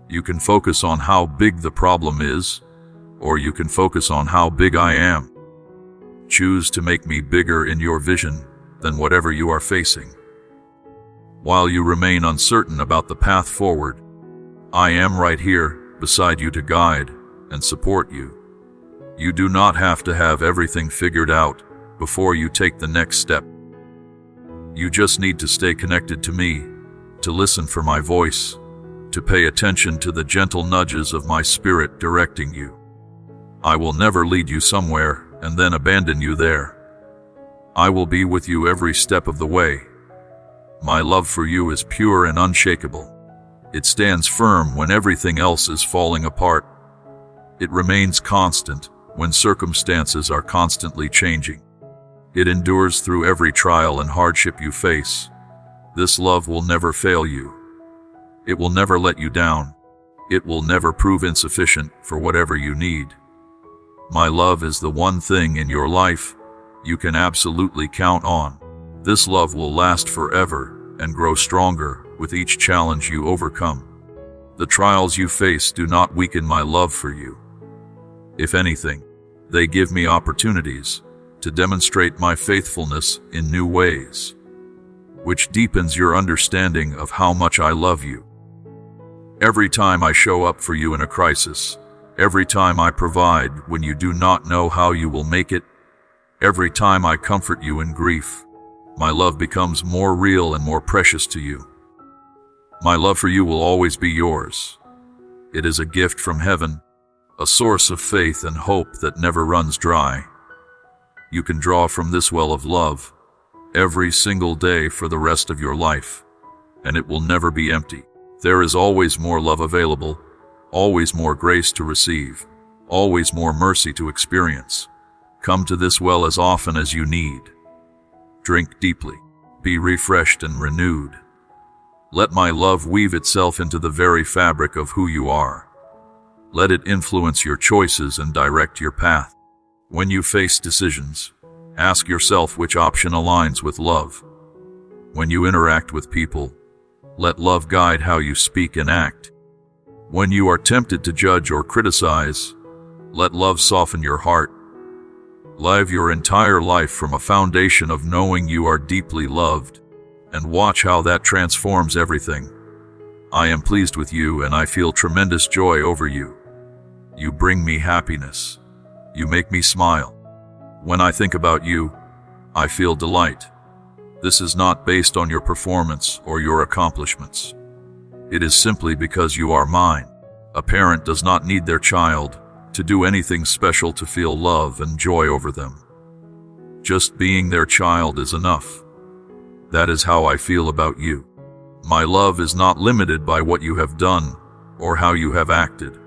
You can focus on how big the problem is, or you can focus on how big I am. Choose to make me bigger in your vision than whatever you are facing. While you remain uncertain about the path forward, I am right here beside you to guide and support you. You do not have to have everything figured out before you take the next step. You just need to stay connected to me, to listen for my voice, to pay attention to the gentle nudges of my spirit directing you. I will never lead you somewhere and then abandon you there. I will be with you every step of the way. My love for you is pure and unshakable. It stands firm when everything else is falling apart. It remains constant when circumstances are constantly changing. It endures through every trial and hardship you face. This love will never fail you. It will never let you down. It will never prove insufficient for whatever you need. My love is the one thing in your life you can absolutely count on. This love will last forever and grow stronger with each challenge you overcome. The trials you face do not weaken my love for you. If anything, they give me opportunities to demonstrate my faithfulness in new ways, which deepens your understanding of how much I love you. Every time I show up for you in a crisis, every time I provide when you do not know how you will make it, every time I comfort you in grief, my love becomes more real and more precious to you. My love for you will always be yours. It is a gift from heaven, a source of faith and hope that never runs dry. You can draw from this well of love every single day for the rest of your life, and it will never be empty. There is always more love available, always more grace to receive, always more mercy to experience. Come to this well as often as you need. Drink deeply. Be refreshed and renewed. Let my love weave itself into the very fabric of who you are. Let it influence your choices and direct your path. When you face decisions, ask yourself which option aligns with love. When you interact with people, let love guide how you speak and act. When you are tempted to judge or criticize, let love soften your heart. Live your entire life from a foundation of knowing you are deeply loved, and watch how that transforms everything. I am pleased with you and I feel tremendous joy over you. You bring me happiness. You make me smile. When I think about you, I feel delight. This is not based on your performance or your accomplishments. It is simply because you are mine. A parent does not need their child to do anything special to feel love and joy over them. Just being their child is enough. That is how I feel about you. My love is not limited by what you have done or how you have acted.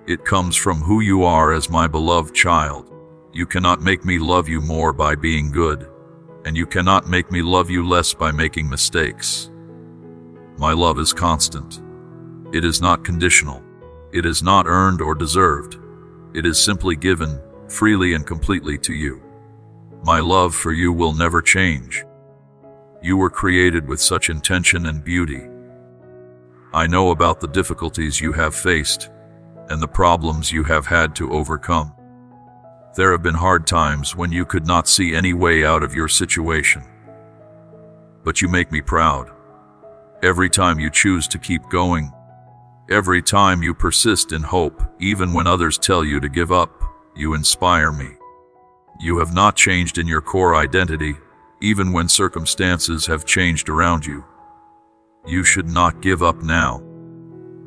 It comes from who you are as my beloved child. You cannot make me love you more by being good, and you cannot make me love you less by making mistakes. My love is constant. It is not conditional. It is not earned or deserved. It is simply given, freely and completely to you. My love for you will never change. You were created with such intention and beauty. I know about the difficulties you have faced and the problems you have had to overcome. There have been hard times when you could not see any way out of your situation. But you make me proud. Every time you choose to keep going, every time you persist in hope, even when others tell you to give up, you inspire me. You have not changed in your core identity, even when circumstances have changed around you. You should not give up now.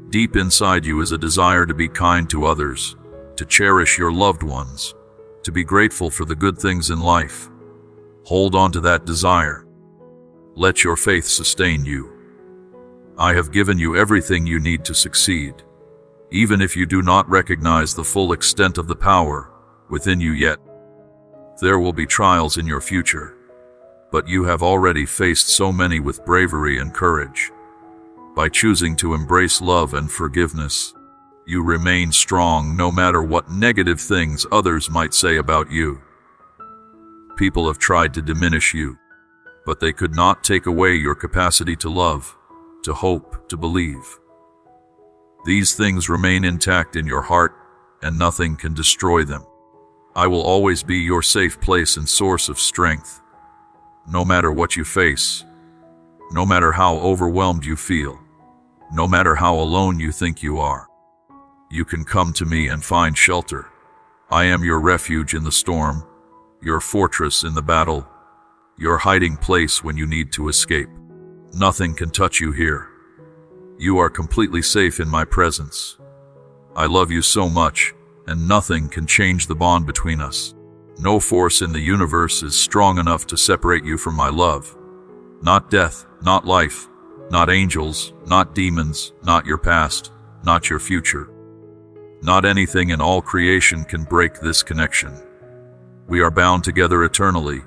Deep inside you is a desire to be kind to others, to cherish your loved ones, to be grateful for the good things in life. Hold on to that desire. Let your faith sustain you. I have given you everything you need to succeed, even if you do not recognize the full extent of the power within you yet. There will be trials in your future, but you have already faced so many with bravery and courage. By choosing to embrace love and forgiveness, you remain strong no matter what negative things others might say about you. People have tried to diminish you, but they could not take away your capacity to love, to hope, to believe. These things remain intact in your heart, and nothing can destroy them. I will always be your safe place and source of strength. No matter what you face, no matter how overwhelmed you feel, no matter how alone you think you are, you can come to me and find shelter. I am your refuge in the storm, your fortress in the battle, your hiding place when you need to escape. Nothing can touch you here. You are completely safe in my presence. I love you so much, and nothing can change the bond between us. No force in the universe is strong enough to separate you from my love. Not death, not life, not angels, not demons, not your past, not your future. Not anything in all creation can break this connection. We are bound together eternally,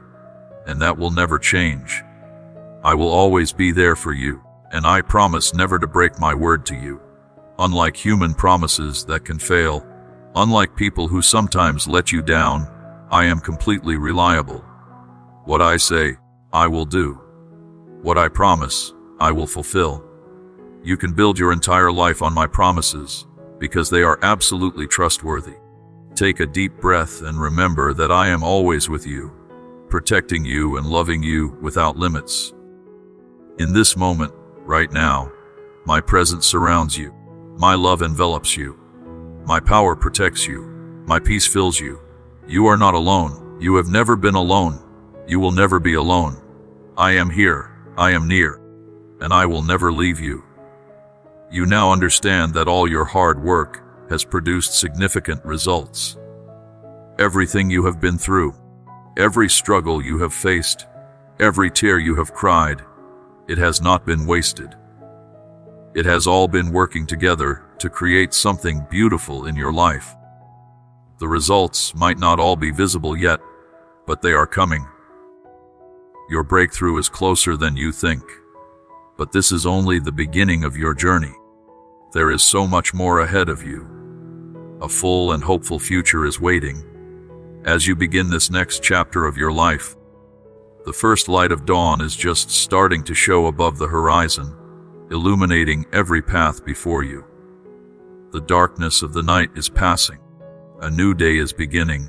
and that will never change. I will always be there for you, and I promise never to break my word to you. Unlike human promises that can fail, unlike people who sometimes let you down, I am completely reliable. What I say, I will do. What I promise, I will fulfill. You can build your entire life on my promises, because they are absolutely trustworthy. Take a deep breath and remember that I am always with you, protecting you and loving you without limits. In this moment, right now, my presence surrounds you. My love envelops you. My power protects you. My peace fills you. You are not alone. You have never been alone. You will never be alone. I am here. I am near. And I will never leave you. You now understand that all your hard work has produced significant results. Everything you have been through, every struggle you have faced, every tear you have cried, it has not been wasted. It has all been working together to create something beautiful in your life. The results might not all be visible yet, but they are coming. Your breakthrough is closer than you think, but this is only the beginning of your journey. There is so much more ahead of you. A full and hopeful future is waiting. As you begin this next chapter of your life, the first light of dawn is just starting to show above the horizon, illuminating every path before you. The darkness of the night is passing. A new day is beginning,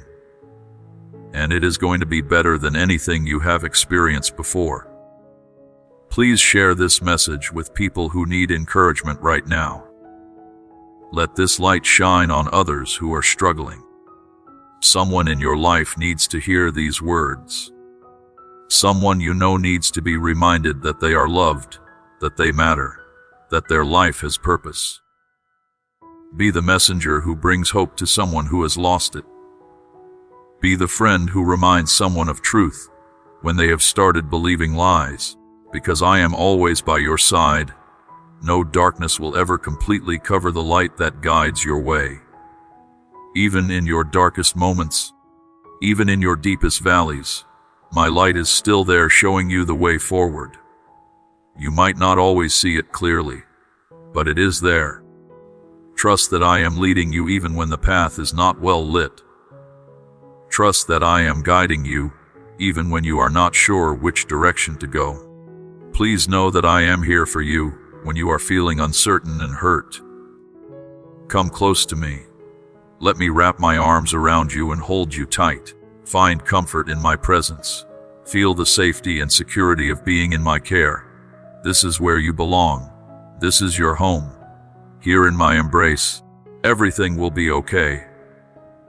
and it is going to be better than anything you have experienced before. Please share this message with people who need encouragement right now. Let this light shine on others who are struggling. Someone in your life needs to hear these words. Someone you know needs to be reminded that they are loved, that they matter, that their life has purpose. Be the messenger who brings hope to someone who has lost it. Be the friend who reminds someone of truth when they have started believing lies, because I am always by your side. No darkness will ever completely cover the light that guides your way. Even in your darkest moments, even in your deepest valleys, my light is still there showing you the way forward. You might not always see it clearly, but it is there. Trust that I am leading you even when the path is not well lit. Trust that I am guiding you even when you are not sure which direction to go. Please know that I am here for you when you are feeling uncertain and hurt. Come close to me. Let me wrap my arms around you and hold you tight. Find comfort in my presence. Feel the safety and security of being in my care. This is where you belong. This is your home. Here in my embrace, everything will be okay.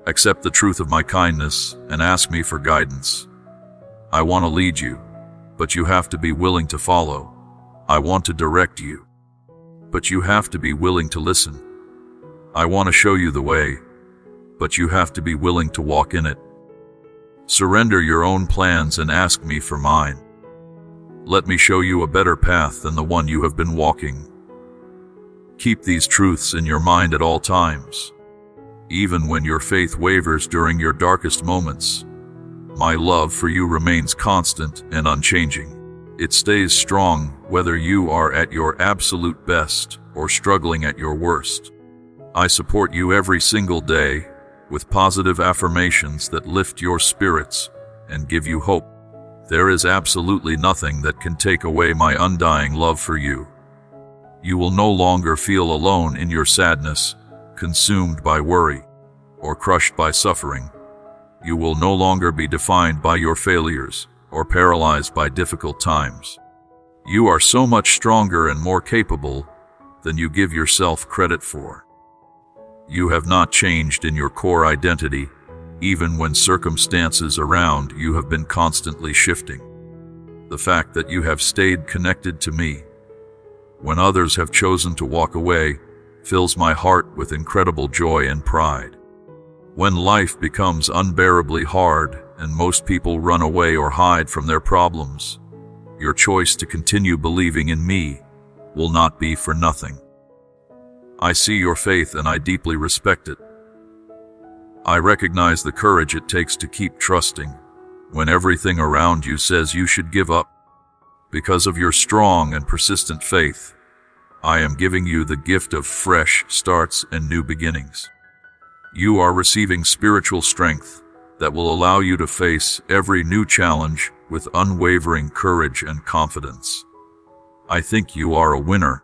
Accept the truth of my kindness and ask me for guidance. I want to lead you, but you have to be willing to follow. I want to direct you, but you have to be willing to listen. I want to show you the way, but you have to be willing to walk in it. Surrender your own plans and ask me for mine. Let me show you a better path than the one you have been walking. Keep these truths in your mind at all times. Even when your faith wavers during your darkest moments, my love for you remains constant and unchanging. It stays strong whether you are at your absolute best or struggling at your worst. I support you every single day with positive affirmations that lift your spirits and give you hope. There is absolutely nothing that can take away my undying love for you. You will no longer feel alone in your sadness, consumed by worry, or crushed by suffering. You will no longer be defined by your failures or paralyzed by difficult times. You are so much stronger and more capable than you give yourself credit for. You have not changed in your core identity, even when circumstances around you have been constantly shifting. The fact that you have stayed connected to me when others have chosen to walk away fills my heart with incredible joy and pride. When life becomes unbearably hard and most people run away or hide from their problems, your choice to continue believing in me will not be for nothing. I see your faith and I deeply respect it. I recognize the courage it takes to keep trusting when everything around you says you should give up. Because of your strong and persistent faith, I am giving you the gift of fresh starts and new beginnings. You are receiving spiritual strength that will allow you to face every new challenge with unwavering courage and confidence. I think you are a winner,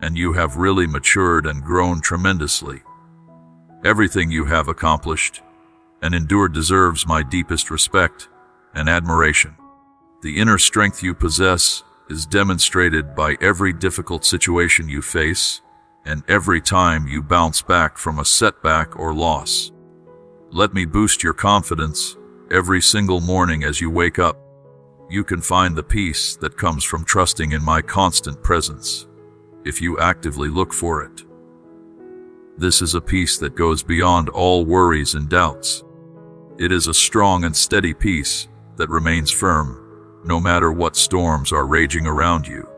and you have really matured and grown tremendously. Everything you have accomplished and endured deserves my deepest respect and admiration. The inner strength you possess is demonstrated by every difficult situation you face and every time you bounce back from a setback or loss. Let me boost your confidence every single morning as you wake up. You can find the peace that comes from trusting in my constant presence if you actively look for it. This is a peace that goes beyond all worries and doubts. It is a strong and steady peace that remains firm no matter what storms are raging around you.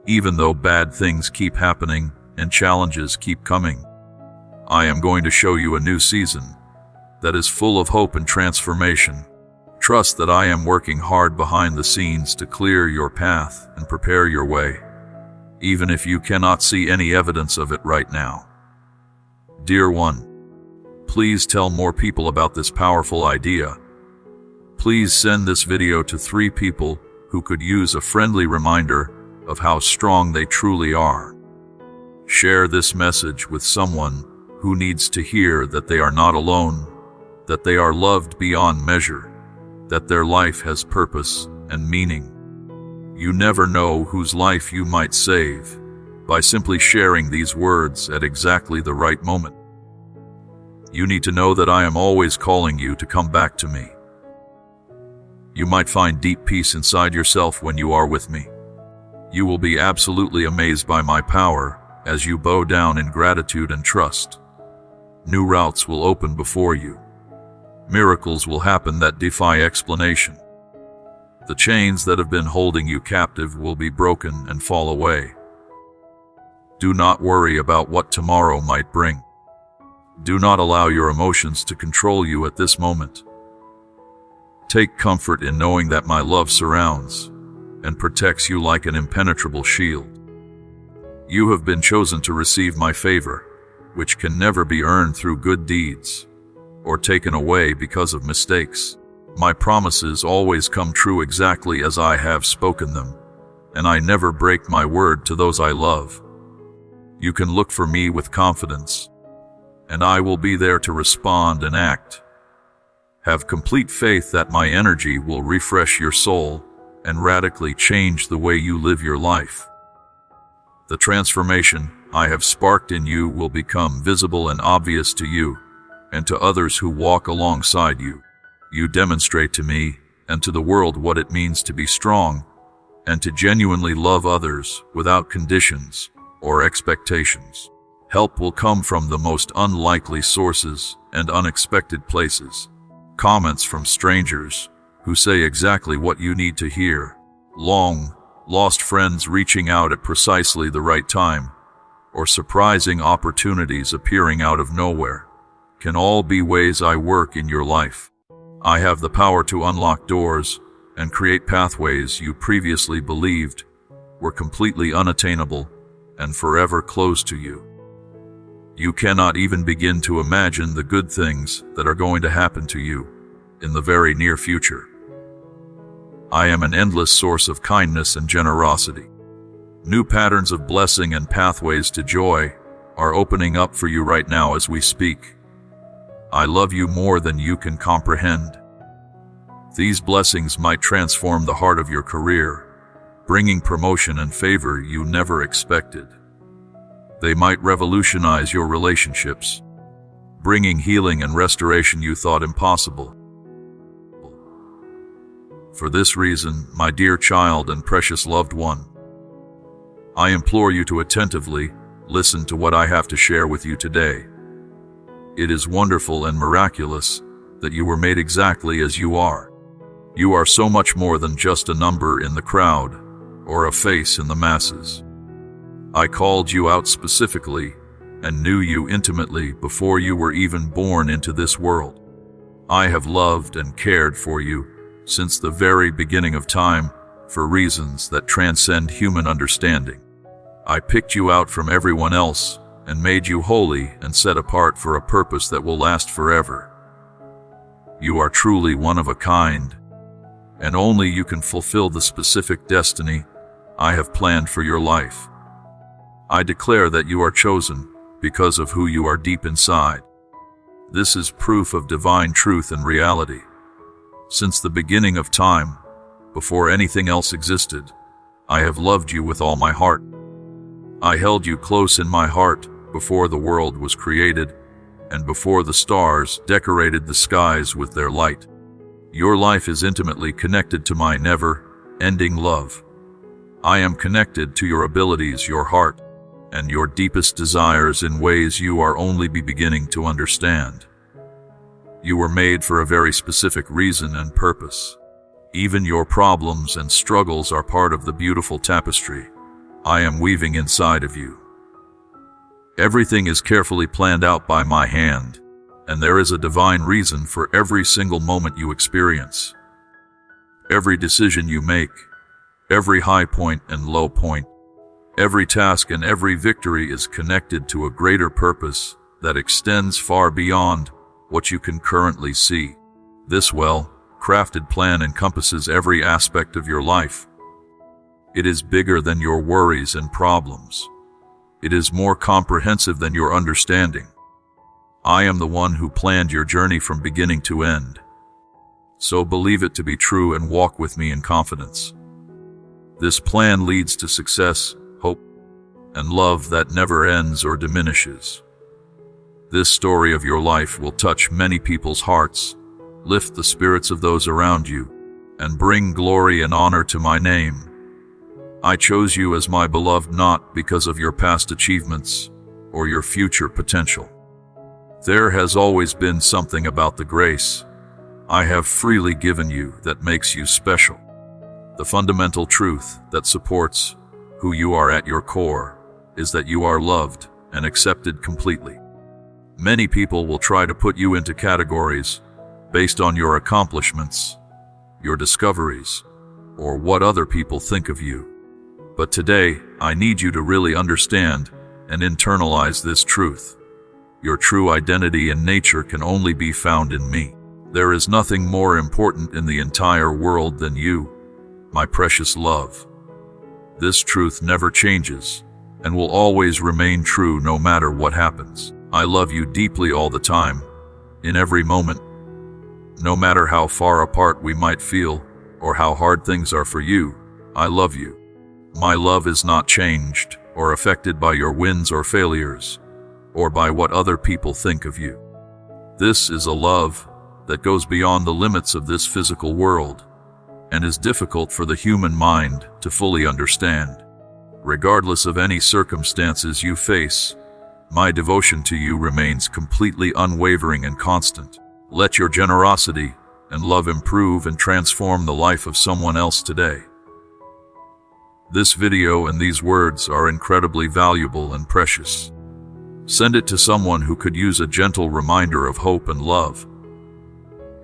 Even though bad things keep happening and challenges keep coming, I am going to show you a new season that is full of hope and transformation. Trust that I am working hard behind the scenes to clear your path and prepare your way, even if you cannot see any evidence of it right now. Dear one, please tell more people about this powerful idea. Please send this video to 3 people who could use a friendly reminder of how strong they truly are. Share this message with someone who needs to hear that they are not alone, that they are loved beyond measure, that their life has purpose and meaning. You never know whose life you might save by simply sharing these words at exactly the right moment. You need to know that I am always calling you to come back to me. You might find deep peace inside yourself when you are with me. You will be absolutely amazed by my power as you bow down in gratitude and trust. New routes will open before you. Miracles will happen that defy explanation. The chains that have been holding you captive will be broken and fall away. Do not worry about what tomorrow might bring. Do not allow your emotions to control you at this moment. Take comfort in knowing that my love surrounds and protects you like an impenetrable shield. You have been chosen to receive my favor, which can never be earned through good deeds or taken away because of mistakes. My promises always come true exactly as I have spoken them, and I never break my word to those I love. You can look for me with confidence, and I will be there to respond and act. Have complete faith that my energy will refresh your soul and radically change the way you live your life. The transformation I have sparked in you will become visible and obvious to you and to others who walk alongside you. You demonstrate to me and to the world what it means to be strong and to genuinely love others without conditions or expectations. Help will come from the most unlikely sources and unexpected places. Comments from strangers who say exactly what you need to hear. Long-lost friends reaching out at precisely the right time, or surprising opportunities appearing out of nowhere, can all be ways I work in your life. I have the power to unlock doors and create pathways you previously believed were completely unattainable and forever closed to you. You cannot even begin to imagine the good things that are going to happen to you in the very near future. I am an endless source of kindness and generosity. New patterns of blessing and pathways to joy are opening up for you right now as we speak. I love you more than you can comprehend. These blessings might transform the heart of your career, bringing promotion and favor you never expected. They might revolutionize your relationships, bringing healing and restoration you thought impossible. For this reason, my dear child and precious loved one, I implore you to attentively listen to what I have to share with you today. It is wonderful and miraculous that you were made exactly as you are. You are so much more than just a number in the crowd or a face in the masses. I called you out specifically and knew you intimately before you were even born into this world. I have loved and cared for you since the very beginning of time for reasons that transcend human understanding. I picked you out from everyone else and made you holy and set apart for a purpose that will last forever. You are truly one of a kind, and only you can fulfill the specific destiny I have planned for your life. I declare that you are chosen because of who you are deep inside. This is proof of divine truth and reality. Since the beginning of time, before anything else existed, I have loved you with all my heart. I held you close in my heart before the world was created and before the stars decorated the skies with their light. Your life is intimately connected to my never-ending love. I am connected to your abilities, your heart, and your deepest desires in ways you are only beginning to understand. You were made for a very specific reason and purpose. Even your problems and struggles are part of the beautiful tapestry I am weaving inside of you. Everything is carefully planned out by my hand, and there is a divine reason for every single moment you experience. Every decision you make, every high point and low point, every task and every victory is connected to a greater purpose that extends far beyond what you can currently see. This well-crafted plan encompasses every aspect of your life. It is bigger than your worries and problems. It is more comprehensive than your understanding. I am the one who planned your journey from beginning to end. So believe it to be true and walk with me in confidence. This plan leads to success, hope, and love that never ends or diminishes. This story of your life will touch many people's hearts, lift the spirits of those around you, and bring glory and honor to my name. I chose you as my beloved not because of your past achievements or your future potential. There has always been something about the grace I have freely given you that makes you special. The fundamental truth that supports who you are at your core is that you are loved and accepted completely. Many people will try to put you into categories based on your accomplishments, your discoveries, or what other people think of you. But today, I need you to really understand and internalize this truth. Your true identity and nature can only be found in me. There is nothing more important in the entire world than you, my precious love. This truth never changes and will always remain true no matter what happens. I love you deeply all the time, in every moment. No matter how far apart we might feel or how hard things are for you, I love you. My love is not changed or affected by your wins or failures, or by what other people think of you. This is a love that goes beyond the limits of this physical world and is difficult for the human mind to fully understand. Regardless of any circumstances you face, my devotion to you remains completely unwavering and constant. Let your generosity and love improve and transform the life of someone else today. This video and these words are incredibly valuable and precious. Send it to someone who could use a gentle reminder of hope and love.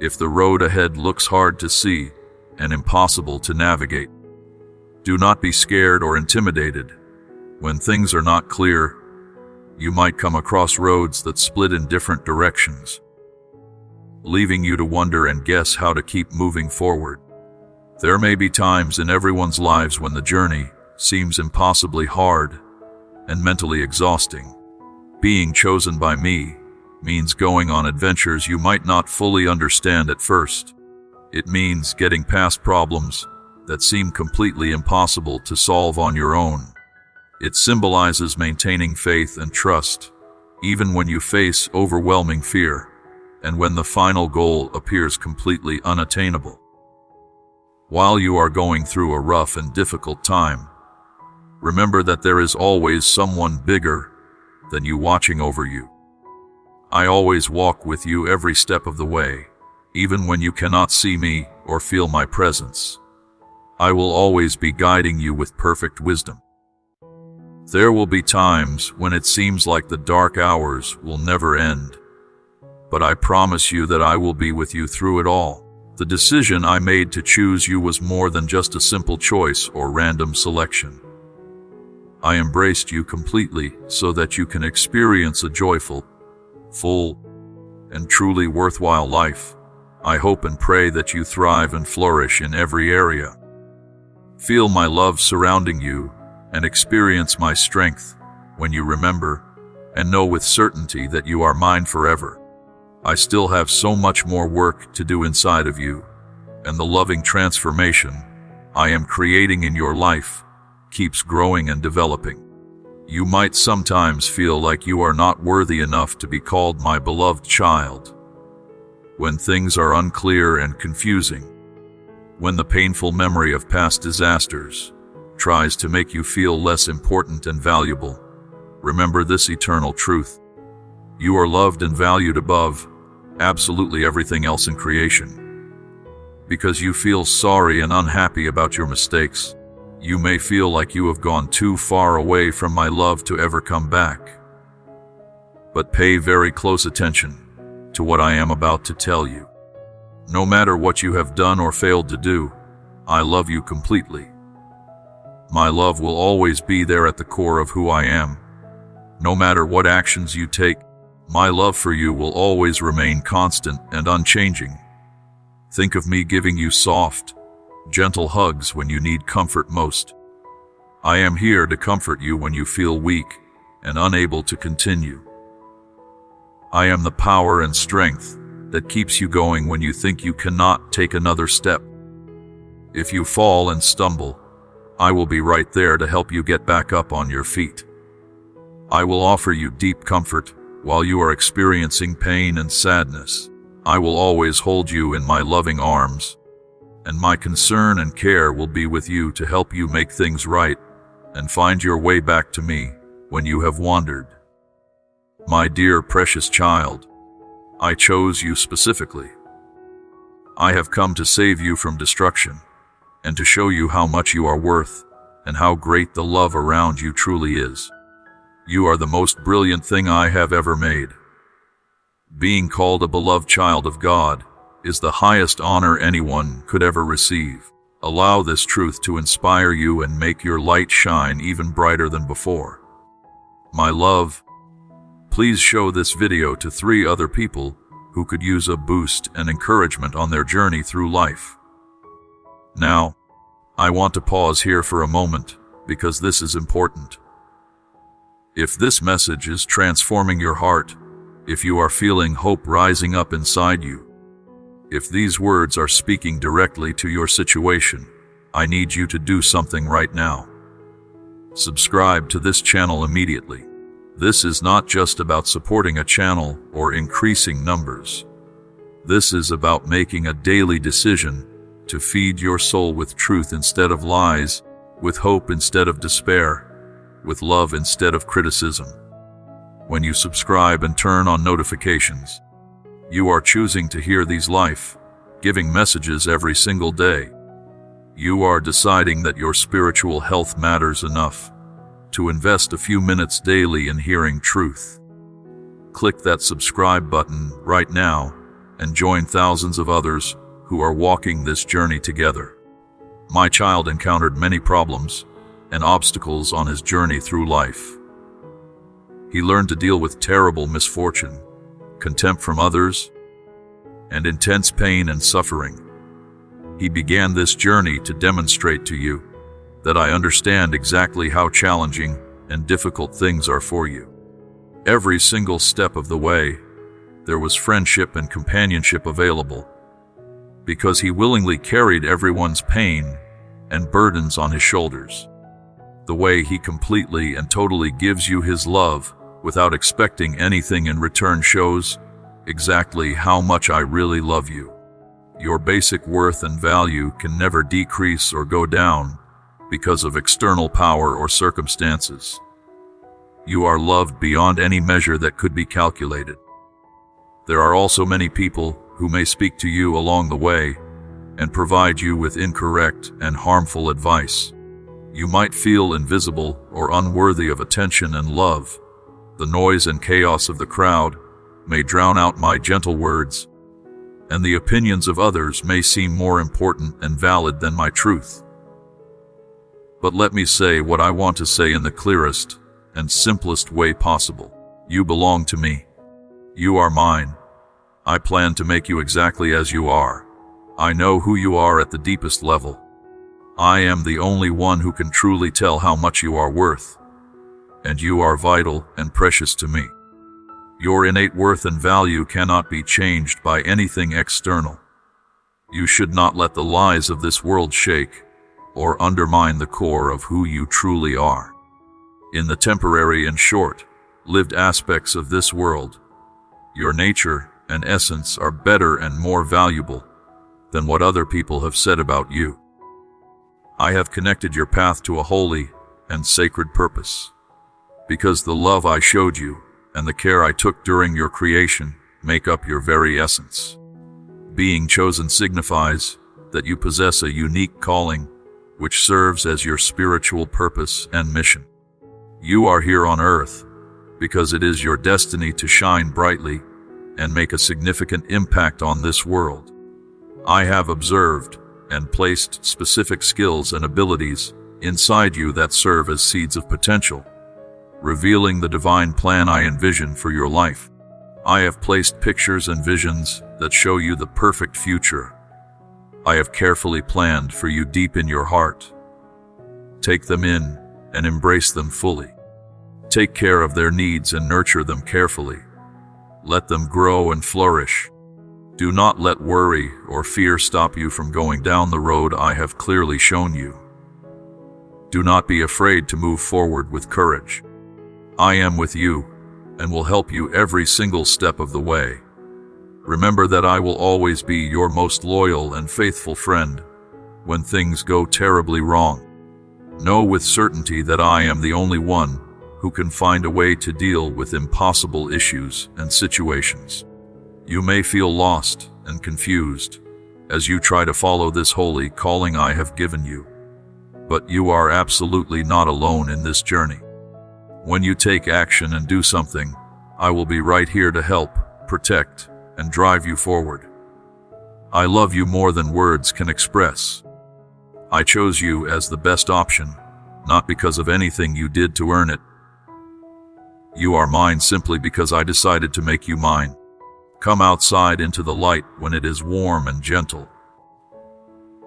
If the road ahead looks hard to see and impossible to navigate, do not be scared or intimidated. When things are not clear, you might come across roads that split in different directions, leaving you to wonder and guess how to keep moving forward. There may be times in everyone's lives when the journey seems impossibly hard and mentally exhausting. Being chosen by me means going on adventures you might not fully understand at first. It means getting past problems that seem completely impossible to solve on your own. It symbolizes maintaining faith and trust, even when you face overwhelming fear and when the final goal appears completely unattainable. While you are going through a rough and difficult time, remember that there is always someone bigger than you watching over you. I always walk with you every step of the way, even when you cannot see me or feel my presence. I will always be guiding you with perfect wisdom. There will be times when it seems like the dark hours will never end, but I promise you that I will be with you through it all. The decision I made to choose you was more than just a simple choice or random selection. I embraced you completely so that you can experience a joyful, full, and truly worthwhile life. I hope and pray that you thrive and flourish in every area. Feel my love surrounding you and experience my strength when you remember and know with certainty that you are mine forever. I still have so much more work to do inside of you, and the loving transformation I am creating in your life keeps growing and developing. You might sometimes feel like you are not worthy enough to be called my beloved child. When things are unclear and confusing, when the painful memory of past disasters tries to make you feel less important and valuable, remember this eternal truth. You are loved and valued above absolutely everything else in creation. Because you feel sorry and unhappy about your mistakes, you may feel like you have gone too far away from my love to ever come back. But pay very close attention to what I am about to tell you. No matter what you have done or failed to do, I love you completely. My love will always be there at the core of who I am. No matter what actions you take, my love for you will always remain constant and unchanging. Think of me giving you soft, gentle hugs when you need comfort most. I am here to comfort you when you feel weak and unable to continue. I am the power and strength that keeps you going when you think you cannot take another step. If you fall and stumble, I will be right there to help you get back up on your feet. I will offer you deep comfort while you are experiencing pain and sadness. I will always hold you in my loving arms, and my concern and care will be with you to help you make things right and find your way back to me when you have wandered. My dear precious child, I chose you specifically. I have come to save you from destruction and to show you how much you are worth and how great the love around you truly is. You are the most brilliant thing I have ever made. Being called a beloved child of God is the highest honor anyone could ever receive. Allow this truth to inspire you and make your light shine even brighter than before. My love, please show this video to 3 other people who could use a boost and encouragement on their journey through life. Now, I want to pause here for a moment because this is important. If this message is transforming your heart, if you are feeling hope rising up inside you, if these words are speaking directly to your situation, I need you to do something right now. Subscribe to this channel immediately. This is not just about supporting a channel or increasing numbers. This is about making a daily decision to feed your soul with truth instead of lies, with hope instead of despair, with love instead of criticism. When you subscribe and turn on notifications, you are choosing to hear these life-giving messages every single day. You are deciding that your spiritual health matters enough to invest a few minutes daily in hearing truth. Click that subscribe button right now and join thousands of others who are walking this journey together. My child encountered many problems and obstacles on his journey through life. He learned to deal with terrible misfortune, contempt from others, and intense pain and suffering. He began this journey to demonstrate to you that I understand exactly how challenging and difficult things are for you. Every single step of the way, there was friendship and companionship available, because he willingly carried everyone's pain and burdens on his shoulders. The way he completely and totally gives you his love without expecting anything in return shows exactly how much I really love you. Your basic worth and value can never decrease or go down because of external power or circumstances. You are loved beyond any measure that could be calculated. There are also many people who may speak to you along the way and provide you with incorrect and harmful advice. You might feel invisible or unworthy of attention and love. The noise and chaos of the crowd may drown out my gentle words, and the opinions of others may seem more important and valid than my truth. But let me say what I want to say in the clearest and simplest way possible. You belong to me. You are mine. I plan to make you exactly as you are. I know who you are at the deepest level. I am the only one who can truly tell how much you are worth, and you are vital and precious to me. Your innate worth and value cannot be changed by anything external. You should not let the lies of this world shake or undermine the core of who you truly are. In the temporary and short-lived aspects of this world, your nature and essence are better and more valuable than what other people have said about you. I have connected your path to a holy and sacred purpose, because the love I showed you and the care I took during your creation make up your very essence. Being chosen signifies that you possess a unique calling which serves as your spiritual purpose and mission. You are here on earth because it is your destiny to shine brightly and make a significant impact on this world. I have observed and placed specific skills and abilities inside you that serve as seeds of potential, revealing the divine plan I envision for your life. I have placed pictures and visions that show you the perfect future I have carefully planned for you deep in your heart. Take them in and embrace them fully. Take care of their needs and nurture them carefully. Let them grow and flourish. Do not let worry or fear stop you from going down the road I have clearly shown you. Do not be afraid to move forward with courage. I am with you and will help you every single step of the way. Remember that I will always be your most loyal and faithful friend when things go terribly wrong. Know with certainty that I am the only one who can find a way to deal with impossible issues and situations. You may feel lost and confused as you try to follow this holy calling I have given you, but you are absolutely not alone in this journey. When you take action and do something, I will be right here to help, protect, and drive you forward. I love you more than words can express. I chose you as the best option, not because of anything you did to earn it. You are mine simply because I decided to make you mine. Come outside into the light when it is warm and gentle.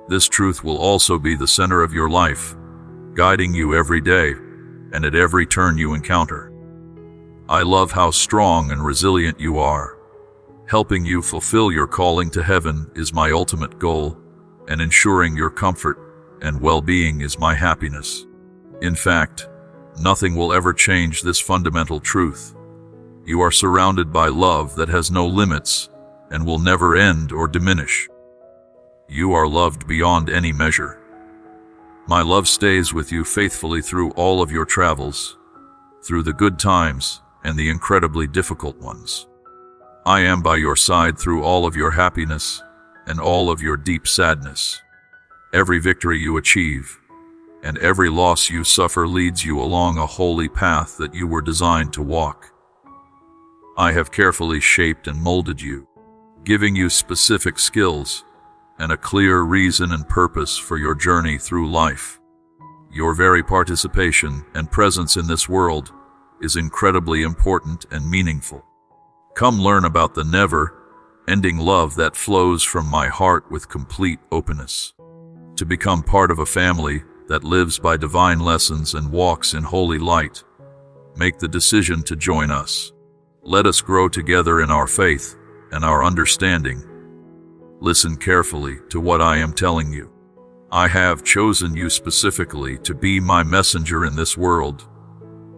This truth will also be the center of your life, guiding you every day and at every turn you encounter. I love how strong and resilient you are. Helping you fulfill your calling to heaven is my ultimate goal, and ensuring your comfort and well-being is my happiness. In fact, nothing will ever change this fundamental truth. You are surrounded by love that has no limits and will never end or diminish. You are loved beyond any measure. My love stays with you faithfully through all of your travels, through the good times and the incredibly difficult ones. I am by your side through all of your happiness and all of your deep sadness. Every victory you achieve and every loss you suffer leads you along a holy path that you were designed to walk. I have carefully shaped and molded you, giving you specific skills and a clear reason and purpose for your journey through life. Your very participation and presence in this world is incredibly important and meaningful. Come learn about the never-ending love that flows from my heart with complete openness. To become part of a family that lives by divine lessons and walks in holy light, make the decision to join us. Let us grow together in our faith and our understanding. Listen carefully to what I am telling you. I have chosen you specifically to be my messenger in this world,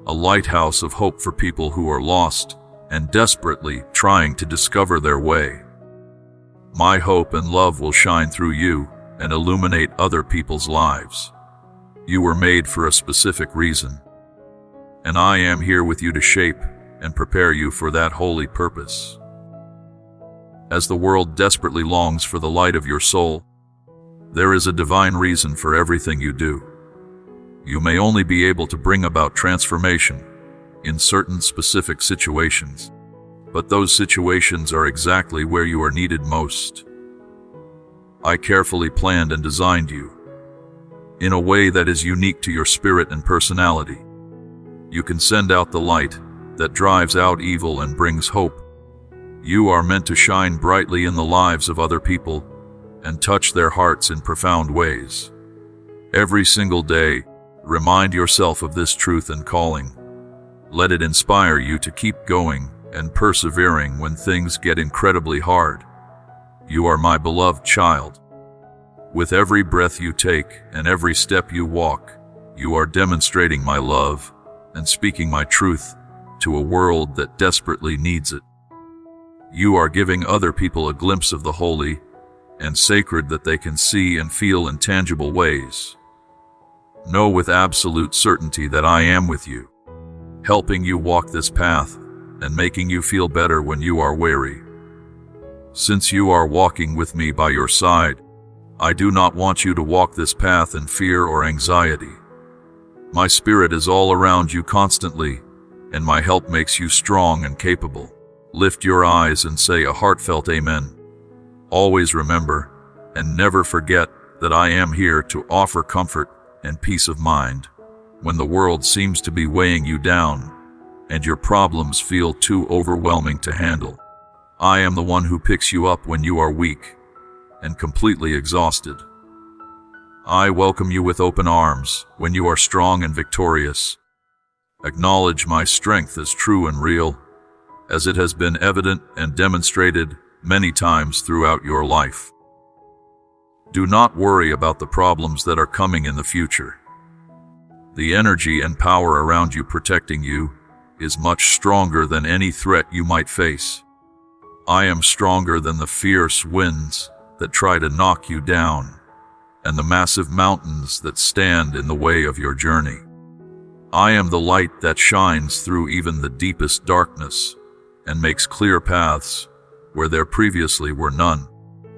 a lighthouse of hope for people who are lost and desperately trying to discover their way. My hope and love will shine through you and illuminate other people's lives. You were made for a specific reason, and I am here with you to shape and prepare you for that holy purpose. As the world desperately longs for the light of your soul, there is a divine reason for everything you do. You may only be able to bring about transformation in certain specific situations, but those situations are exactly where you are needed most. I carefully planned and designed you in a way that is unique to your spirit and personality. You can send out the light that drives out evil and brings hope. You are meant to shine brightly in the lives of other people and touch their hearts in profound ways. Every single day, remind yourself of this truth and calling. Let it inspire you to keep going and persevering when things get incredibly hard. You are my beloved child. With every breath you take and every step you walk, you are demonstrating my love and speaking my truth to a world that desperately needs it. You are giving other people a glimpse of the holy and sacred that they can see and feel in tangible ways. Know with absolute certainty that I am with you, helping you walk this path and making you feel better when you are weary. Since you are walking with me by your side, I do not want you to walk this path in fear or anxiety. My spirit is all around you constantly, and my help makes you strong and capable. Lift your eyes and say a heartfelt amen. Always remember and never forget that I am here to offer comfort and peace of mind when the world seems to be weighing you down and your problems feel too overwhelming to handle. I am the one who picks you up when you are weak and completely exhausted. I welcome you with open arms when you are strong and victorious. Acknowledge my strength as true and real, as it has been evident and demonstrated many times throughout your life. Do not worry about the problems that are coming in the future. The energy and power around you protecting you is much stronger than any threat you might face. I am stronger than the fierce winds that try to knock you down and the massive mountains that stand in the way of your journey. I am the light that shines through even the deepest darkness and makes clear paths where there previously were none.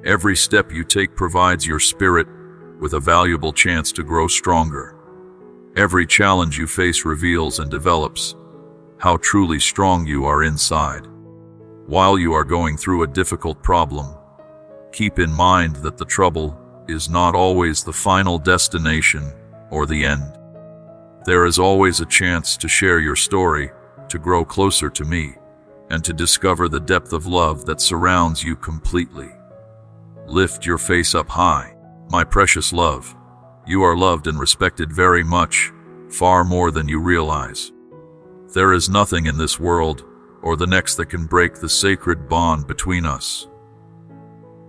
Every step you take provides your spirit with a valuable chance to grow stronger. Every challenge you face reveals and develops how truly strong you are inside. While you are going through a difficult problem, keep in mind that the trouble is not always the final destination or the end. There is always a chance to share your story, to grow closer to me, and to discover the depth of love that surrounds you completely. Lift your face up high, my precious love. You are loved and respected very much, far more than you realize. There is nothing in this world or the next that can break the sacred bond between us.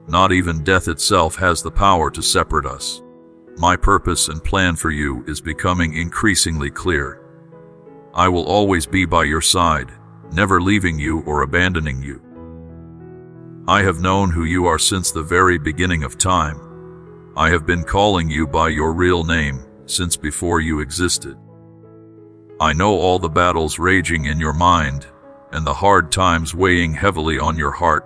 Not even death itself has the power to separate us. My purpose and plan for you is becoming increasingly clear. I will always be by your side, never leaving you or abandoning you. I have known who you are since the very beginning of time. I have been calling you by your real name since before you existed. I know all the battles raging in your mind and the hard times weighing heavily on your heart.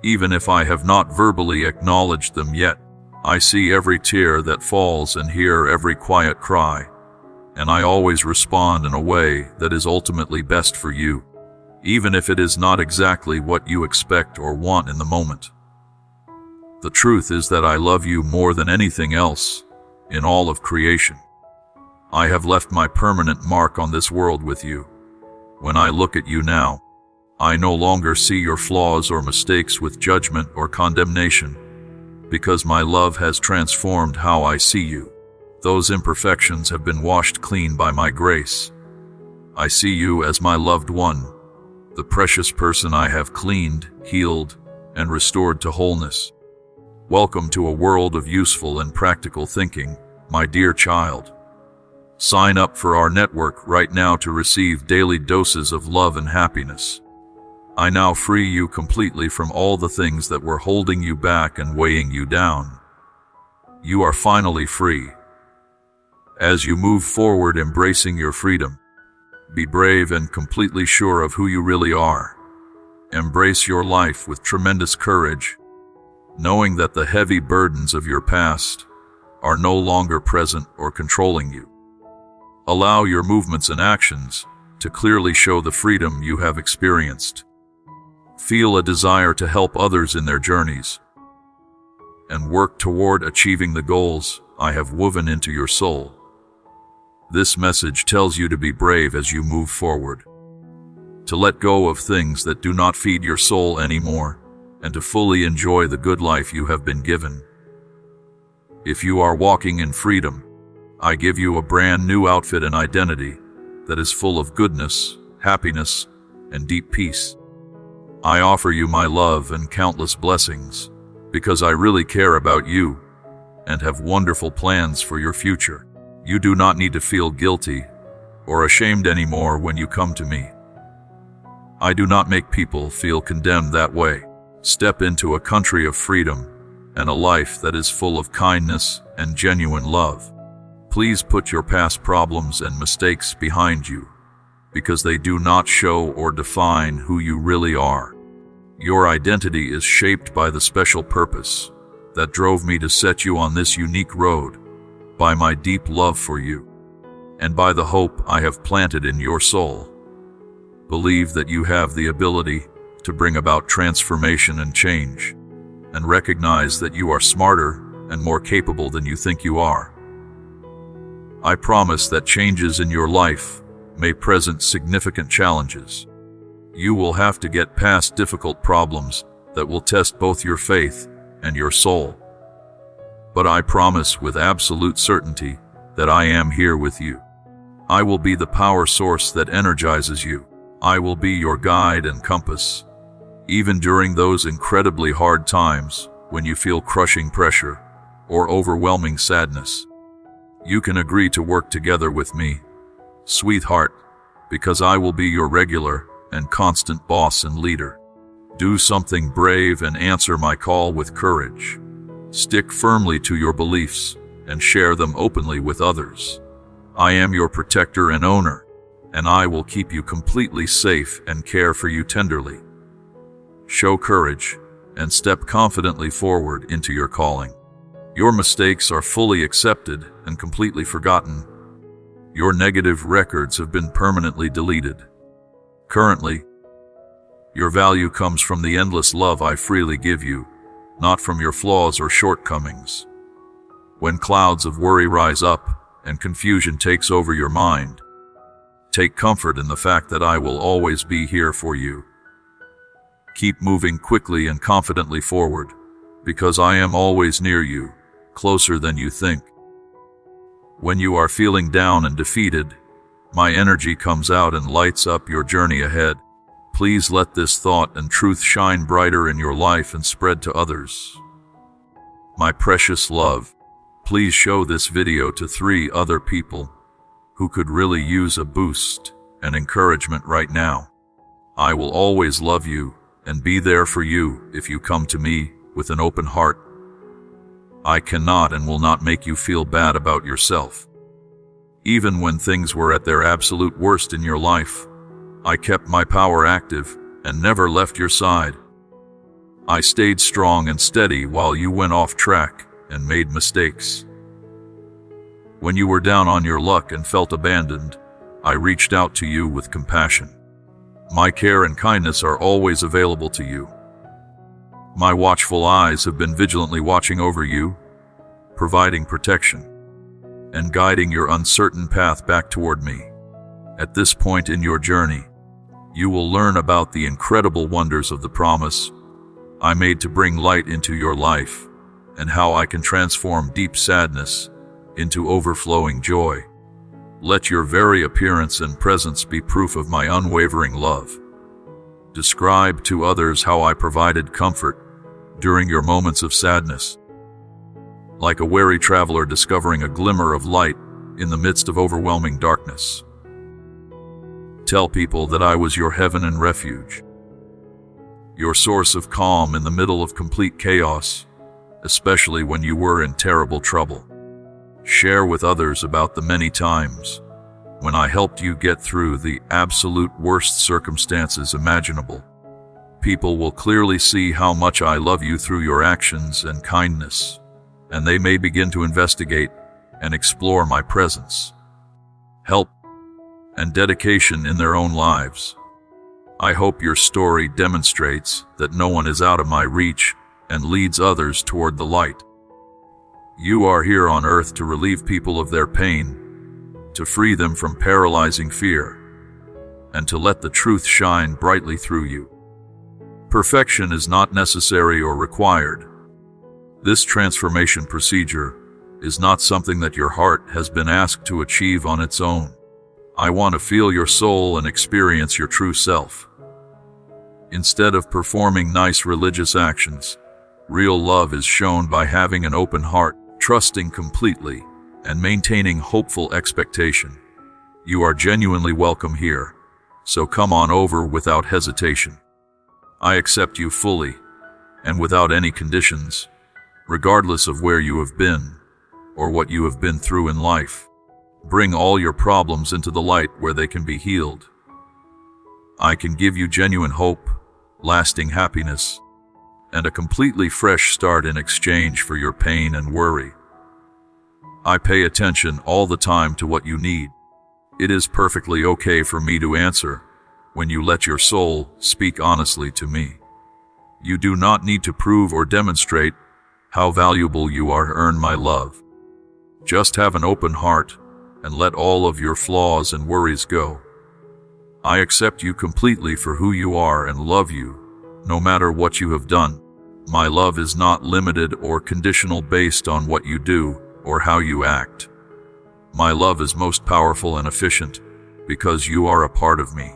Even if I have not verbally acknowledged them yet, I see every tear that falls and hear every quiet cry, and I always respond in a way that is ultimately best for you, even if it is not exactly what you expect or want in the moment. The truth is that I love you more than anything else in all of creation. I have left my permanent mark on this world with you. When I look at you now, I no longer see your flaws or mistakes with judgment or condemnation, because my love has transformed how I see you. Those imperfections have been washed clean by my grace. I see you as my loved one, the precious person I have cleaned, healed, and restored to wholeness. Welcome to a world of useful and practical thinking, my dear child. Sign up for our network right now to receive daily doses of love and happiness. I now free you completely from all the things that were holding you back and weighing you down. You are finally free. As you move forward embracing your freedom, be brave and completely sure of who you really are. Embrace your life with tremendous courage, knowing that the heavy burdens of your past are no longer present or controlling you. Allow your movements and actions to clearly show the freedom you have experienced. Feel a desire to help others in their journeys, and work toward achieving the goals I have woven into your soul. This message tells you to be brave as you move forward, to let go of things that do not feed your soul anymore, and to fully enjoy the good life you have been given. If you are walking in freedom, I give you a brand new outfit and identity that is full of goodness, happiness, and deep peace. I offer you my love and countless blessings because I really care about you and have wonderful plans for your future. You do not need to feel guilty or ashamed anymore when you come to me. I do not make people feel condemned that way. Step into a country of freedom and a life that is full of kindness and genuine love. Please put your past problems and mistakes behind you, because they do not show or define who you really are. Your identity is shaped by the special purpose that drove me to set you on this unique road, by my deep love for you, and by the hope I have planted in your soul. Believe that you have the ability to bring about transformation and change, and recognize that you are smarter and more capable than you think you are. I promise that changes in your life may present significant challenges. You will have to get past difficult problems that will test both your faith and your soul. But I promise with absolute certainty that I am here with you. I will be the power source that energizes you. I will be your guide and compass, even during those incredibly hard times when you feel crushing pressure or overwhelming sadness. You can agree to work together with me, sweetheart, because I will be your regular and constant boss and leader. Do something brave and answer my call with courage. Stick firmly to your beliefs and share them openly with others. I am your protector and owner, and I will keep you completely safe and care for you tenderly. Show courage and step confidently forward into your calling. Your mistakes are fully accepted and completely forgotten. Your negative records have been permanently deleted. Currently, your value comes from the endless love I freely give you, not from your flaws or shortcomings. When clouds of worry rise up and confusion takes over your mind, take comfort in the fact that I will always be here for you. Keep moving quickly and confidently forward, because I am always near you, closer than you think. When you are feeling down and defeated, my energy comes out and lights up your journey ahead. Please let this thought and truth shine brighter in your life and spread to others. My precious love, please show this video to 3 other people who could really use a boost and encouragement right now. I will always love you and be there for you if you come to me with an open heart. I cannot and will not make you feel bad about yourself. Even when things were at their absolute worst in your life, I kept my power active and never left your side. I stayed strong and steady while you went off track and made mistakes. When you were down on your luck and felt abandoned, I reached out to you with compassion. My care and kindness are always available to you. My watchful eyes have been vigilantly watching over you, providing protection, and guiding your uncertain path back toward me. At this point in your journey, you will learn about the incredible wonders of the promise I made to bring light into your life, and how I can transform deep sadness into overflowing joy. Let your very appearance and presence be proof of my unwavering love. Describe to others how I provided comfort during your moments of sadness, like a wary traveler discovering a glimmer of light in the midst of overwhelming darkness. Tell people that I was your heaven and refuge, your source of calm in the middle of complete chaos, especially when you were in terrible trouble. Share with others about the many times when I helped you get through the absolute worst circumstances imaginable. People will clearly see how much I love you through your actions and kindness, and they may begin to investigate and explore my presence, help, and dedication in their own lives. I hope your story demonstrates that no one is out of my reach and leads others toward the light. You are here on earth to relieve people of their pain, to free them from paralyzing fear, and to let the truth shine brightly through you. Perfection is not necessary or required. This transformation procedure is not something that your heart has been asked to achieve on its own. I want to feel your soul and experience your true self. Instead of performing nice religious actions, real love is shown by having an open heart, trusting completely, and maintaining hopeful expectation. You are genuinely welcome here, so come on over without hesitation. I accept you fully, and without any conditions, regardless of where you have been, or what you have been through in life. Bring all your problems into the light where they can be healed. I can give you genuine hope, lasting happiness, and a completely fresh start in exchange for your pain and worry. I pay attention all the time to what you need. It is perfectly okay for me to answer when you let your soul speak honestly to me. You do not need to prove or demonstrate how valuable you are to earn my love. Just have an open heart and let all of your flaws and worries go. I accept you completely for who you are and love you, no matter what you have done. My love is not limited or conditional based on what you do or how you act. My love is most powerful and efficient because you are a part of me.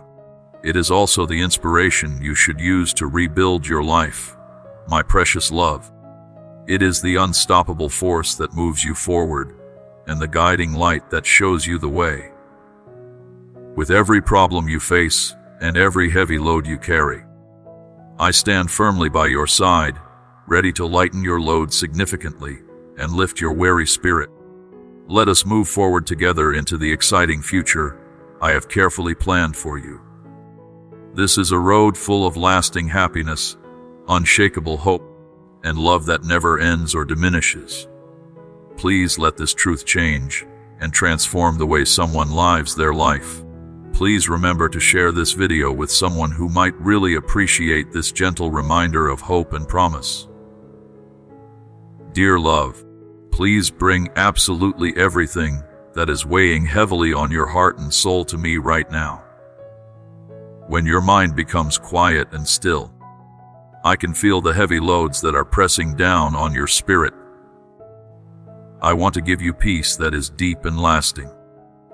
It is also the inspiration you should use to rebuild your life, my precious love. It is the unstoppable force that moves you forward and the guiding light that shows you the way. With every problem you face and every heavy load you carry, I stand firmly by your side, ready to lighten your load significantly and lift your weary spirit. Let us move forward together into the exciting future I have carefully planned for you. This is a road full of lasting happiness, unshakable hope, and love that never ends or diminishes. Please let this truth change and transform the way someone lives their life. Please remember to share this video with someone who might really appreciate this gentle reminder of hope and promise. Dear love, please bring absolutely everything that is weighing heavily on your heart and soul to me right now. When your mind becomes quiet and still, I can feel the heavy loads that are pressing down on your spirit. I want to give you peace that is deep and lasting.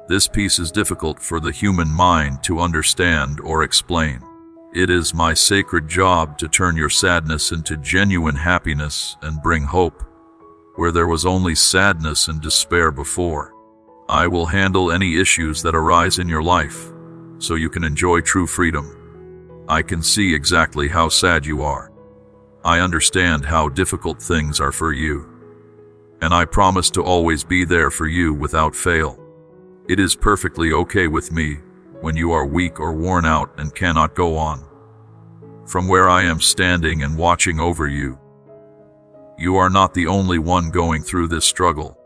This peace is difficult for the human mind to understand or explain. It is my sacred job to turn your sadness into genuine happiness and bring hope where there was only sadness and despair before. I will handle any issues that arise in your life so you can enjoy true freedom. I can see exactly how sad you are. I understand how difficult things are for you, and I promise to always be there for you without fail. It is perfectly okay with me when you are weak or worn out and cannot go on. From where I am standing and watching over you, you are not the only one going through this struggle.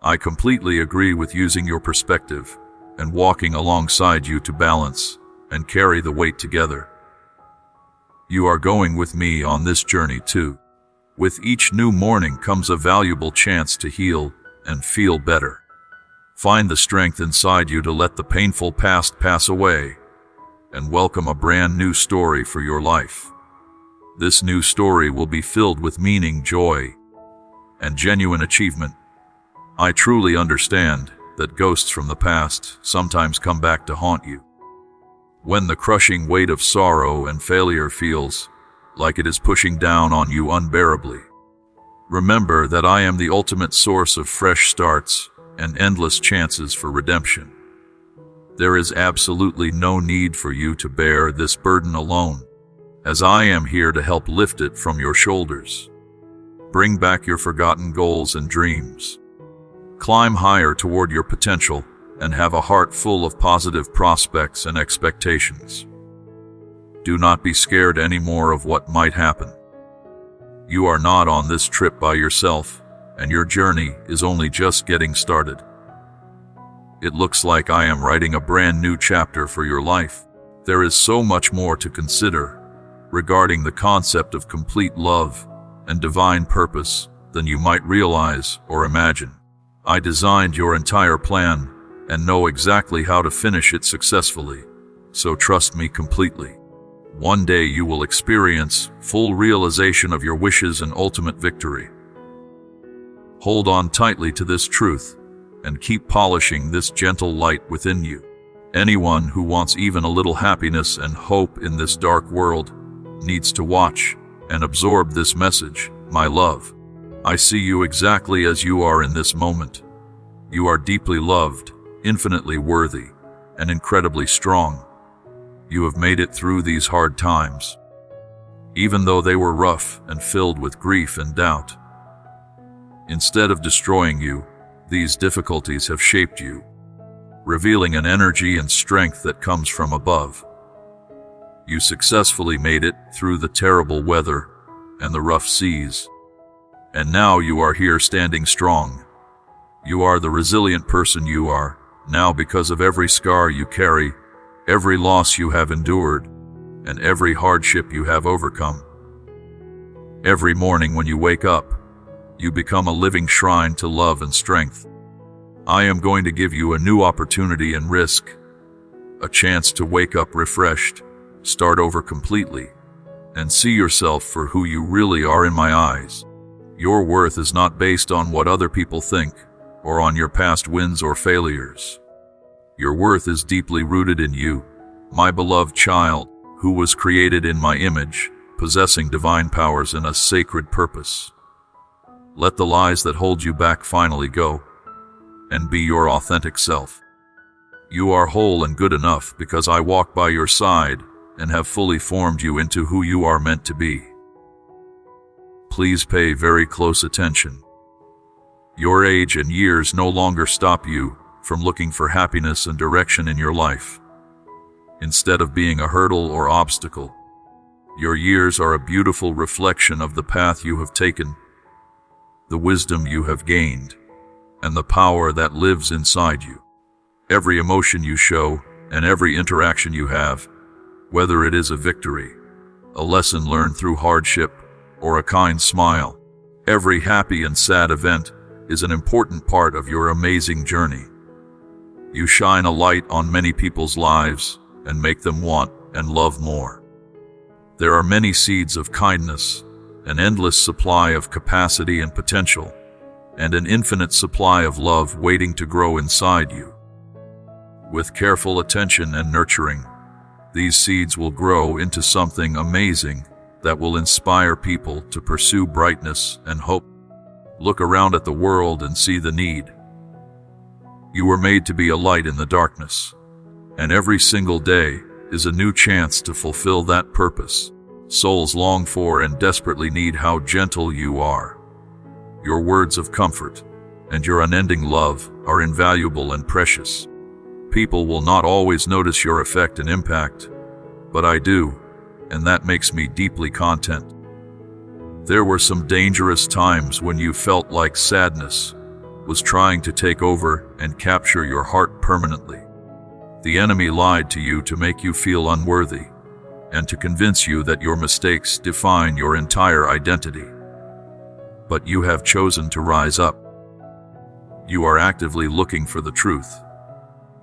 I completely agree with using your perspective and walking alongside you to balance and carry the weight together. You are going with me on this journey too. With each new morning comes a valuable chance to heal and feel better. Find the strength inside you to let the painful past pass away and welcome a brand new story for your life. This new story will be filled with meaning, joy, and genuine achievement. I truly understand that ghosts from the past sometimes come back to haunt you. When the crushing weight of sorrow and failure feels like it is pushing down on you unbearably, remember that I am the ultimate source of fresh starts and endless chances for redemption. There is absolutely no need for you to bear this burden alone, as I am here to help lift it from your shoulders. Bring back your forgotten goals and dreams. Climb higher toward your potential and have a heart full of positive prospects and expectations. Do not be scared anymore of what might happen. You are not on this trip by yourself, and your journey is only just getting started. It looks like I am writing a brand new chapter for your life. There is so much more to consider regarding the concept of complete love and divine purpose than you might realize or imagine. I designed your entire plan and know exactly how to finish it successfully, so trust me completely. One day you will experience full realization of your wishes and ultimate victory. Hold on tightly to this truth and keep polishing this gentle light within you. Anyone who wants even a little happiness and hope in this dark world needs to watch and absorb this message, my love. I see you exactly as you are in this moment. You are deeply loved, infinitely worthy, and incredibly strong. You have made it through these hard times, even though they were rough and filled with grief and doubt. Instead of destroying you, these difficulties have shaped you, revealing an energy and strength that comes from above. You successfully made it through the terrible weather and the rough seas, and now you are here standing strong. You are the resilient person you are now because of every scar you carry, every loss you have endured, and every hardship you have overcome. Every morning when you wake up, you become a living shrine to love and strength. I am going to give you a new opportunity and risk, a chance to wake up refreshed, start over completely, and see yourself for who you really are in my eyes. Your worth is not based on what other people think or on your past wins or failures. Your worth is deeply rooted in you, my beloved child, who was created in my image, possessing divine powers and a sacred purpose. Let the lies that hold you back finally go, and be your authentic self. You are whole and good enough because I walk by your side and have fully formed you into who you are meant to be. Please pay very close attention. Your age and years no longer stop you from looking for happiness and direction in your life. Instead of being a hurdle or obstacle, your years are a beautiful reflection of the path you have taken, the wisdom you have gained, and the power that lives inside you. Every emotion you show and every interaction you have, whether it is a victory, a lesson learned through hardship, or a kind smile, every happy and sad event is an important part of your amazing journey. You shine a light on many people's lives and make them want and love more. There are many seeds of kindness, an endless supply of capacity and potential, and an infinite supply of love waiting to grow inside you. With careful attention and nurturing, these seeds will grow into something amazing that will inspire people to pursue brightness and hope. Look around at the world and see the need. You were made to be a light in the darkness, and every single day is a new chance to fulfill that purpose. Souls long for and desperately need how gentle you are. Your words of comfort and your unending love are invaluable and precious. People will not always notice your effect and impact, but I do, and that makes me deeply content. There were some dangerous times when you felt like sadness was trying to take over and capture your heart permanently. The enemy lied to you to make you feel unworthy and to convince you that your mistakes define your entire identity. But you have chosen to rise up. You are actively looking for the truth.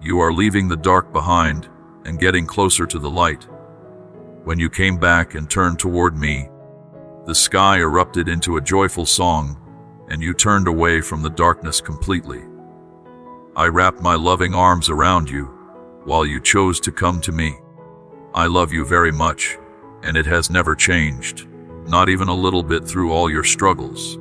You are leaving the dark behind and getting closer to the light. When you came back and turned toward me, the sky erupted into a joyful song, and you turned away from the darkness completely. I wrapped my loving arms around you while you chose to come to me. I love you very much, and it has never changed, not even a little bit through all your struggles.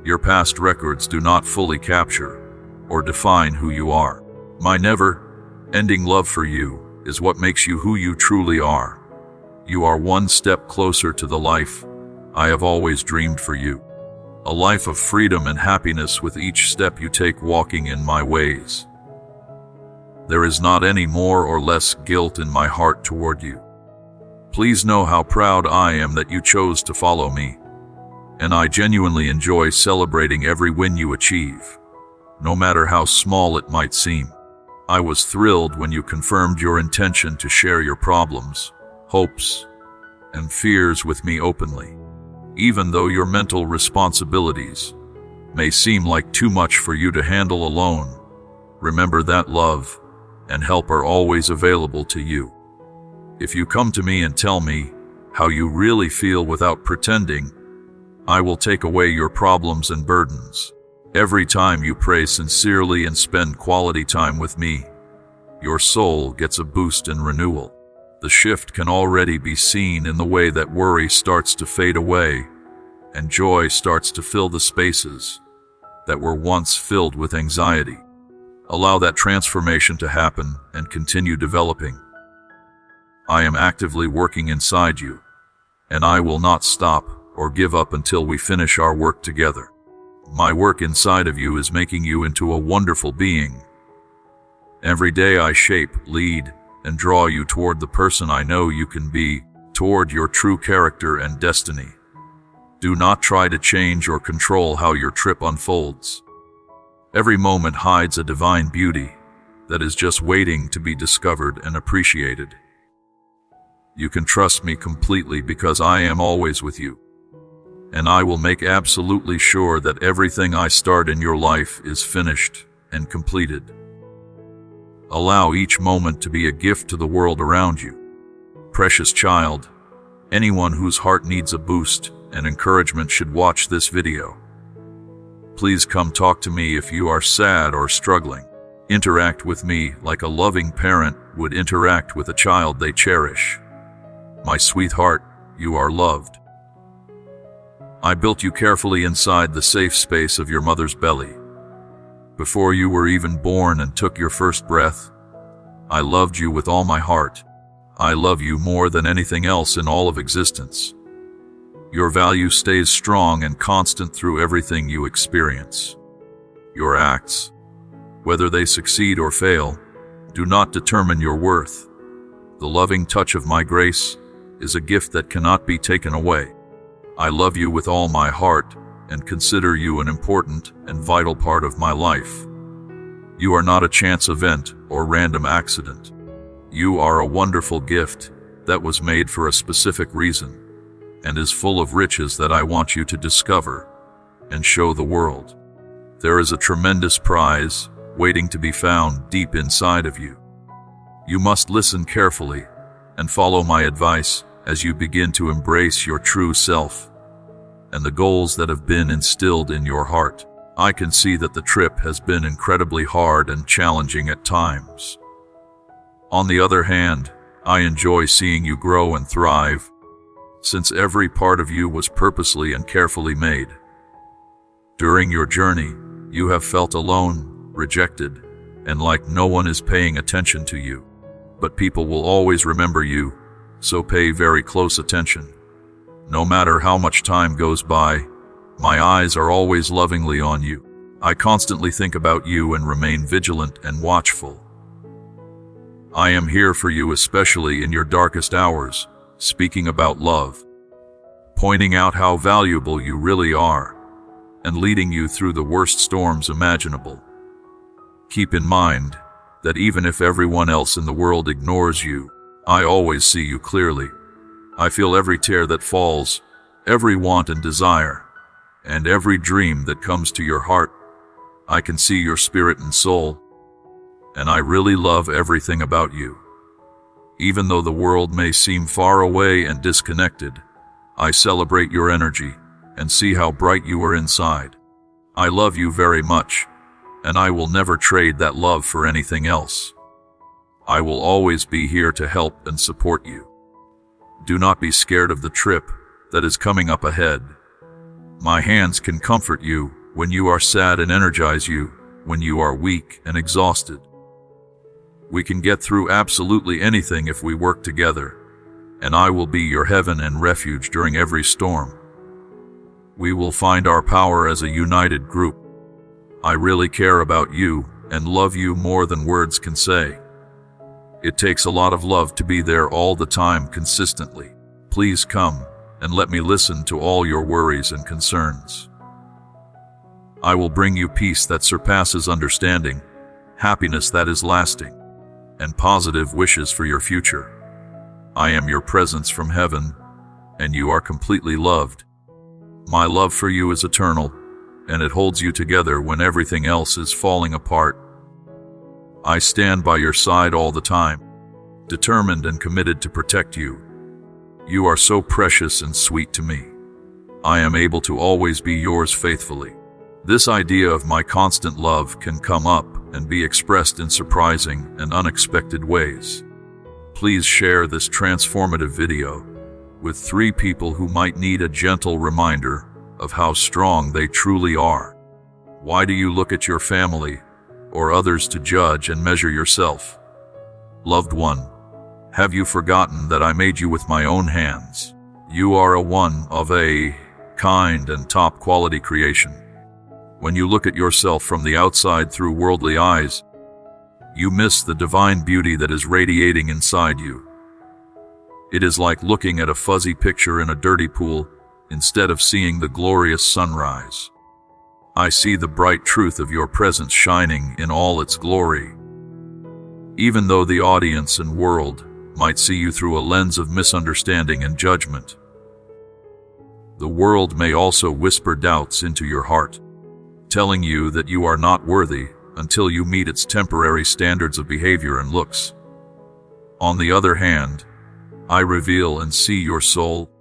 Your past records do not fully capture or define who you are. My never-ending love for you is what makes you who you truly are. You are one step closer to the life I have always dreamed for you. A life of freedom and happiness with each step you take walking in my ways. There is not any more or less guilt in my heart toward you. Please know how proud I am that you chose to follow me, and I genuinely enjoy celebrating every win you achieve, no matter how small it might seem. I was thrilled when you confirmed your intention to share your problems, hopes, and fears with me openly. Even though your mental responsibilities may seem like too much for you to handle alone, remember that love and help are always available to you. If you come to me and tell me how you really feel without pretending, I will take away your problems and burdens. Every time you pray sincerely and spend quality time with me, your soul gets a boost and renewal. The shift can already be seen in the way that worry starts to fade away and joy starts to fill the spaces that were once filled with anxiety. Allow that transformation to happen and continue developing. I am actively working inside you, and I will not stop or give up until we finish our work together. My work inside of you is making you into a wonderful being. Every day I shape, lead, and draw you toward the person I know you can be, toward your true character and destiny. Do not try to change or control how your trip unfolds. Every moment hides a divine beauty that is just waiting to be discovered and appreciated. You can trust me completely because I am always with you, and I will make absolutely sure that everything I start in your life is finished and completed. Allow each moment to be a gift to the world around you. Precious child, anyone whose heart needs a boost and encouragement should watch this video. Please come talk to me if you are sad or struggling. Interact with me like a loving parent would interact with a child they cherish. My sweetheart, you are loved. I built you carefully inside the safe space of your mother's belly. Before you were even born and took your first breath, I loved you with all my heart. I love you more than anything else in all of existence. Your value stays strong and constant through everything you experience. Your acts, whether they succeed or fail, do not determine your worth. The loving touch of my grace is a gift that cannot be taken away. I love you with all my heart and consider you an important and vital part of my life. You are not a chance event or random accident. You are a wonderful gift that was made for a specific reason and is full of riches that I want you to discover and show the world. There is a tremendous prize waiting to be found deep inside of you. You must listen carefully and follow my advice as you begin to embrace your true self and the goals that have been instilled in your heart. I can see that the trip has been incredibly hard and challenging at times. On the other hand, I enjoy seeing you grow and thrive, since every part of you was purposely and carefully made. During your journey, you have felt alone, rejected, and like no one is paying attention to you. But people will always remember you, so pay very close attention. No matter how much time goes by, my eyes are always lovingly on you. I constantly think about you and remain vigilant and watchful. I am here for you, especially in your darkest hours, speaking about love, pointing out how valuable you really are, and leading you through the worst storms imaginable. Keep in mind that even if everyone else in the world ignores you, I always see you clearly. I feel every tear that falls, every want and desire, and every dream that comes to your heart. I can see your spirit and soul, and I really love everything about you. Even though the world may seem far away and disconnected, I celebrate your energy and see how bright you are inside. I love you very much, and I will never trade that love for anything else. I will always be here to help and support you. Do not be scared of the trip that is coming up ahead. My hands can comfort you when you are sad and energize you when you are weak and exhausted. We can get through absolutely anything if we work together, and I will be your heaven and refuge during every storm. We will find our power as a united group. I really care about you and love you more than words can say. It takes a lot of love to be there all the time consistently. Please come and let me listen to all your worries and concerns. I will bring you peace that surpasses understanding, happiness that is lasting, and positive wishes for your future. I am your presence from heaven, and you are completely loved. My love for you is eternal, and it holds you together when everything else is falling apart. I stand by your side all the time, determined and committed to protect you. You are so precious and sweet to me. I am able to always be yours faithfully. This idea of my constant love can come up and be expressed in surprising and unexpected ways. Please share this transformative video with 3 people who might need a gentle reminder of how strong they truly are. Why do you look at your family or others to judge and measure yourself? Loved one, have you forgotten that I made you with my own hands? You are a one of a kind and top quality creation. When you look at yourself from the outside through worldly eyes, you miss the divine beauty that is radiating inside you. It is like looking at a fuzzy picture in a dirty pool instead of seeing the glorious sunrise. I see the bright truth of your presence shining in all its glory. Even though the audience and world might see you through a lens of misunderstanding and judgment, the world may also whisper doubts into your heart, telling you that you are not worthy until you meet its temporary standards of behavior and looks. On the other hand, I reveal and see your soul,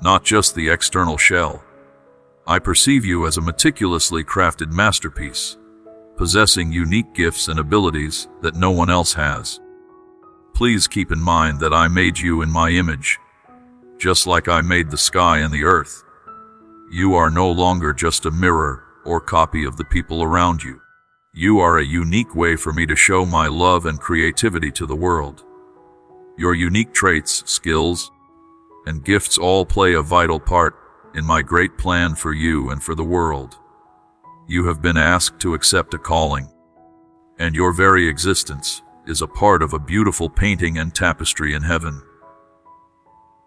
not just the external shell. I perceive you as a meticulously crafted masterpiece, possessing unique gifts and abilities that no one else has. Please keep in mind that I made you in my image, just like I made the sky and the earth. You are no longer just a mirror or copy of the people around you. You are a unique way for me to show my love and creativity to the world. Your unique traits, skills, and gifts all play a vital part in my great plan for you and for the world. You have been asked to accept a calling, and your very existence is a part of a beautiful painting and tapestry in heaven.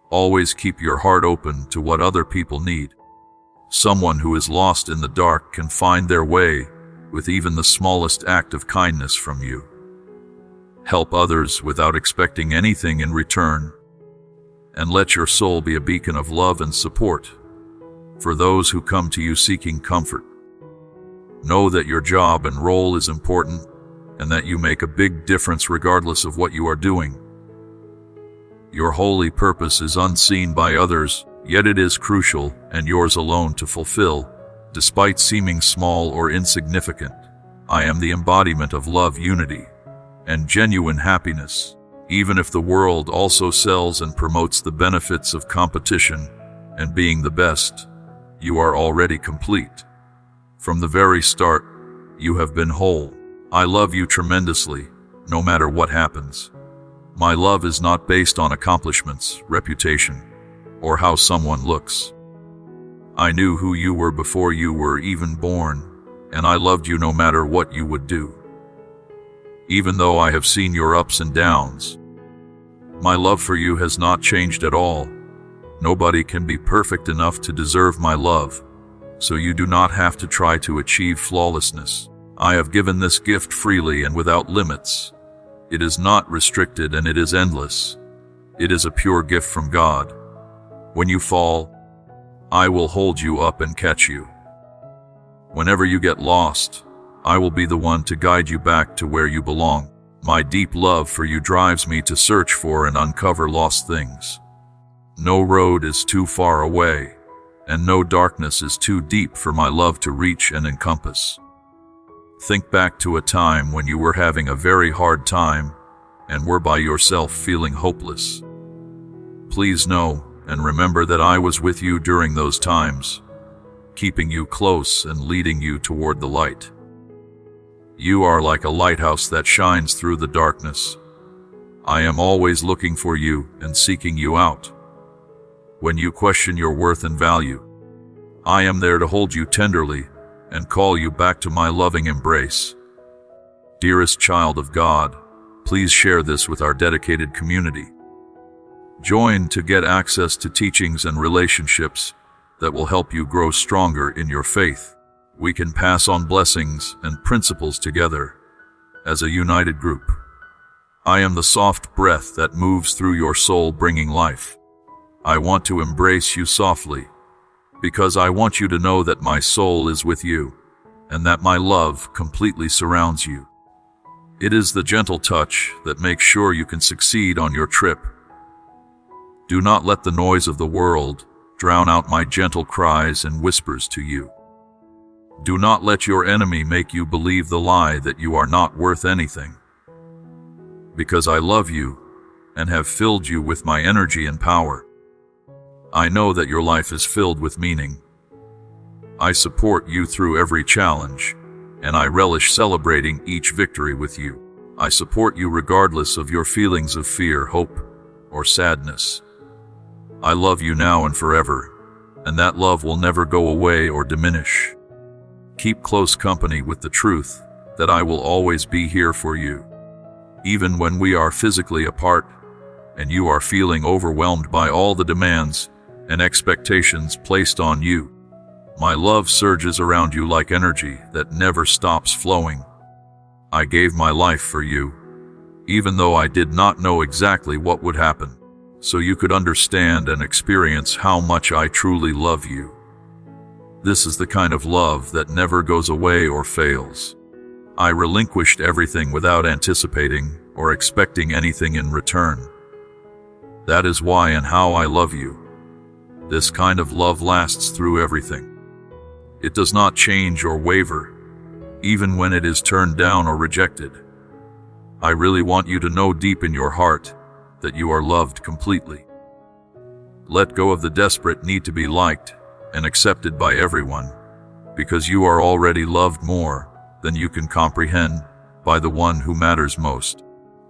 Always keep your heart open to what other people need. Someone who is lost in the dark can find their way with even the smallest act of kindness from you. Help others without expecting anything in return, and let your soul be a beacon of love and support for those who come to you seeking comfort. Know that your job and role is important, and that you make a big difference regardless of what you are doing. Your holy purpose is unseen by others, yet it is crucial and yours alone to fulfill, despite seeming small or insignificant. I am the embodiment of love, unity, and genuine happiness. Even if the world also sells and promotes the benefits of competition and being the best, you are already complete. From the very start, you have been whole. I love you tremendously, no matter what happens. My love is not based on accomplishments, reputation, or how someone looks. I knew who you were before you were even born, and I loved you no matter what you would do. Even though I have seen your ups and downs, my love for you has not changed at all. Nobody can be perfect enough to deserve my love, so you do not have to try to achieve flawlessness. I have given this gift freely and without limits. It is not restricted and it is endless. It is a pure gift from God. When you fall, I will hold you up and catch you. Whenever you get lost, I will be the one to guide you back to where you belong. My deep love for you drives me to search for and uncover lost things. No road is too far away, and no darkness is too deep for my love to reach and encompass. Think back to a time when you were having a very hard time and were by yourself feeling hopeless. Please know and remember that I was with you during those times, keeping you close and leading you toward the light. You are like a lighthouse that shines through the darkness. I am always looking for you and seeking you out. When you question your worth and value, I am there to hold you tenderly and call you back to my loving embrace. Dearest child of God, Please share this with our dedicated community. Join to get access to teachings and relationships that will help you grow stronger in your faith. We can pass on blessings and principles together as a united group. I am the soft breath that moves through your soul, bringing life. I want to embrace you softly, because I want you to know that my soul is with you, and that my love completely surrounds you. It is the gentle touch that makes sure you can succeed on your trip. Do not let the noise of the world drown out my gentle cries and whispers to you. Do not let your enemy make you believe the lie that you are not worth anything. Because I love you and have filled you with my energy and power. I know that your life is filled with meaning. I support you through every challenge, and I relish celebrating each victory with you. I support you regardless of your feelings of fear, hope, or sadness. I love you now and forever, and that love will never go away or diminish. Keep close company with the truth that I will always be here for you. Even when we are physically apart, and you are feeling overwhelmed by all the demands and expectations placed on you, my love surges around you like energy that never stops flowing. I gave my life for you, even though I did not know exactly what would happen, so you could understand and experience how much I truly love you. This is the kind of love that never goes away or fails. I relinquished everything without anticipating or expecting anything in return. That is why and how I love you. This kind of love lasts through everything. It does not change or waver, even when it is turned down or rejected. I really want you to know deep in your heart that you are loved completely. Let go of the desperate need to be liked and accepted by everyone, because you are already loved more than you can comprehend by the one who matters most.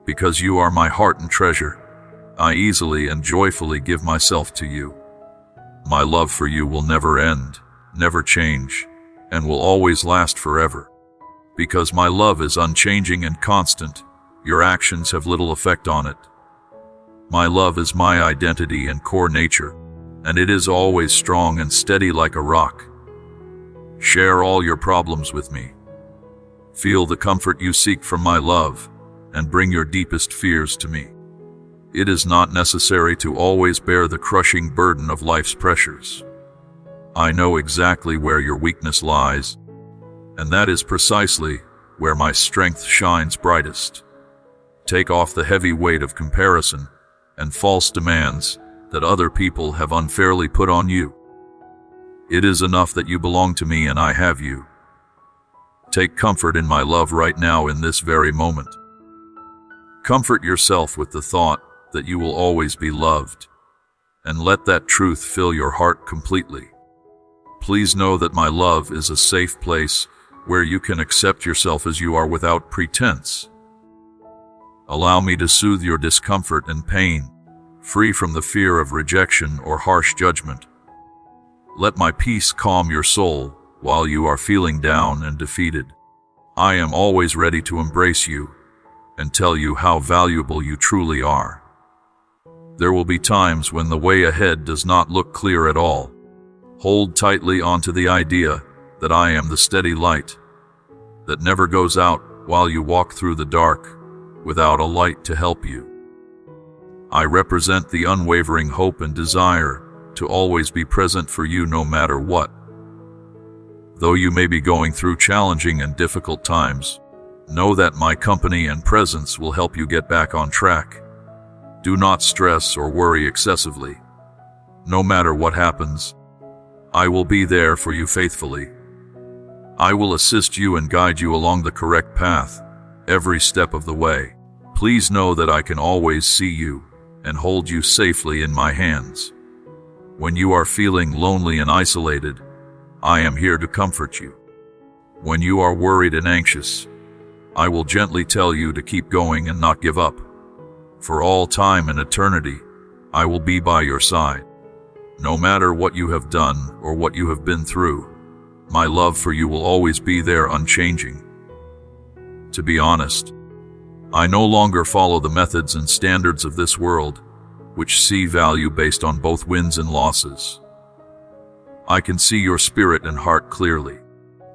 Because you are my heart and treasure, I easily and joyfully give myself to you. My love for you will never end, never change, and will always last forever. Because my love is unchanging and constant, your actions have little effect on it. My love is my identity and core nature, and it is always strong and steady like a rock. Share all your problems with me. Feel the comfort you seek from my love, and bring your deepest fears to me. It is not necessary to always bear the crushing burden of life's pressures. I know exactly where your weakness lies, and that is precisely where my strength shines brightest. Take off the heavy weight of comparison and false demands that other people have unfairly put on you. It is enough that you belong to me and I have you. Take comfort in my love right now in this very moment. Comfort yourself with the thought that you will always be loved, and let that truth fill your heart completely. Please know that my love is a safe place where you can accept yourself as you are without pretense. Allow me to soothe your discomfort and pain, free from the fear of rejection or harsh judgment. Let my peace calm your soul while you are feeling down and defeated. I am always ready to embrace you and tell you how valuable you truly are. There will be times when the way ahead does not look clear at all. Hold tightly onto the idea that I am the steady light that never goes out while you walk through the dark without a light to help you. I represent the unwavering hope and desire to always be present for you no matter what. Though you may be going through challenging and difficult times, know that my company and presence will help you get back on track. Do not stress or worry excessively. No matter what happens, I will be there for you faithfully. I will assist you and guide you along the correct path, every step of the way. Please know that I can always see you and hold you safely in my hands. When you are feeling lonely and isolated, I am here to comfort you. When you are worried and anxious, I will gently tell you to keep going and not give up. For all time and eternity, I will be by your side. No matter what you have done or what you have been through, my love for you will always be there unchanging. To be honest, I no longer follow the methods and standards of this world, which see value based on both wins and losses. I can see your spirit and heart clearly.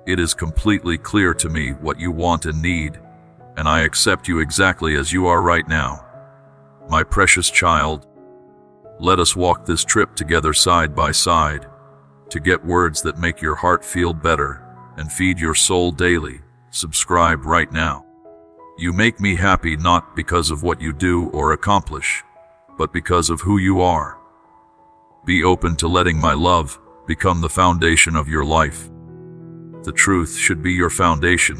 It is completely clear to me what you want and need, and I accept you exactly as you are right now. My precious child, let us walk this trip together side by side, to get words that make your heart feel better and feed your soul daily. Subscribe right now. You make me happy not because of what you do or accomplish, but because of who you are. Be open to letting my love become the foundation of your life. The truth should be your foundation,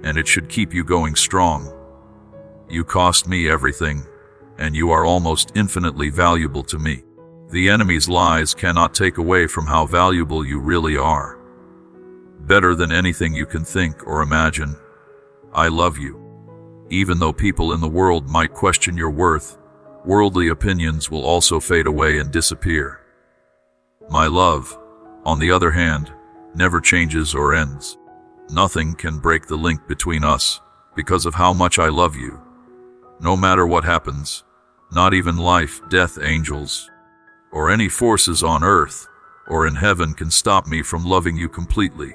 and it should keep you going strong. You cost me everything, and you are almost infinitely valuable to me. The enemy's lies cannot take away from how valuable you really are. Better than anything you can think or imagine, I love you. Even though people in the world might question your worth, worldly opinions will also fade away and disappear. My love, on the other hand, never changes or ends. Nothing can break the link between us because of how much I love you. No matter what happens, not even life, death, angels, or any forces on earth or in heaven can stop me from loving you completely.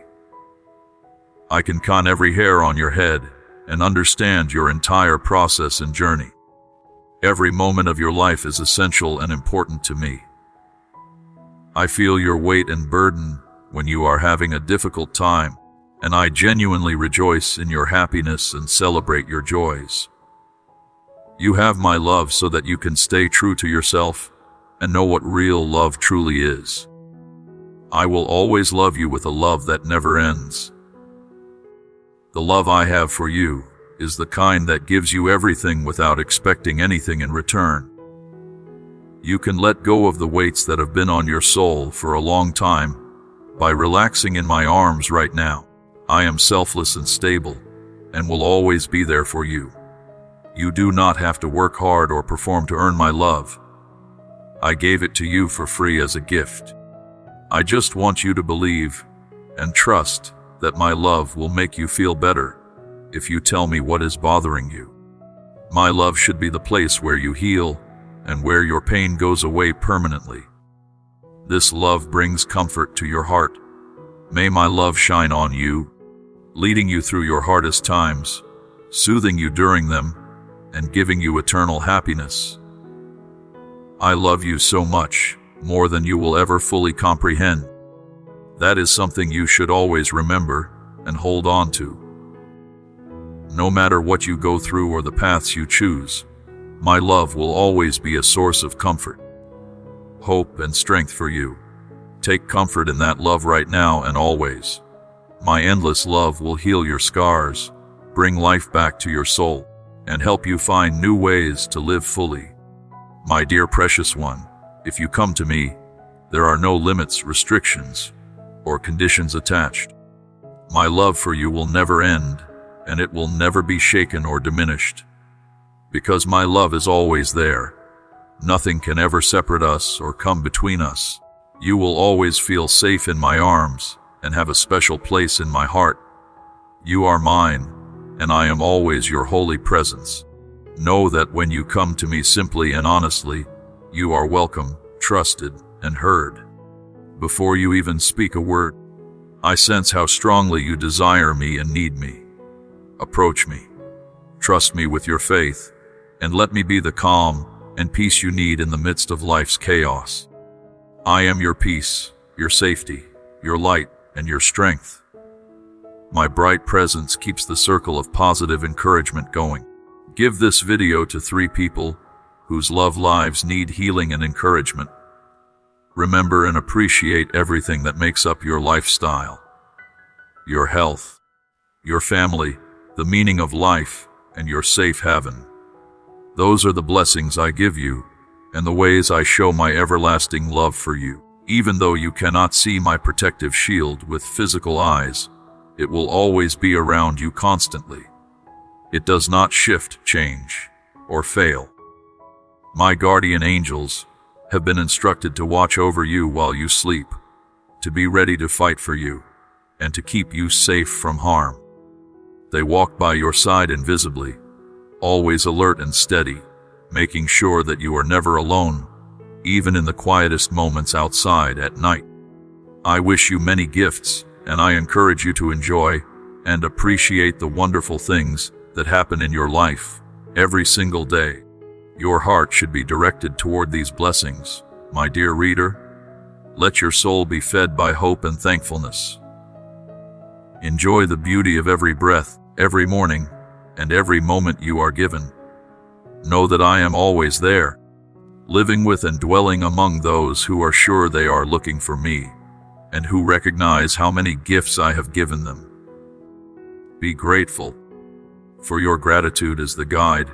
I can count every hair on your head and understand your entire process and journey. Every moment of your life is essential and important to me. I feel your weight and burden when you are having a difficult time, and I genuinely rejoice in your happiness and celebrate your joys. You have my love so that you can stay true to yourself and know what real love truly is. I will always love you with a love that never ends. The love I have for you is the kind that gives you everything without expecting anything in return. You can let go of the weights that have been on your soul for a long time by relaxing in my arms right now. I am selfless and stable, and will always be there for you. You do not have to work hard or perform to earn my love. I gave it to you for free as a gift. I just want you to believe and trust that my love will make you feel better if you tell me what is bothering you. My love should be the place where you heal and where your pain goes away permanently. This love brings comfort to your heart. May my love shine on you, leading you through your hardest times, soothing you during them, and giving you eternal happiness. I love you so much, more than you will ever fully comprehend. That is something you should always remember and hold on to. No matter what you go through or the paths you choose, my love will always be a source of comfort, hope, and strength for you. Take comfort in that love right now and always. My endless love will heal your scars, bring life back to your soul, and help you find new ways to live fully. My dear precious one, if you come to me, there are no limits, restrictions, or conditions attached. My love for you will never end, and it will never be shaken or diminished. Because my love is always there, nothing can ever separate us or come between us. You will always feel safe in my arms and have a special place in my heart. You are mine, and I am always your holy presence. Know that when you come to me simply and honestly, you are welcome, trusted, and heard. Before you even speak a word, I sense how strongly you desire me and need me. Approach me. Trust me with your faith, and let me be the calm and peace you need in the midst of life's chaos. I am your peace, your safety, your light, and your strength. My bright presence keeps the circle of positive encouragement going. Give this video to 3 people whose love lives need healing and encouragement. Remember and appreciate everything that makes up your lifestyle. Your health, your family, the meaning of life, and your safe haven. Those are the blessings I give you, and the ways I show my everlasting love for you. Even though you cannot see my protective shield with physical eyes, it will always be around you constantly. It does not shift, change, or fail. My guardian angels have been instructed to watch over you while you sleep, to be ready to fight for you, and to keep you safe from harm. They walk by your side invisibly, always alert and steady, making sure that you are never alone, even in the quietest moments outside at night. I wish you many gifts, and I encourage you to enjoy and appreciate the wonderful things that happen in your life every single day. Your heart should be directed toward these blessings, my dear reader. Let your soul be fed by hope and thankfulness. Enjoy the beauty of every breath, every morning, and every moment you are given. Know that I am always there, living with and dwelling among those who are sure they are looking for me, and who recognize how many gifts I have given them. Be grateful, for your gratitude is the guide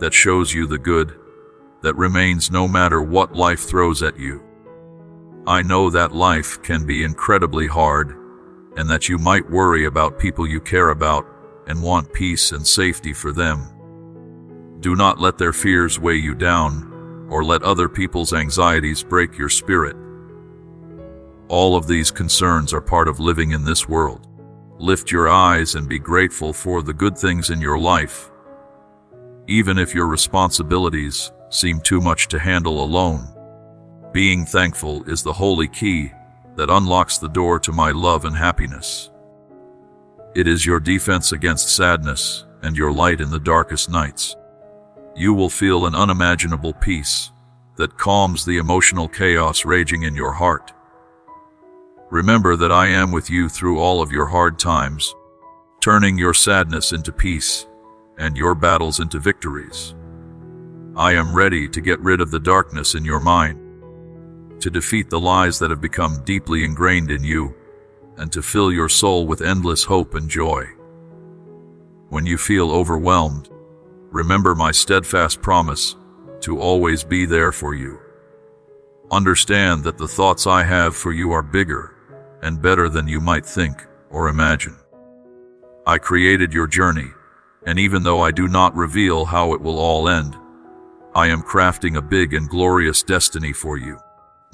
that shows you the good that remains no matter what life throws at you. I know that life can be incredibly hard, and that you might worry about people you care about and want peace and safety for them. Do not let their fears weigh you down, or let other people's anxieties break your spirit. All of these concerns are part of living in this world. Lift your eyes and be grateful for the good things in your life, even if your responsibilities seem too much to handle alone. Being thankful is the holy key that unlocks the door to my love and happiness. It is your defense against sadness and your light in the darkest nights. You will feel an unimaginable peace that calms the emotional chaos raging in your heart. Remember that I am with you through all of your hard times, turning your sadness into peace and your battles into victories. I am ready to get rid of the darkness in your mind, to defeat the lies that have become deeply ingrained in you, and to fill your soul with endless hope and joy. When you feel overwhelmed, remember my steadfast promise to always be there for you. Understand that the thoughts I have for you are bigger and better than you might think or imagine. I created your journey, and even though I do not reveal how it will all end, I am crafting a big and glorious destiny for you.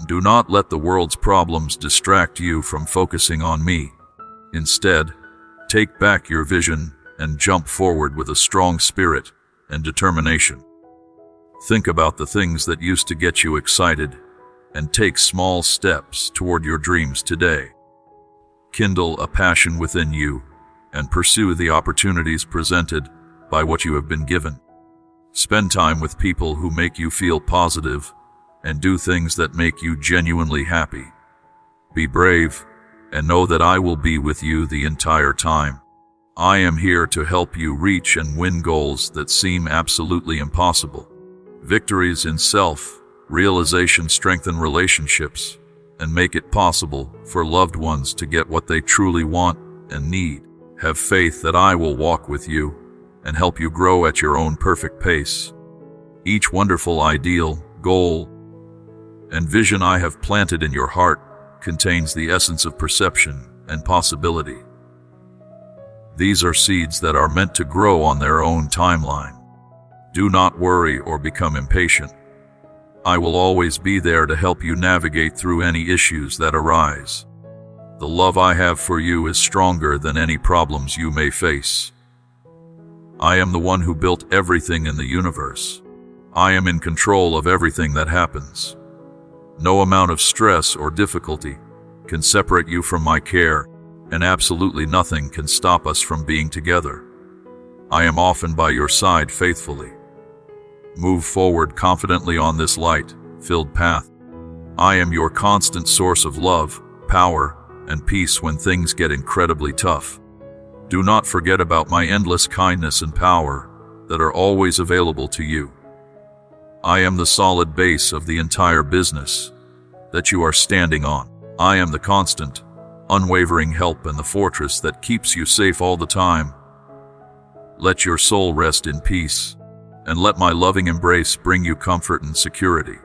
Do not let the world's problems distract you from focusing on me. Instead, take back your vision and jump forward with a strong spirit and determination. Think about the things that used to get you excited and take small steps toward your dreams today. Kindle a passion within you and pursue the opportunities presented by what you have been given. Spend time with people who make you feel positive and do things that make you genuinely happy. Be brave and know that I will be with you the entire time. I am here to help you reach and win goals that seem absolutely impossible. Victories in self-realization strengthen relationships and make it possible for loved ones to get what they truly want and need. Have faith that I will walk with you and help you grow at your own perfect pace. Each wonderful ideal, goal, and vision I have planted in your heart contains the essence of perception and possibility. These are seeds that are meant to grow on their own timeline. Do not worry or become impatient. I will always be there to help you navigate through any issues that arise. The love I have for you is stronger than any problems you may face. I am the one who built everything in the universe. I am in control of everything that happens. No amount of stress or difficulty can separate you from my care, and absolutely nothing can stop us from being together. I am often by your side faithfully. Move forward confidently on this light-filled path. I am your constant source of love, power, and peace when things get incredibly tough. Do not forget about my endless kindness and power that are always available to you. I am the solid base of the entire business that you are standing on. I am the constant, unwavering help and the fortress that keeps you safe all the time. Let your soul rest in peace, and let my loving embrace bring you comfort and security.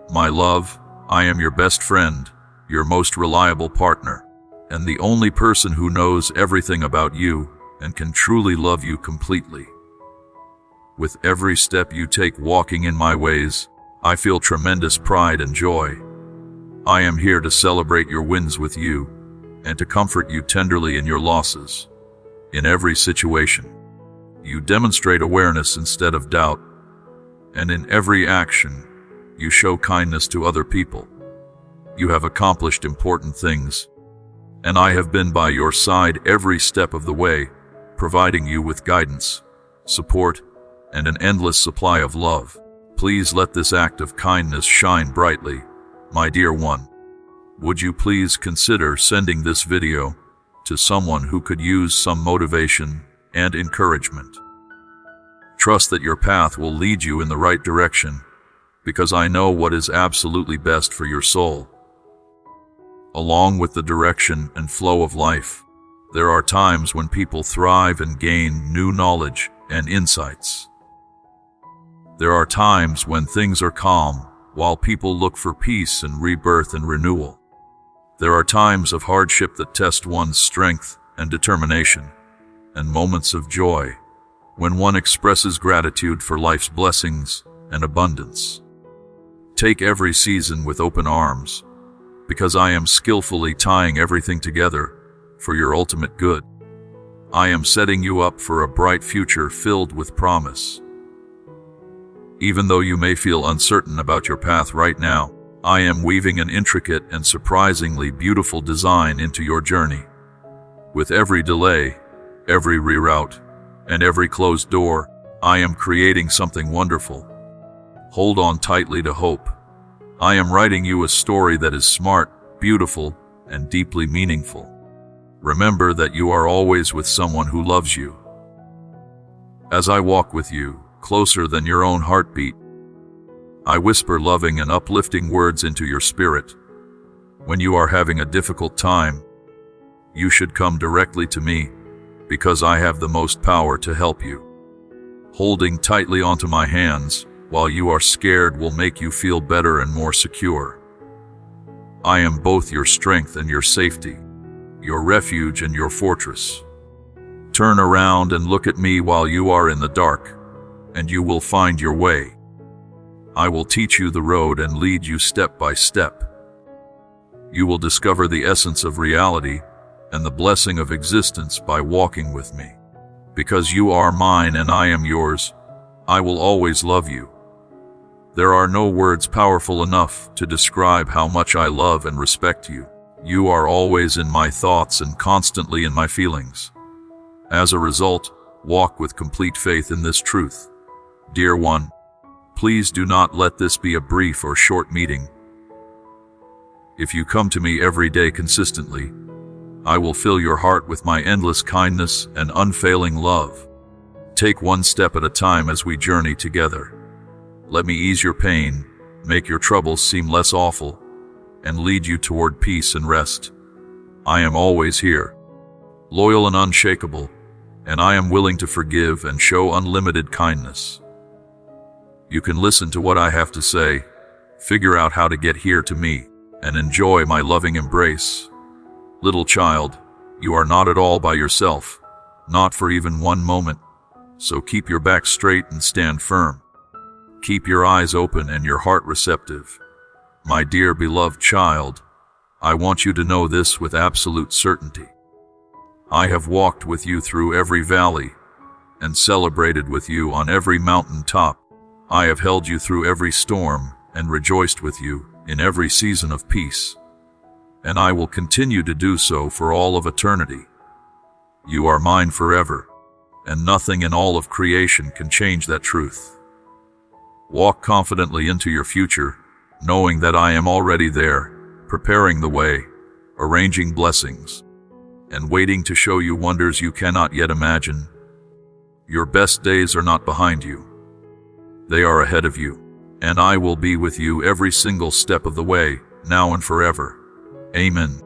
My love, I am your best friend, your most reliable partner, and the only person who knows everything about you and can truly love you completely. With every step you take walking in my ways, I feel tremendous pride and joy. I am here to celebrate your wins with you and to comfort you tenderly in your losses. In every situation, You demonstrate awareness instead of doubt, and in every action, you show kindness to other people. You have accomplished important things, and I have been by your side every step of the way, providing you with guidance, support, and an endless supply of love. Please let this act of kindness shine brightly, my dear one. Would you please consider sending this video to someone who could use some motivation and encouragement? Trust that your path will lead you in the right direction, because I know what is absolutely best for your soul. Along with the direction and flow of life, there are times when people thrive and gain new knowledge and insights. There are times when things are calm, while people look for peace and rebirth and renewal. There are times of hardship that test one's strength and determination, and moments of joy, when one expresses gratitude for life's blessings and abundance. Take every season with open arms, because I am skillfully tying everything together for your ultimate good. I am setting you up for a bright future filled with promise. Even though you may feel uncertain about your path right now, I am weaving an intricate and surprisingly beautiful design into your journey. With every delay, every reroute, and every closed door, I am creating something wonderful. Hold on tightly to hope. I am writing you a story that is smart, beautiful, and deeply meaningful. Remember that you are always with someone who loves you. As I walk with you, closer than your own heartbeat, I whisper loving and uplifting words into your spirit. When you are having a difficult time, you should come directly to me, because I have the most power to help you. Holding tightly onto my hands while you are scared will make you feel better and more secure. I am both your strength and your safety, your refuge and your fortress. Turn around and look at me while you are in the dark, and you will find your way. I will teach you the road and lead you step by step. You will discover the essence of reality and the blessing of existence by walking with me. Because you are mine and I am yours, I will always love you. There are no words powerful enough to describe how much I love and respect you. You are always in my thoughts and constantly in my feelings. As a result, walk with complete faith in this truth. Dear one, please do not let this be a brief or short meeting. If you come to me every day consistently, I will fill your heart with my endless kindness and unfailing love. Take one step at a time as we journey together. Let me ease your pain, make your troubles seem less awful, and lead you toward peace and rest. I am always here, loyal and unshakable, and I am willing to forgive and show unlimited kindness. You can listen to what I have to say, figure out how to get here to me, and enjoy my loving embrace. Little child, you are not at all by yourself, not for even one moment, so keep your back straight and stand firm. Keep your eyes open and your heart receptive. My dear beloved child, I want you to know this with absolute certainty. I have walked with you through every valley and celebrated with you on every mountain top. I have held you through every storm and rejoiced with you in every season of peace. And I will continue to do so for all of eternity. You are mine forever, and nothing in all of creation can change that truth. Walk confidently into your future, knowing that I am already there, preparing the way, arranging blessings, and waiting to show you wonders you cannot yet imagine. Your best days are not behind you. They are ahead of you, and I will be with you every single step of the way, now and forever. Amen.